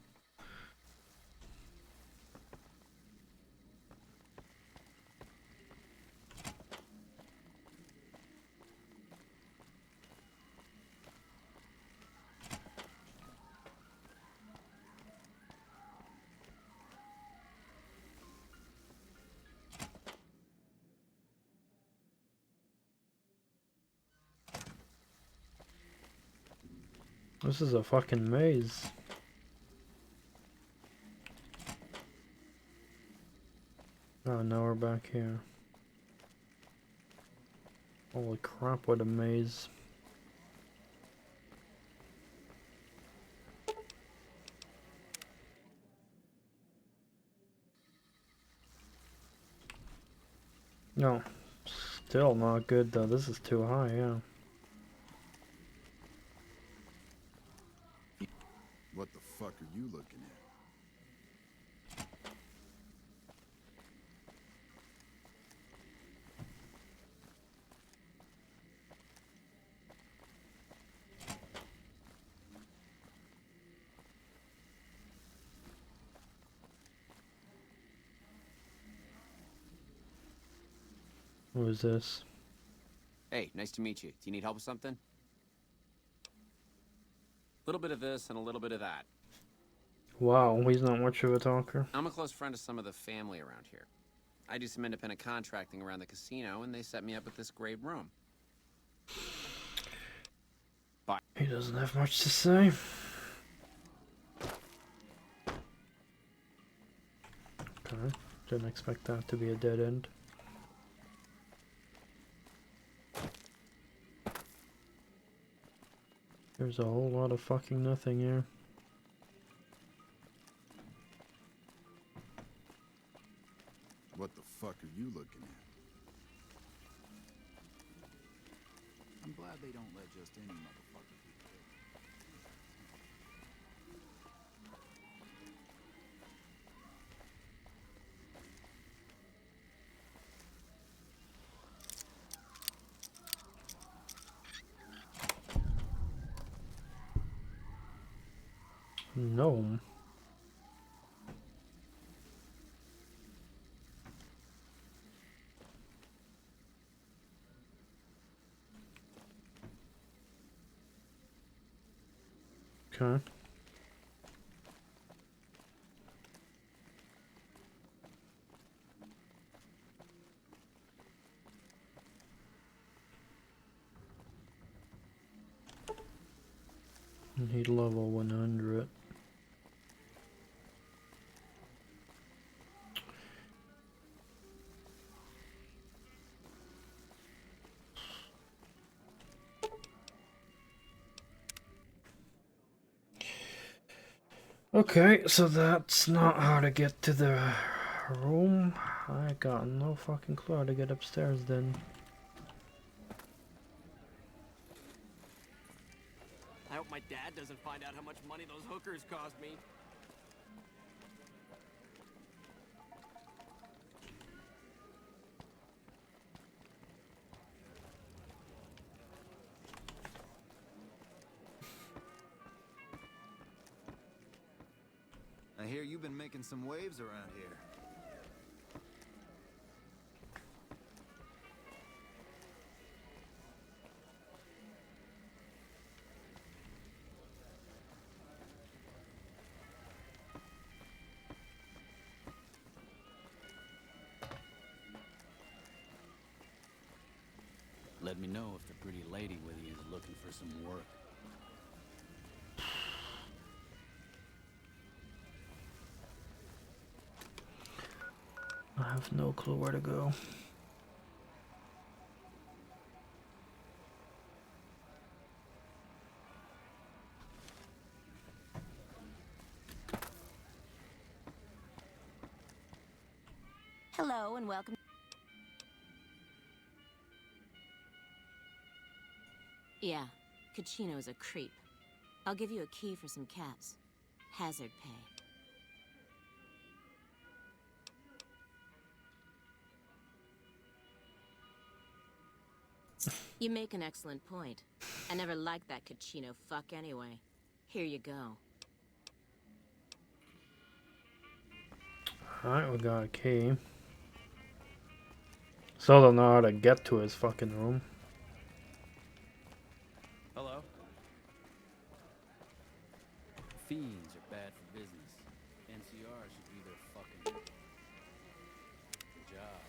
This is a fucking maze. Oh, now we're back here. Holy crap, what a maze. No, still not good though. This is too high, yeah. What the fuck are you looking at? What is this? Hey, nice to meet you. Do you need help with something? A little bit of this and a little bit of that. Wow, he's not much of a talker. I'm a close friend of some of the family around here. I do some independent contracting around the casino, and they set me up with this great room. Bye. He doesn't have much to say. Okay, didn't expect that to be a dead end. There's a whole lot of fucking nothing here. What the fuck are you looking at? I'm glad they don't let just any motherfucker be killed. Gnome. Okay. Need level 100. Okay, so that's not how to get to the room. I got no fucking clue how to get upstairs then. I hope my dad doesn't find out how much money those hookers cost me. hear you've been making some waves around here. Let me know if the pretty lady with you is looking for some work. I have no clue where to go. Hello and welcome. Yeah, Kachino is a creep. I'll give you a key for some caps. Hazard pay. You make an excellent point. I never liked that Kachino fuck anyway. Here you go. Alright, we got a key. Still don't know how to get to his fucking room. Hello? Fiends are bad for business. NCR should be their fucking... job.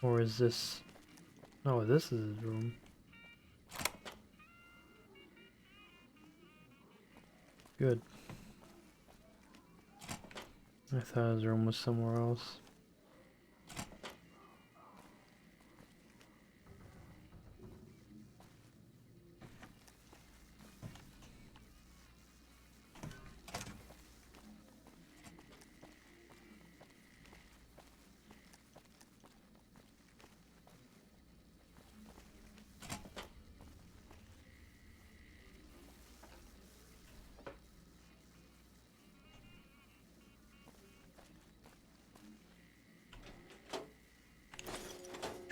Or is this... No, this is his room. Good. I thought his room was somewhere else.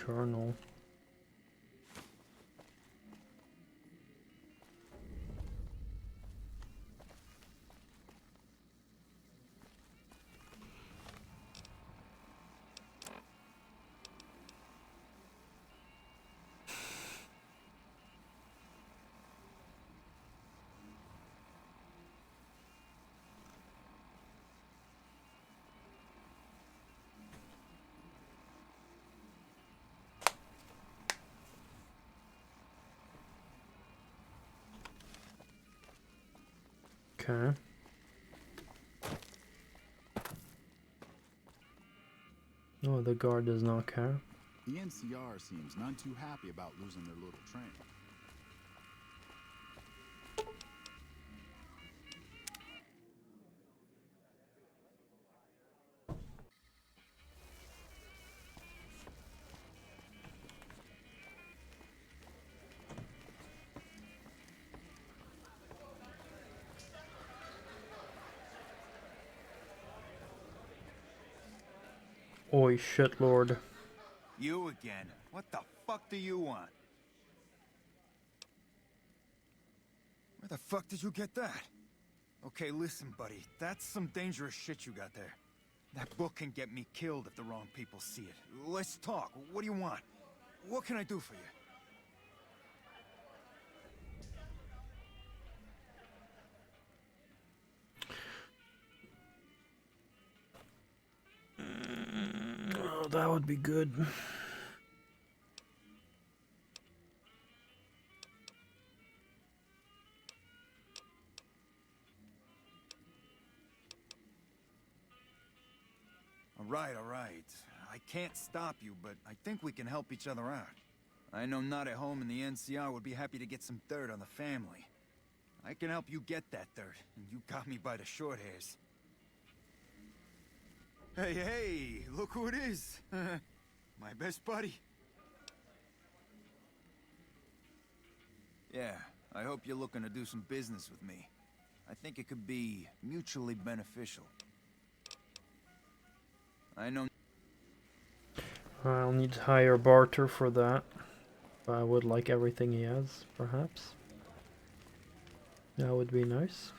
Journal. Okay. Oh, the guard does not care. The NCR seems none too happy about losing their little train. Oi, shit, lord. You again? What the fuck do you want? Where the fuck did you get that? Okay, listen, buddy. That's some dangerous shit you got there. That book can get me killed if the wrong people see it. Let's talk. What do you want? What can I do for you? Oh, that would be good. All right. I can't stop you, but I think we can help each other out. I know not at home in the NCR would be happy to get some dirt on the family. I can help you get that dirt, and you got me by the short hairs. Hey, look who it is. My best buddy. Yeah, I hope you're looking to do some business with me. I think it could be mutually beneficial. I know... I'll need to hire barter for that. I would like everything he has, perhaps. That would be nice.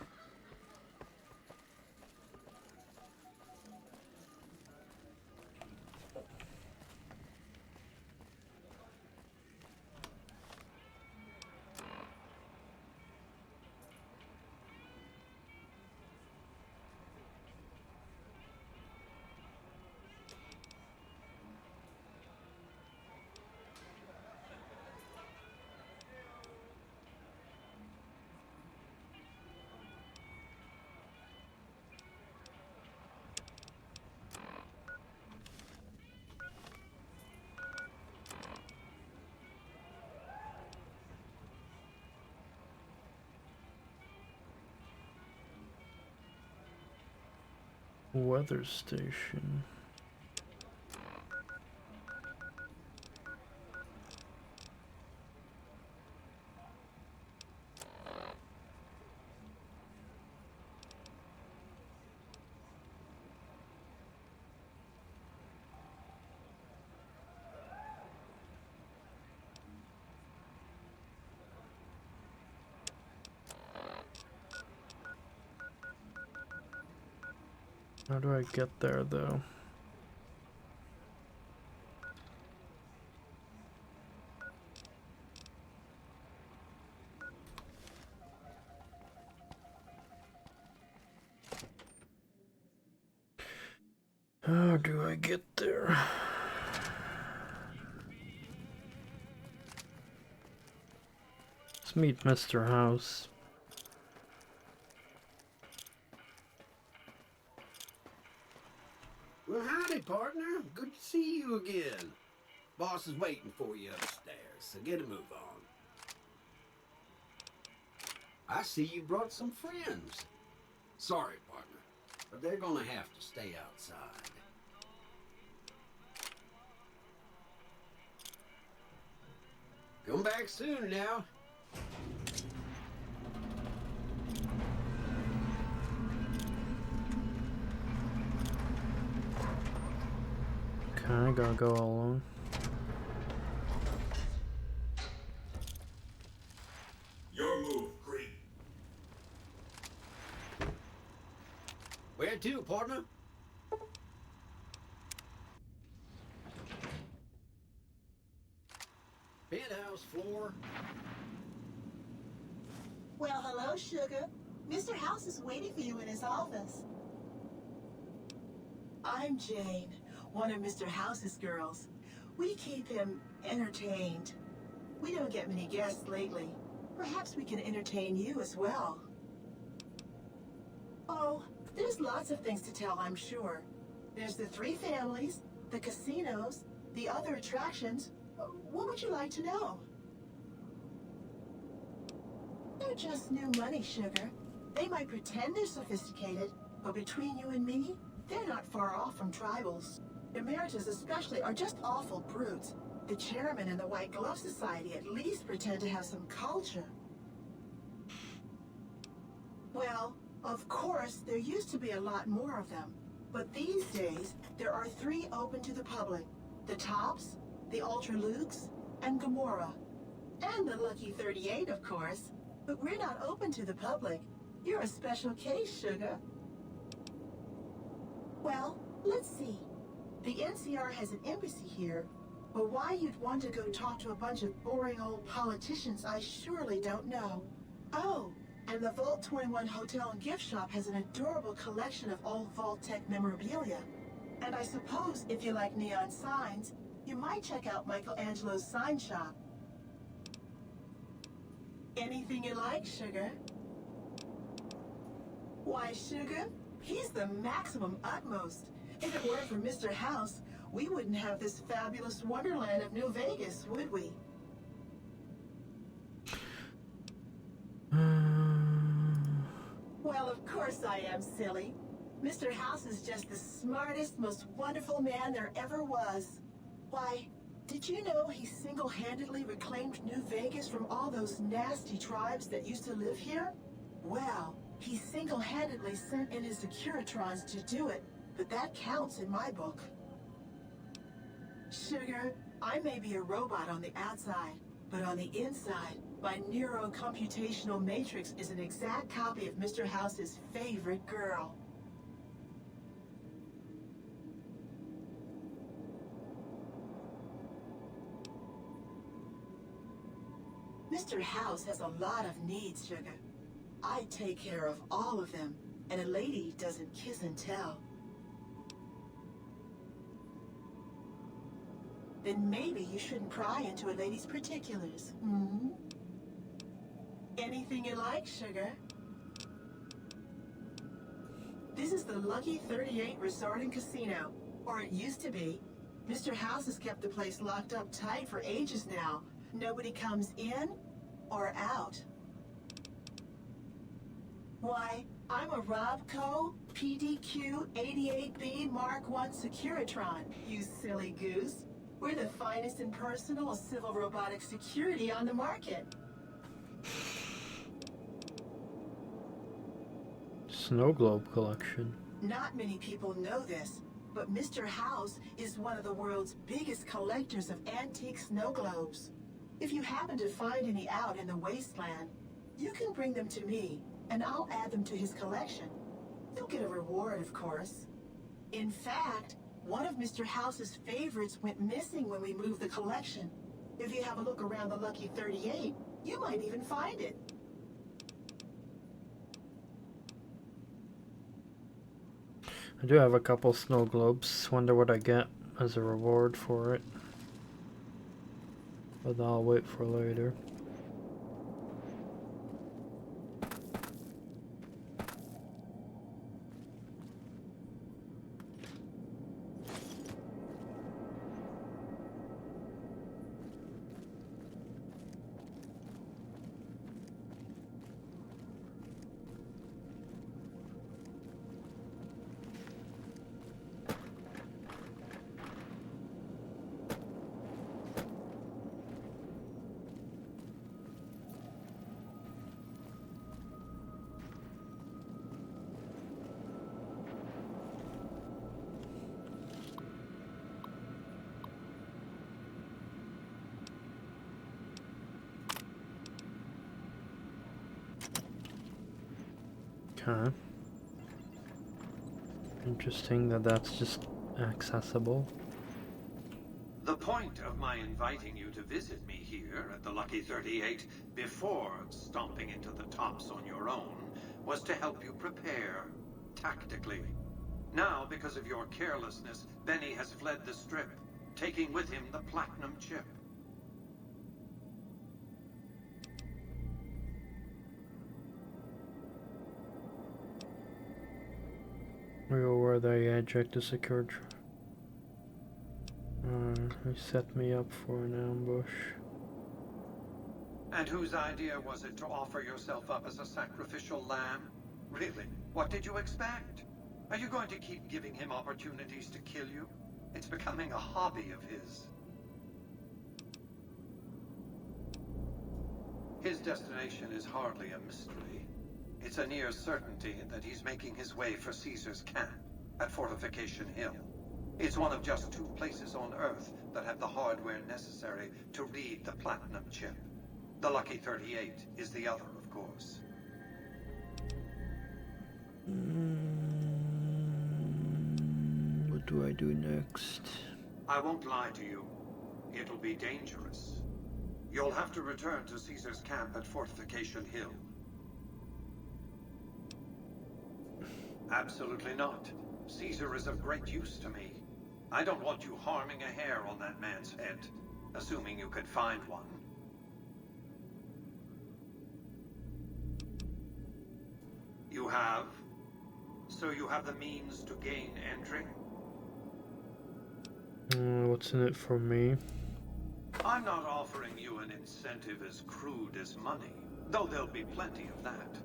Weather station. How do I get there, though? How do I get there? Let's meet Mr. House. Well, howdy, partner. Good to see you again. Boss is waiting for you upstairs, so get a move on. I see you brought some friends. Sorry, partner, but they're gonna have to stay outside. Come back soon now. Okay, I gotta go alone. Your move, creep. Where to, partner? Penthouse floor. Well, hello, sugar. Mr. House is waiting for you in his office. I'm Jane, one of Mr. House's girls. We keep him entertained. We don't get many guests lately. Perhaps we can entertain you as well. Oh, there's lots of things to tell, I'm sure. There's the 3 families, the casinos, the other attractions. What would you like to know? They're just new money, sugar. They might pretend they're sophisticated, but between you and me, they're not far off from tribals. Emeritus especially are just awful brutes. The chairman and the White Glove Society at least pretend to have some culture. Well, of course, there used to be a lot more of them. But these days, there are 3 open to the public. The Tops, the Ultra Lukes, and Gamora. And the Lucky 38, of course. But we're not open to the public. You're a special case, sugar. Well, let's see. The NCR has an embassy here, but why you'd want to go talk to a bunch of boring old politicians, I surely don't know. Oh, and the Vault 21 Hotel and Gift Shop has an adorable collection of old Vault-Tech memorabilia. And I suppose if you like neon signs, you might check out Michelangelo's sign shop. Anything you like, sugar? Why, sugar? He's the maximum utmost. If it weren't for Mr. House, we wouldn't have this fabulous wonderland of New Vegas, would we? Well, of course I am silly. Mr. House is just the smartest, most wonderful man there ever was. Why, did you know he single-handedly reclaimed New Vegas from all those nasty tribes that used to live here? Well, he single-handedly sent in his Securitrons to do it, but that counts in my book. Sugar, I may be a robot on the outside, but on the inside, my neurocomputational matrix is an exact copy of Mr. House's favorite girl. Mr. House has a lot of needs, Sugar. I take care of all of them, and a lady doesn't kiss and tell. Then maybe you shouldn't pry into a lady's particulars, hmm? Anything you like, Sugar. This is the Lucky 38 Resort and Casino, or it used to be. Mr. House has kept the place locked up tight for ages now. Nobody comes in or out. Why, I'm a Robco PDQ 88B Mark I Securitron, you silly goose. We're the finest in personal civil robotic security on the market. Snow globe collection. Not many people know this, but Mr. House is one of the world's biggest collectors of antique snow globes. If you happen to find any out in the wasteland, you can bring them to me, and I'll add them to his collection. You'll get a reward, of course. In fact, one of Mr. House's favorites went missing when we moved the collection. If you have a look around the Lucky 38, you might even find it. I do have a couple snow globes. Wonder what I get as a reward for it. But I'll wait for later. Okay. Interesting that that's just accessible. The point of my inviting you to visit me here at the Lucky 38 before stomping into the tops on your own was to help you prepare, tactically. Now, because of your carelessness, Benny has fled the Strip, taking with him the platinum chip. Where they eject the secured. They set me up for an ambush. And whose idea was it to offer yourself up as a sacrificial lamb? Really? What did you expect? Are you going to keep giving him opportunities to kill you? It's becoming a hobby of his. His destination is hardly a mystery. It's a near certainty that he's making his way for Caesar's camp at Fortification Hill. It's one of just 2 places on Earth that have the hardware necessary to read the platinum chip. The Lucky 38 is the other, of course. What do I do next? I won't lie to you. It'll be dangerous. You'll have to return to Caesar's camp at Fortification Hill. Absolutely not. Caesar is of great use to me. I don't want you harming a hair on that man's head, assuming you could find one. You have? So you have the means to gain entry? What's in it for me? I'm not offering you an incentive as crude as money, though there'll be plenty of that.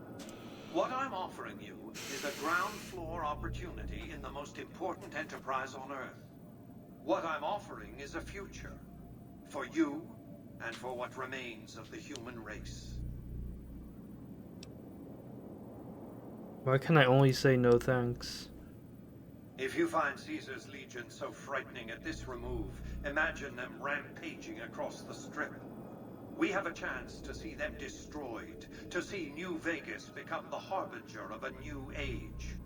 What I'm offering you is a ground floor opportunity in the most important enterprise on Earth. What I'm offering is a future. For you, and for what remains of the human race. Why can I only say no thanks? If you find Caesar's Legion so frightening at this remove, imagine them rampaging across the Strip. We have a chance to see them destroyed, to see New Vegas become the harbinger of a new age.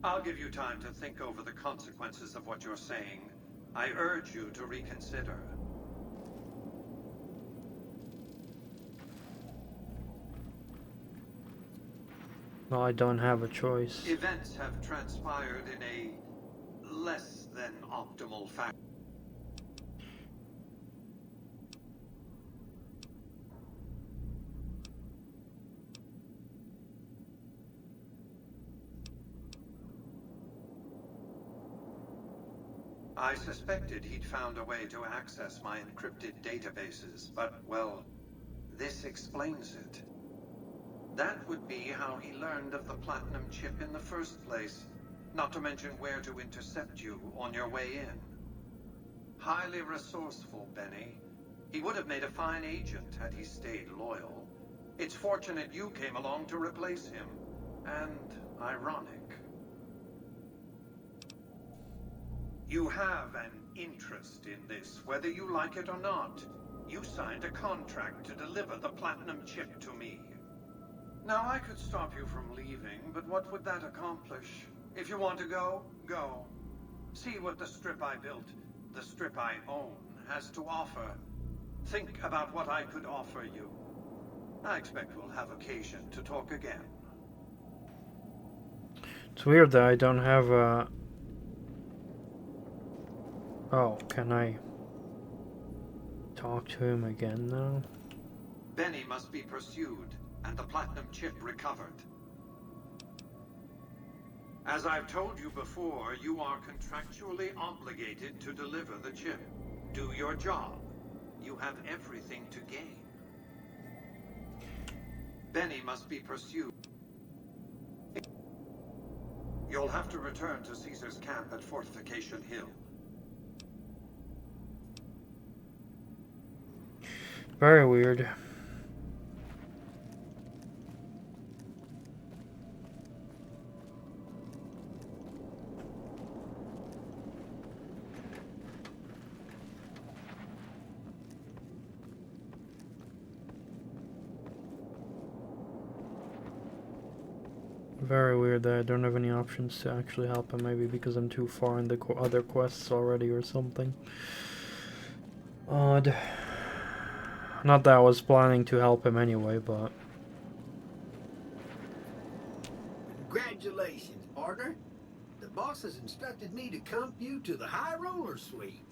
I'll give you time to think over the consequences of what you're saying. I urge you to reconsider. Well, I don't have a choice. Events have transpired in a less than optimal fashion. I suspected he'd found a way to access my encrypted databases, but, well, this explains it. That would be how he learned of the platinum chip in the first place, not to mention where to intercept you on your way in. Highly resourceful, Benny. He would have made a fine agent had he stayed loyal. It's fortunate you came along to replace him, and ironic. You have an interest in this, whether you like it or not. You signed a contract to deliver the platinum chip to me. Now, I could stop you from leaving, but what would that accomplish? If you want to go, go. See what the Strip I built, the Strip I own, has to offer. Think about what I could offer you. I expect we'll have occasion to talk again. It's weird that I don't have a... Oh, can I talk to him again now? Benny must be pursued, and the platinum chip recovered. As I've told you before, you are contractually obligated to deliver the chip. Do your job. You have everything to gain. Benny must be pursued. You'll have to return to Caesar's camp at Fortification Hill. Very weird. Very weird that I don't have any options to actually help him, maybe because I'm too far in the other quests already or something. Odd. Not that I was planning to help him anyway, but... Congratulations, partner. The boss has instructed me to comp you to the High Roller Suite.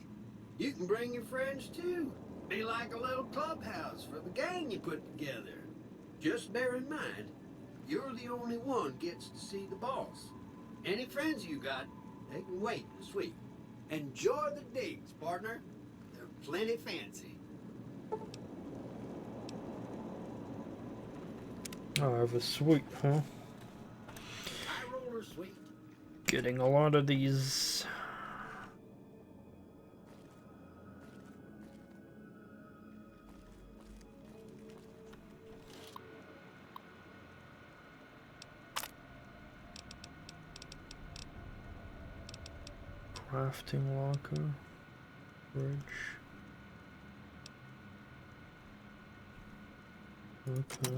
You can bring your friends too. Be like a little clubhouse for the gang you put together. Just bear in mind, you're the only one gets to see the boss. Any friends you got, they can wait in the suite. Enjoy the digs, partner. They're plenty fancy. Oh, I have a suite, huh? High Roller Suite. Getting a lot of these. Crafting locker. Bridge. Okay.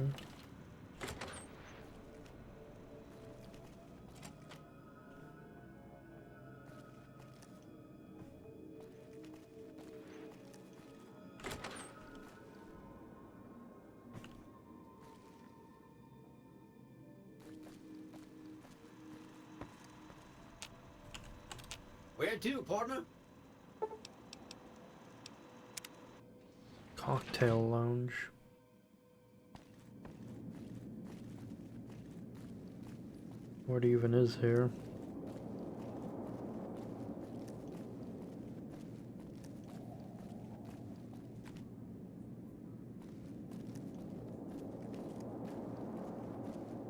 Where to, partner? Cocktail lounge. What even is here?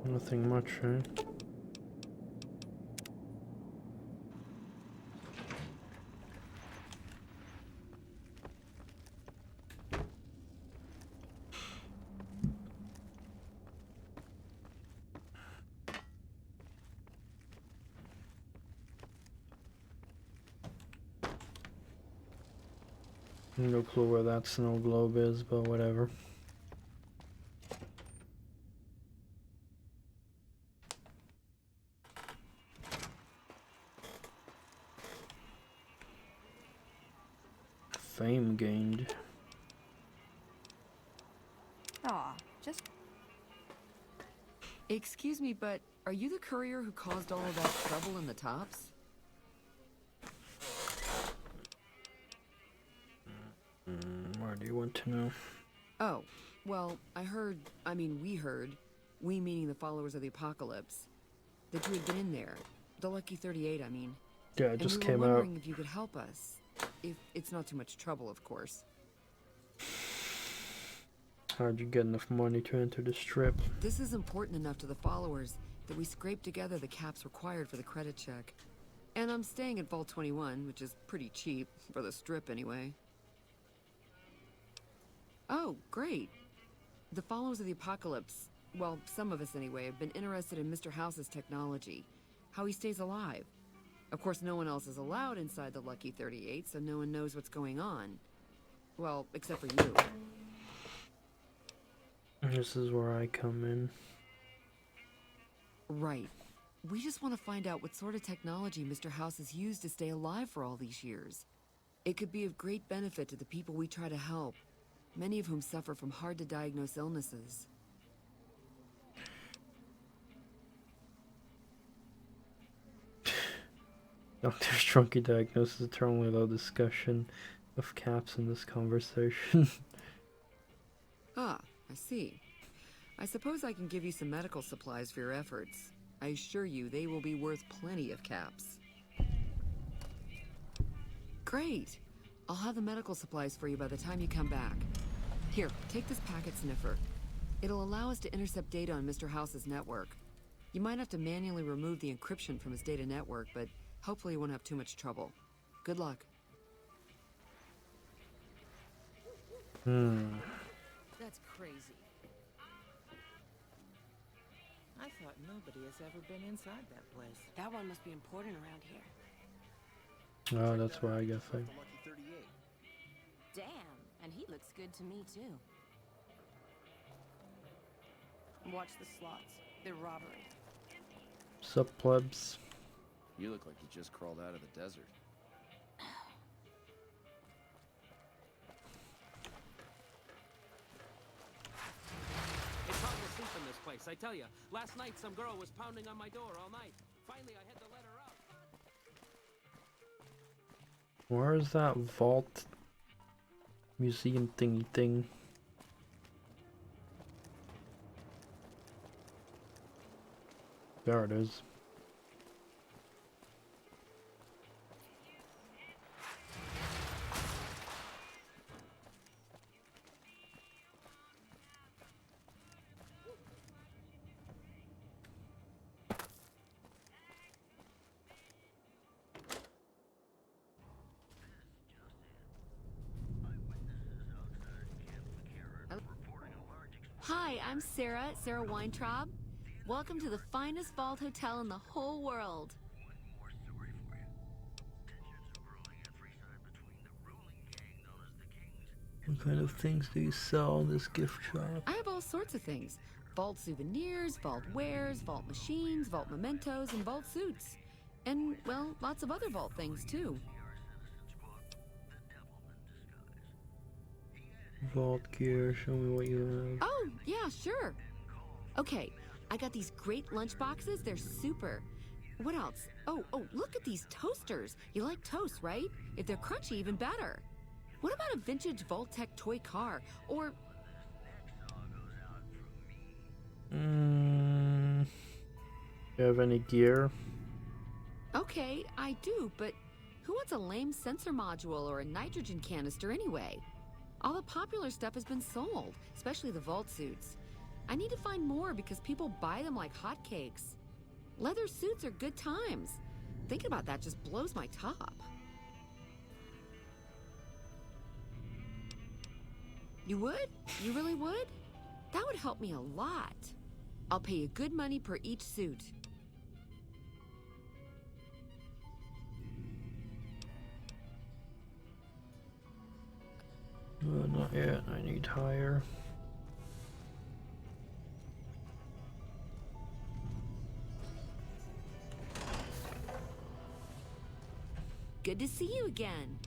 Nothing much, eh? No clue where that snow globe is, but whatever. Fame gained. Aw, just... Excuse me, but are you the courier who caused all of that trouble in the tops? Where do you want to know? Oh, well, we heard, we meaning the followers of the apocalypse, that you had been in there. The Lucky 38, I mean. Yeah, it just came out. And we were out. wondering if you could help us. If it's not too much trouble, of course. How'd you get enough money to enter the strip? This is important enough to the followers that we scraped together the caps required for the credit check. And I'm staying at Vault 21, which is pretty cheap, for the strip anyway. Oh, great. The followers of the apocalypse, well, some of us anyway, have been interested in Mr. House's technology, how he stays alive. Of course, no one else is allowed inside the Lucky 38, so no one knows what's going on. Well, except for you. This is where I come in. Right. We just want to find out what sort of technology Mr. House has used to stay alive for all these years. It could be of great benefit to the people we try to help, many of whom suffer from hard-to-diagnose illnesses. Dr. STRONKI diagnosis eternally low discussion of caps in this conversation. Ah, I see. I suppose I can give you some medical supplies for your efforts. I assure you they will be worth plenty of caps. Great! I'll have the medical supplies for you by the time you come back. Here, take this packet sniffer. It'll allow us to intercept data on Mr. House's network. You might have to manually remove the encryption from his data network, but hopefully you won't have too much trouble. Good luck. That's crazy. I thought nobody has ever been inside that place. That one must be important around here. Oh, that's why I guess I... Damn, and he looks good to me too. Watch the slots. They're robbery. Sup, plebs? You look like you just crawled out of the desert. It's hard to sleep in this place, I tell you. Last night, some girl was pounding on my door all night. Finally, I had to let her out. Where is that vault museum thingy thing? There it is. Hi, I'm Sarah Weintraub. Welcome to the finest vault hotel in the whole world. What kind of things do you sell in this gift shop? I have all sorts of things. Vault souvenirs, vault wares, vault machines, vault mementos, and vault suits. And, well, lots of other vault things, too. Vault gear, show me what you have. Oh, yeah, sure. Okay, I got these great lunch boxes. They're super. What else? Oh, look at these toasters. You like toast, right? If they're crunchy, even better. What about a vintage Vault-Tech toy car? Or... You have any gear? Okay, I do, but who wants a lame sensor module or a nitrogen canister anyway? All the popular stuff has been sold, especially the vault suits. I need to find more because people buy them like hotcakes. Leather suits are good times. Thinking about that just blows my top. You would? You really would? That would help me a lot. I'll pay you good money per each suit. Not yet, I need higher. Good to see you again.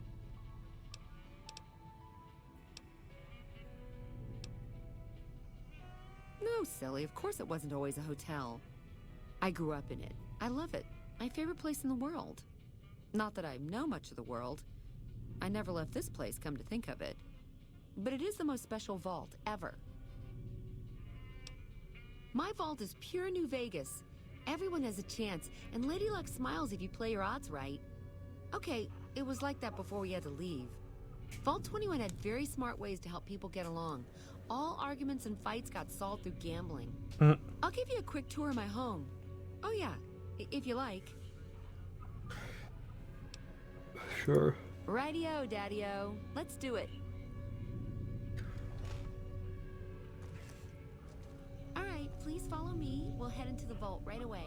No, silly. Of course it wasn't always a hotel. I grew up in it. I love it. My favorite place in the world. Not that I know much of the world. I never left this place, come to think of it. But it is the most special vault ever. My vault is pure New Vegas. Everyone has a chance, and Lady Luck smiles if you play your odds right. Okay, it was like that before we had to leave. Vault 21 had very smart ways to help people get along. All arguments and fights got solved through gambling. I'll give you a quick tour of my home. Oh yeah, if you like. Sure. Rightio, Daddy-o. Let's do it. All right, please follow me. We'll head into the vault right away.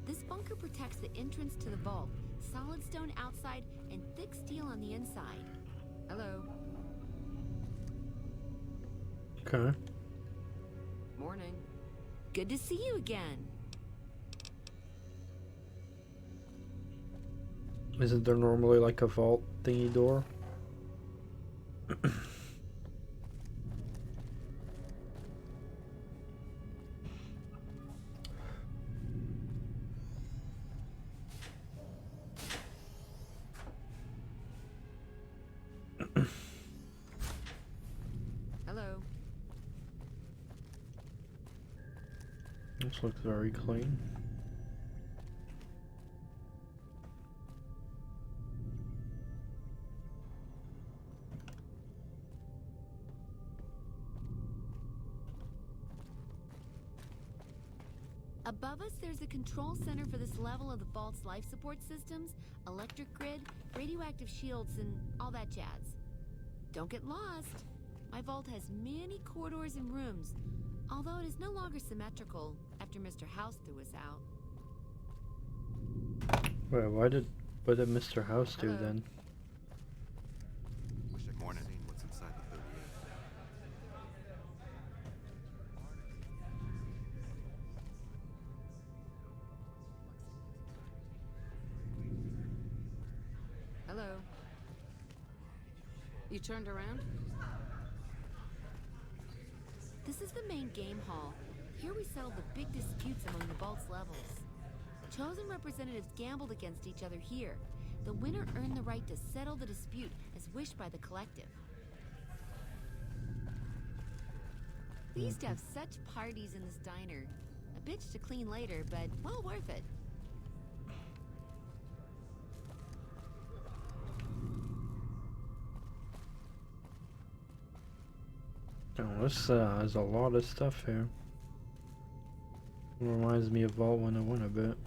This bunker protects the entrance to the vault. Solid stone outside and thick steel on the inside. Hello. Okay. Morning. Good to see you again. Isn't there normally like a vault thingy door? Hello. This looks very clean. Above us, there's a control center for this level of the vault's life support systems, electric grid, radioactive shields, and all that jazz. Don't get lost. My vault has many corridors and rooms, although it is no longer symmetrical after Mr. House threw us out. Wait, what did Mr. House do then? Wish I could have seen what's inside the 38. Hello. You turned around? This is the main game hall. Here we settle the big disputes among the vault's levels. Chosen representatives gambled against each other here. The winner earned the right to settle the dispute as wished by the collective. We used to have such parties in this diner. A bitch to clean later, but well worth it. Oh, this has a lot of stuff here. Reminds me of Vault 101 a bit.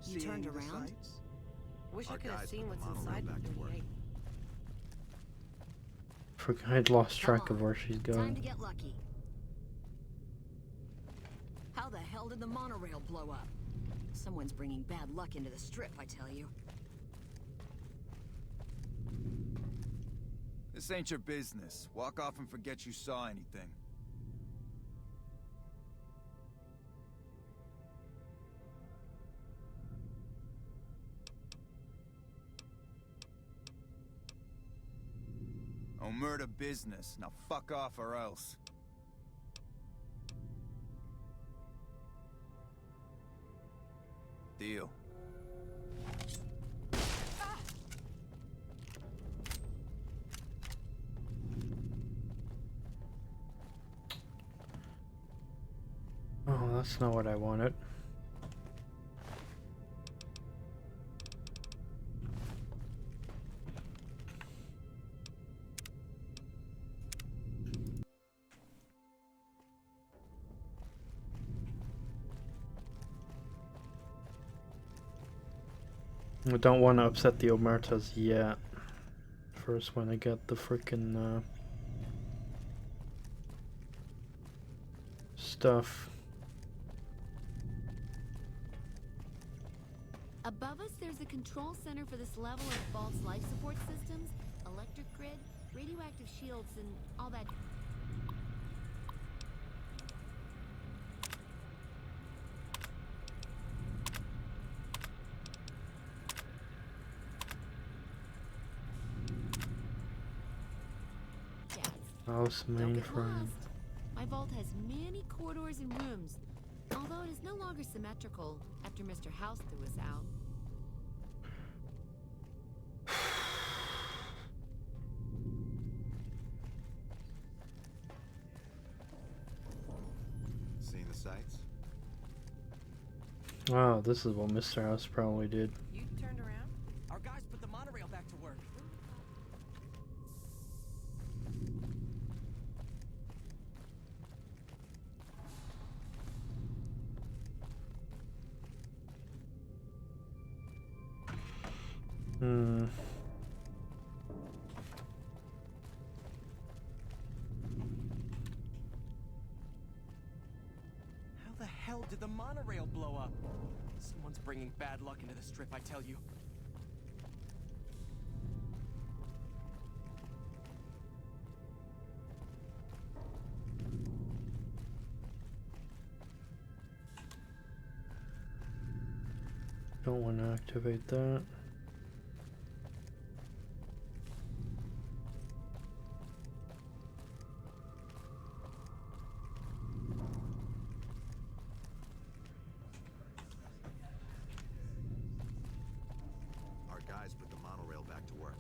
You turned around? Wish I could have seen what's inside the 38. I'd lost track of where she's Time going. to get lucky. How the hell did the monorail blow up? Someone's bringing bad luck into the strip, I tell you. This ain't your business. Walk off and forget you saw anything. Murder business. Now fuck off or else. Deal. Oh, that's not what I wanted. I don't want to upset the Omertas yet. First, when I get the freaking stuff. Above us, there's a control center for this level of the vault's life support systems, electric grid, radioactive shields, and all that. House Don't get mainframe. lost. My vault has many corridors and rooms, although it is no longer symmetrical after Mr. House threw us out. Seeing the sights? Oh, this is what Mr. House probably did. You turned around? Our guys put the monorail back to work. Hmm. How the hell did the monorail blow up? Someone's bringing bad luck into the strip, I tell you. Don't want to activate that. Our guys put the monorail back to work.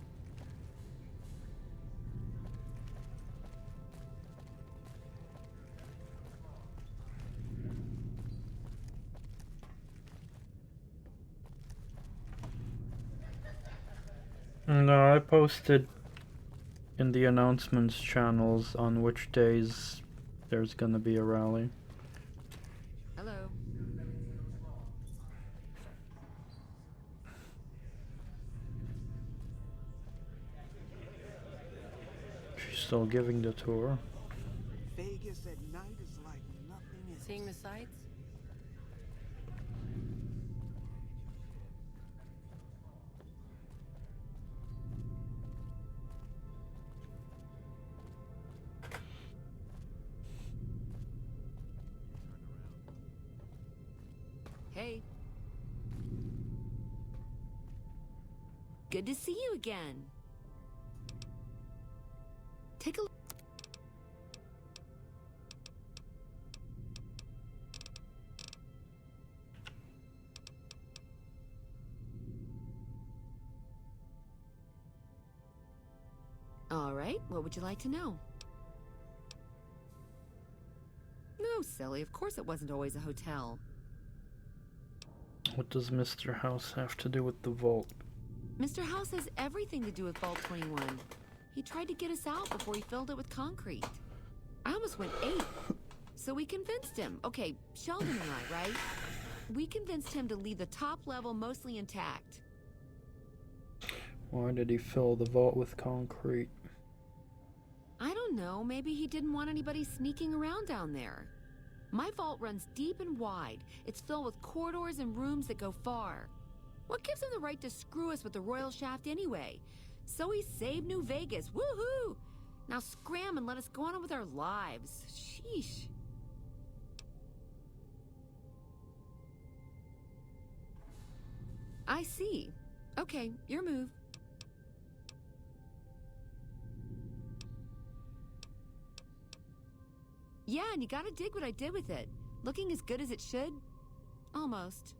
No, I posted in the announcements channels on which days there's gonna be a rally. Hello. She's still giving the tour. Vegas at night is like nothing else. Seeing the sights? Hey. Good to see you again. Take a look. All right, what would you like to know? No, silly, of course it wasn't always a hotel. What does Mr. House have to do with the vault? Mr. House has everything to do with Vault 21. He tried to get us out before he filled it with concrete. I almost went ape. So we convinced him. Okay, Sheldon and I, right? We convinced him to leave the top level mostly intact. Why did he fill the vault with concrete? I don't know, maybe he didn't want anybody sneaking around down there. My vault runs deep and wide. It's filled with corridors and rooms that go far. What gives him the right to screw us with the royal shaft anyway? So he saved New Vegas. Woohoo! Now scram and let us go on with our lives. Sheesh. I see. Okay, your move. Yeah, and you gotta dig what I did with it. Looking as good as it should? Almost.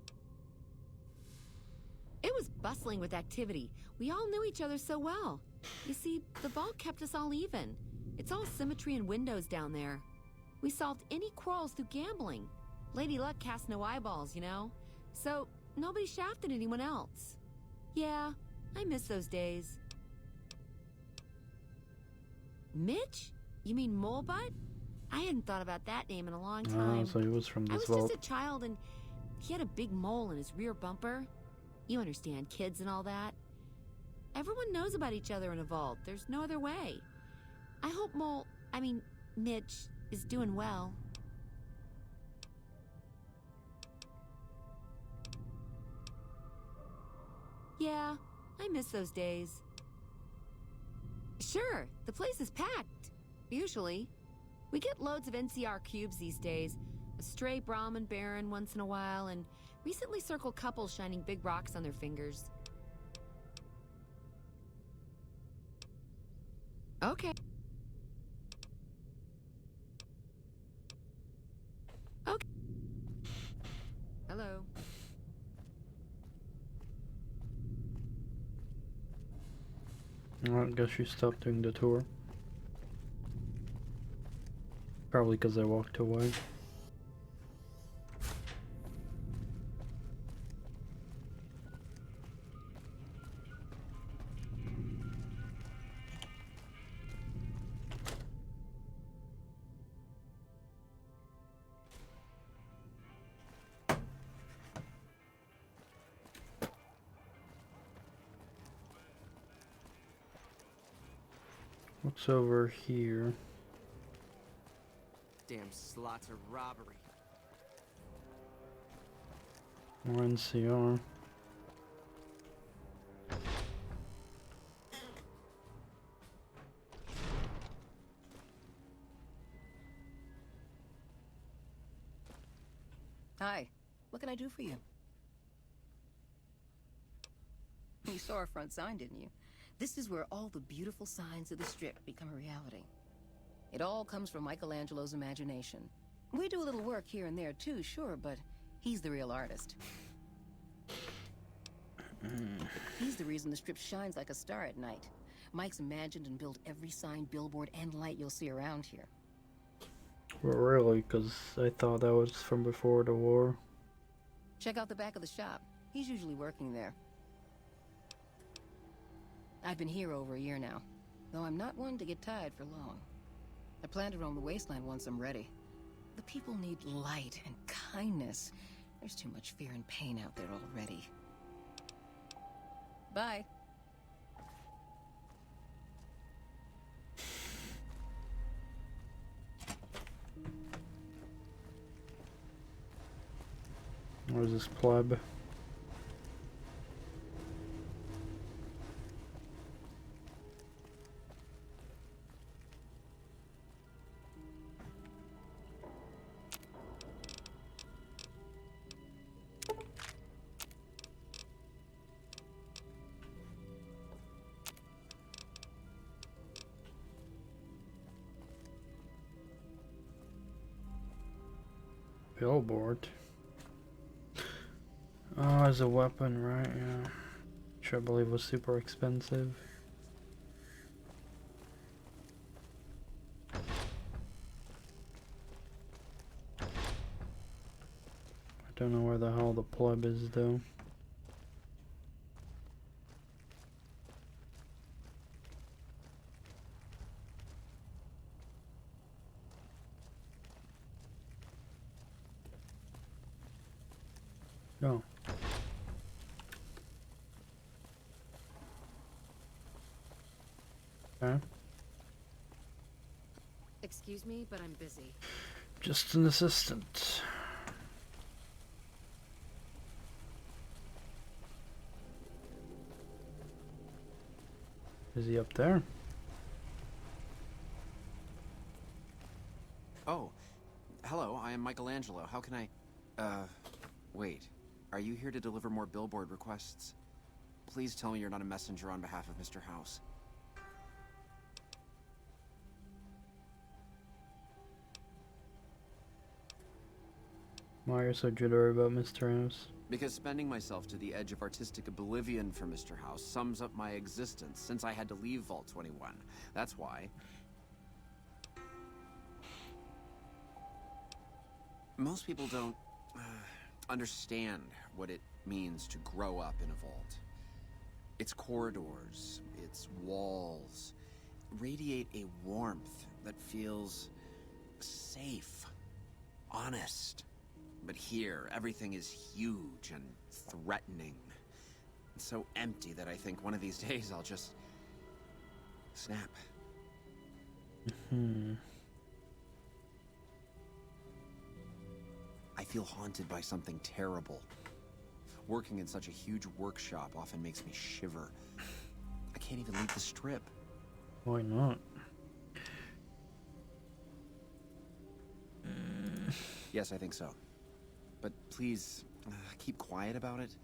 It was bustling with activity. We all knew each other so well. You see, the vault kept us all even. It's all symmetry and windows down there. We solved any quarrels through gambling. Lady Luck cast no eyeballs, you know? So, nobody shafted anyone else. Yeah, I miss those days. Mitch? You mean Molebutt? I hadn't thought about that name in a long time. Oh, so he was from I this was vault. just a child and he had a big mole in his rear bumper. You understand, kids and all that. Everyone knows about each other in a vault. There's no other way. I hope Mitch is doing well. Yeah, I miss those days. Sure, the place is packed. Usually. We get loads of NCR cubes these days. A stray Brahmin Baron once in a while, and recently circled couples shining big rocks on their fingers. Okay. Okay. Hello. Well, I guess you stopped doing the tour. Probably because I walked away. What's over here? Damn slots are robbery. More NCR. Hi, what can I do for you? You saw our front sign, didn't you? This is where all the beautiful signs of the Strip become a reality. It all comes from Michelangelo's imagination. We do a little work here and there too, sure, but he's the real artist. He's the reason the Strip shines like a star at night. Mike's imagined and built every sign, billboard, and light you'll see around here. Well, really, because I thought that was from before the war. Check out the back of the shop. He's usually working there. I've been here over a year now, though I'm not one to get tired for long. I plan to roam the wasteland once I'm ready. The people need light and kindness. There's too much fear and pain out there already. Bye. Where's this pleb? Billboard. Oh, as a weapon, right? Yeah. Which I believe was super expensive. I don't know where the hell the pleb is, though. No. Okay. Excuse me, but I'm busy. Just an assistant. Is he up there? Oh, hello, I am Michelangelo. How can I... wait. Are you here to deliver more billboard requests? Please tell me you're not a messenger on behalf of Mr. House. Why are you so jittery about Mr. House? Because spending myself to the edge of artistic oblivion for Mr. House sums up my existence since I had to leave Vault 21. That's why. Most people don't understand what it means to grow up in a vault. Its corridors, its walls, radiate a warmth that feels safe, honest. But here, everything is huge and threatening. It's so empty that I think one of these days I'll just snap. I feel haunted by something terrible. Working in such a huge workshop often makes me shiver. I can't even leave the strip. Why not? Yes, I think so. But please, keep quiet about it.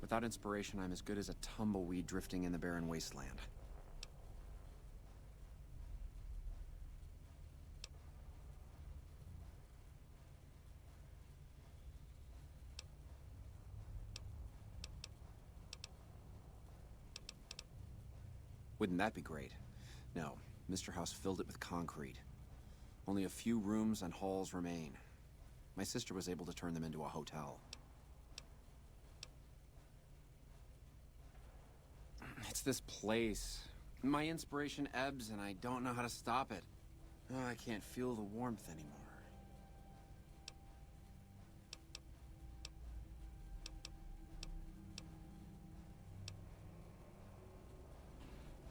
Without inspiration, I'm as good as a tumbleweed drifting in the barren wasteland. Wouldn't that be great? No, Mr. House filled it with concrete. Only a few rooms and halls remain. My sister was able to turn them into a hotel. It's this place. My inspiration ebbs and I don't know how to stop it. Oh, I can't feel the warmth anymore.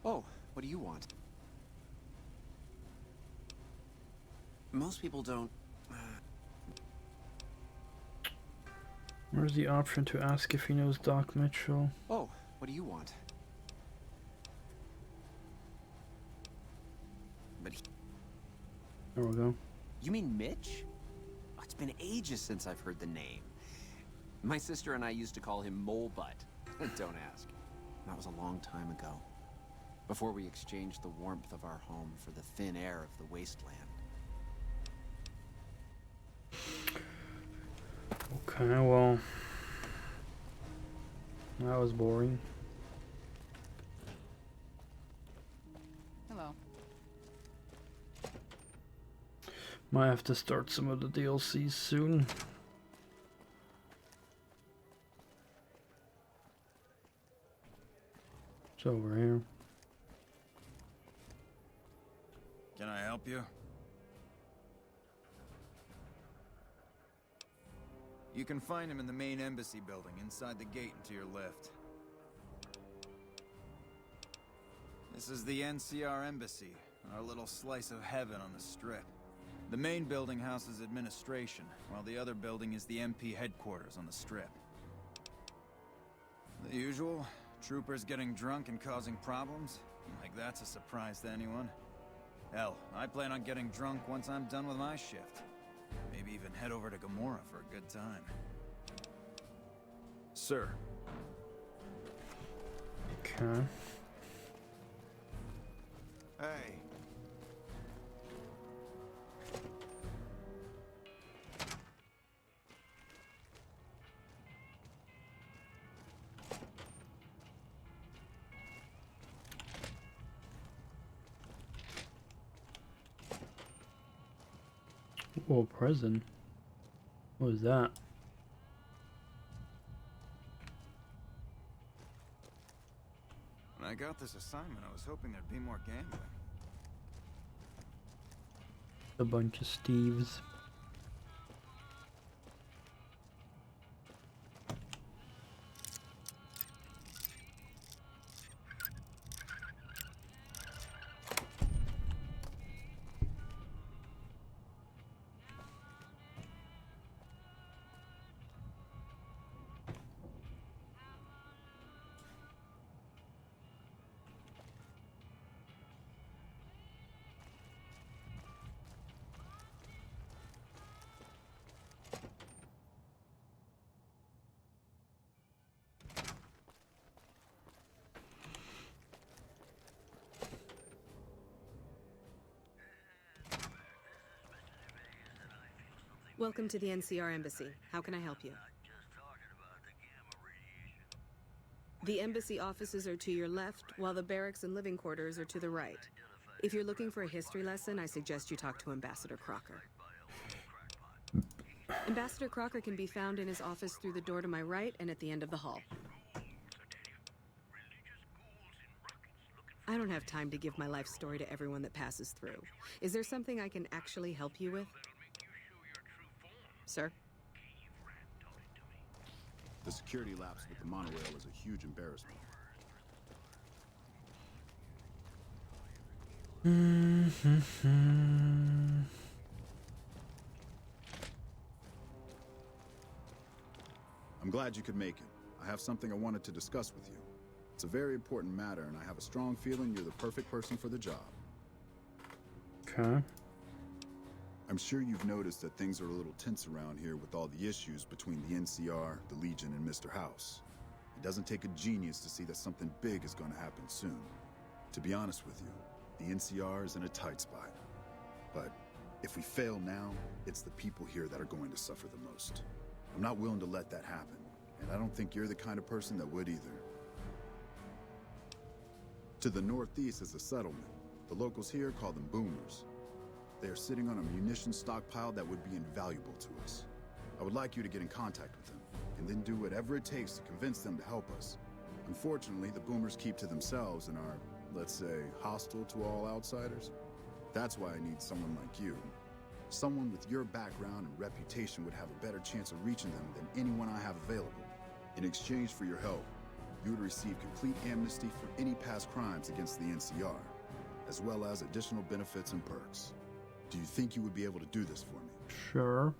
Oh, what do you want? Most people don't... Where's the option to ask if he knows Doc Mitchell? Oh, what do you want? But he... There we go. You mean Mitch? Oh, it's been ages since I've heard the name. My sister and I used to call him Mole Butt. Don't ask. That was a long time ago. Before we exchanged the warmth of our home for the thin air of the wasteland. Okay, well, that was boring. Hello. Might have to start some of the DLCs soon. It's over here. Can I help you? You can find him in the main embassy building, inside the gate and to your left. This is the NCR embassy, our little slice of heaven on the strip. The main building houses administration, while the other building is the MP headquarters on the strip. The usual, troopers getting drunk and causing problems. Like that's a surprise to anyone. Hell, I plan on getting drunk once I'm done with my shift. Maybe even head over to Gomorrah for a good time. Sir. Okay. Hey. Oh, present. What was that? When I got this assignment, I was hoping there'd be more gambling. A bunch of Steves. Welcome to the NCR Embassy. How can I help you? The embassy offices are to your left, while the barracks and living quarters are to the right. If you're looking for a history lesson, I suggest you talk to Ambassador Crocker. Ambassador Crocker can be found in his office through the door to my right and at the end of the hall. I don't have time to give my life story to everyone that passes through. Is there something I can actually help you with? Sir? The security lapse with the monorail is a huge embarrassment. I'm glad you could make it. I have something I wanted to discuss with you. It's a very important matter, and I have a strong feeling you're the perfect person for the job. Okay. I'm sure you've noticed that things are a little tense around here with all the issues between the NCR, the Legion, and Mr. House. It doesn't take a genius to see that something big is going to happen soon. To be honest with you, the NCR is in a tight spot. But if we fail now, it's the people here that are going to suffer the most. I'm not willing to let that happen, and I don't think you're the kind of person that would either. To the northeast is a settlement. The locals here call them boomers. They are sitting on a munitions stockpile that would be invaluable to us. I would like you to get in contact with them, and then do whatever it takes to convince them to help us. Unfortunately, the boomers keep to themselves and are, let's say, hostile to all outsiders. That's why I need someone like you. Someone with your background and reputation would have a better chance of reaching them than anyone I have available. In exchange for your help, you would receive complete amnesty for any past crimes against the NCR, as well as additional benefits and perks. Do you think you would be able to do this for me? Sure.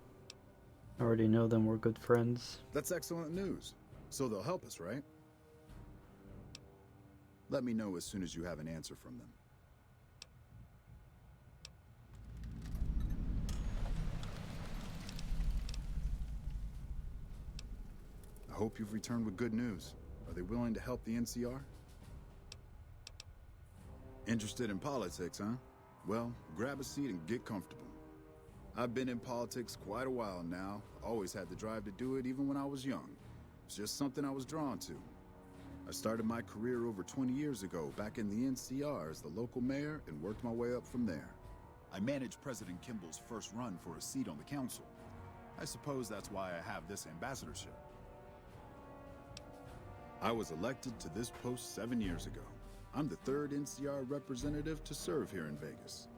I already know them, we're good friends. That's excellent news. So they'll help us, right? Let me know as soon as you have an answer from them. I hope you've returned with good news. Are they willing to help the NCR? Interested in politics, huh? Well, grab a seat and get comfortable. I've been in politics quite a while now. Always had the drive to do it even when I was young. It's just something I was drawn to. I started my career over 20 years ago back in the NCR as the local mayor and worked my way up from there. I managed President Kimball's first run for a seat on the council. I suppose that's why I have this ambassadorship. I was elected to this post 7 years ago. I'm the third NCR representative to serve here in Vegas.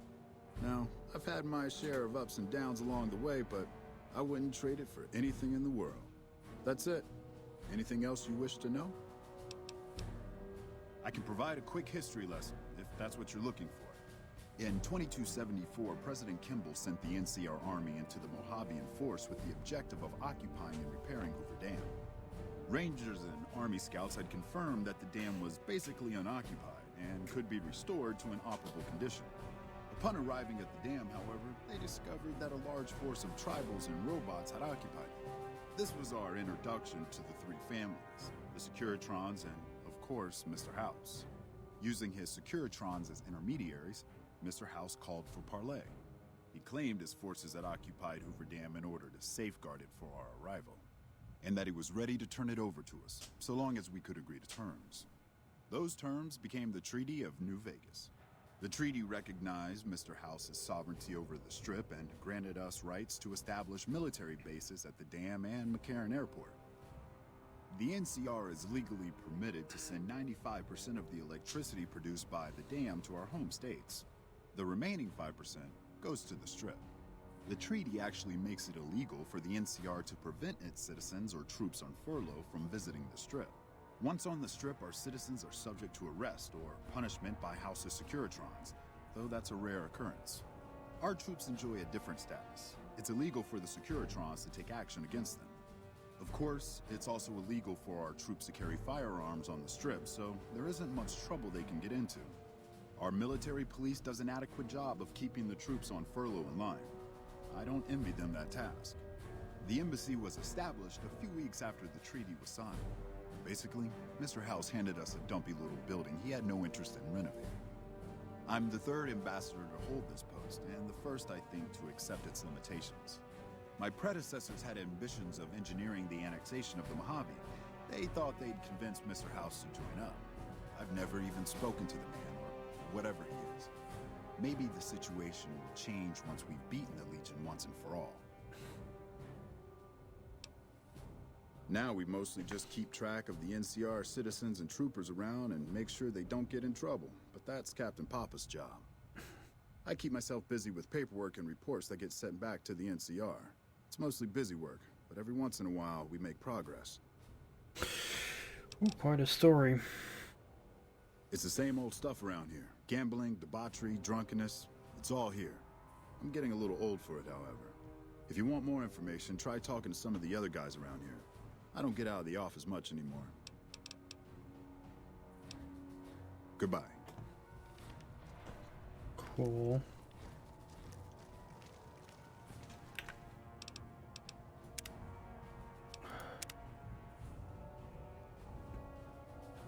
Now, I've had my share of ups and downs along the way, but I wouldn't trade it for anything in the world. That's it. Anything else you wish to know? I can provide a quick history lesson, if that's what you're looking for. In 2274, President Kimball sent the NCR Army into the Mojavian Force with the objective of occupying and repairing Hoover Dam. Rangers and Army scouts had confirmed that the dam was basically unoccupied and could be restored to an operable condition. Upon arriving at the dam, however, they discovered that a large force of tribals and robots had occupied it. This was our introduction to the three families, the Securitrons and, of course, Mr. House. Using his Securitrons as intermediaries, Mr. House called for parley. He claimed his forces had occupied Hoover Dam in order to safeguard it for our arrival, and that he was ready to turn it over to us, so long as we could agree to terms. Those terms became the Treaty of New Vegas. The treaty recognized Mr. House's sovereignty over the Strip and granted us rights to establish military bases at the dam and McCarran Airport. The NCR is legally permitted to send 95% of the electricity produced by the dam to our home states. The remaining 5% goes to the Strip. The treaty actually makes it illegal for the NCR to prevent its citizens or troops on furlough from visiting the Strip. Once on the Strip, our citizens are subject to arrest or punishment by House's Securitrons, though that's a rare occurrence. Our troops enjoy a different status. It's illegal for the Securitrons to take action against them. Of course, it's also illegal for our troops to carry firearms on the Strip, so there isn't much trouble they can get into. Our military police does an adequate job of keeping the troops on furlough in line. I don't envy them that task. The embassy was established a few weeks after the treaty was signed. Basically, Mr. House handed us a dumpy little building he had no interest in renovating. I'm the third ambassador to hold this post, and the first, I think, to accept its limitations. My predecessors had ambitions of engineering the annexation of the Mojave. They thought they'd convince Mr. House to join up. I've never even spoken to the man, or whatever he is. Maybe the situation will change once we've beaten the Legion once and for all. Now we mostly just keep track of the NCR citizens and troopers around and make sure they don't get in trouble, but that's Captain Papa's job. I keep myself busy with paperwork and reports that get sent back to the NCR. It's mostly busy work, but every once in a while we make progress. Ooh, quite a story. It's the same old stuff around here. Gambling, debauchery, drunkenness, it's all here. I'm getting a little old for it, however. If you want more information, try talking to some of the other guys around here. I don't get out of the office much anymore. Goodbye. Cool.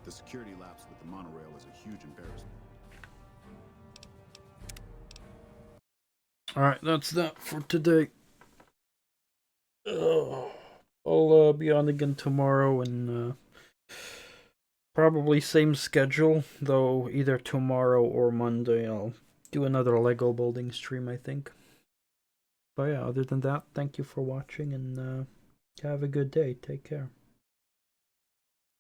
The security lapse with the monorail is a huge embarrassment. Alright, that's that for today. I'll be on again tomorrow, and probably same schedule, though either tomorrow or Monday I'll do another Lego building stream, I think. But yeah, other than that, thank you for watching, and have a good day. Take care.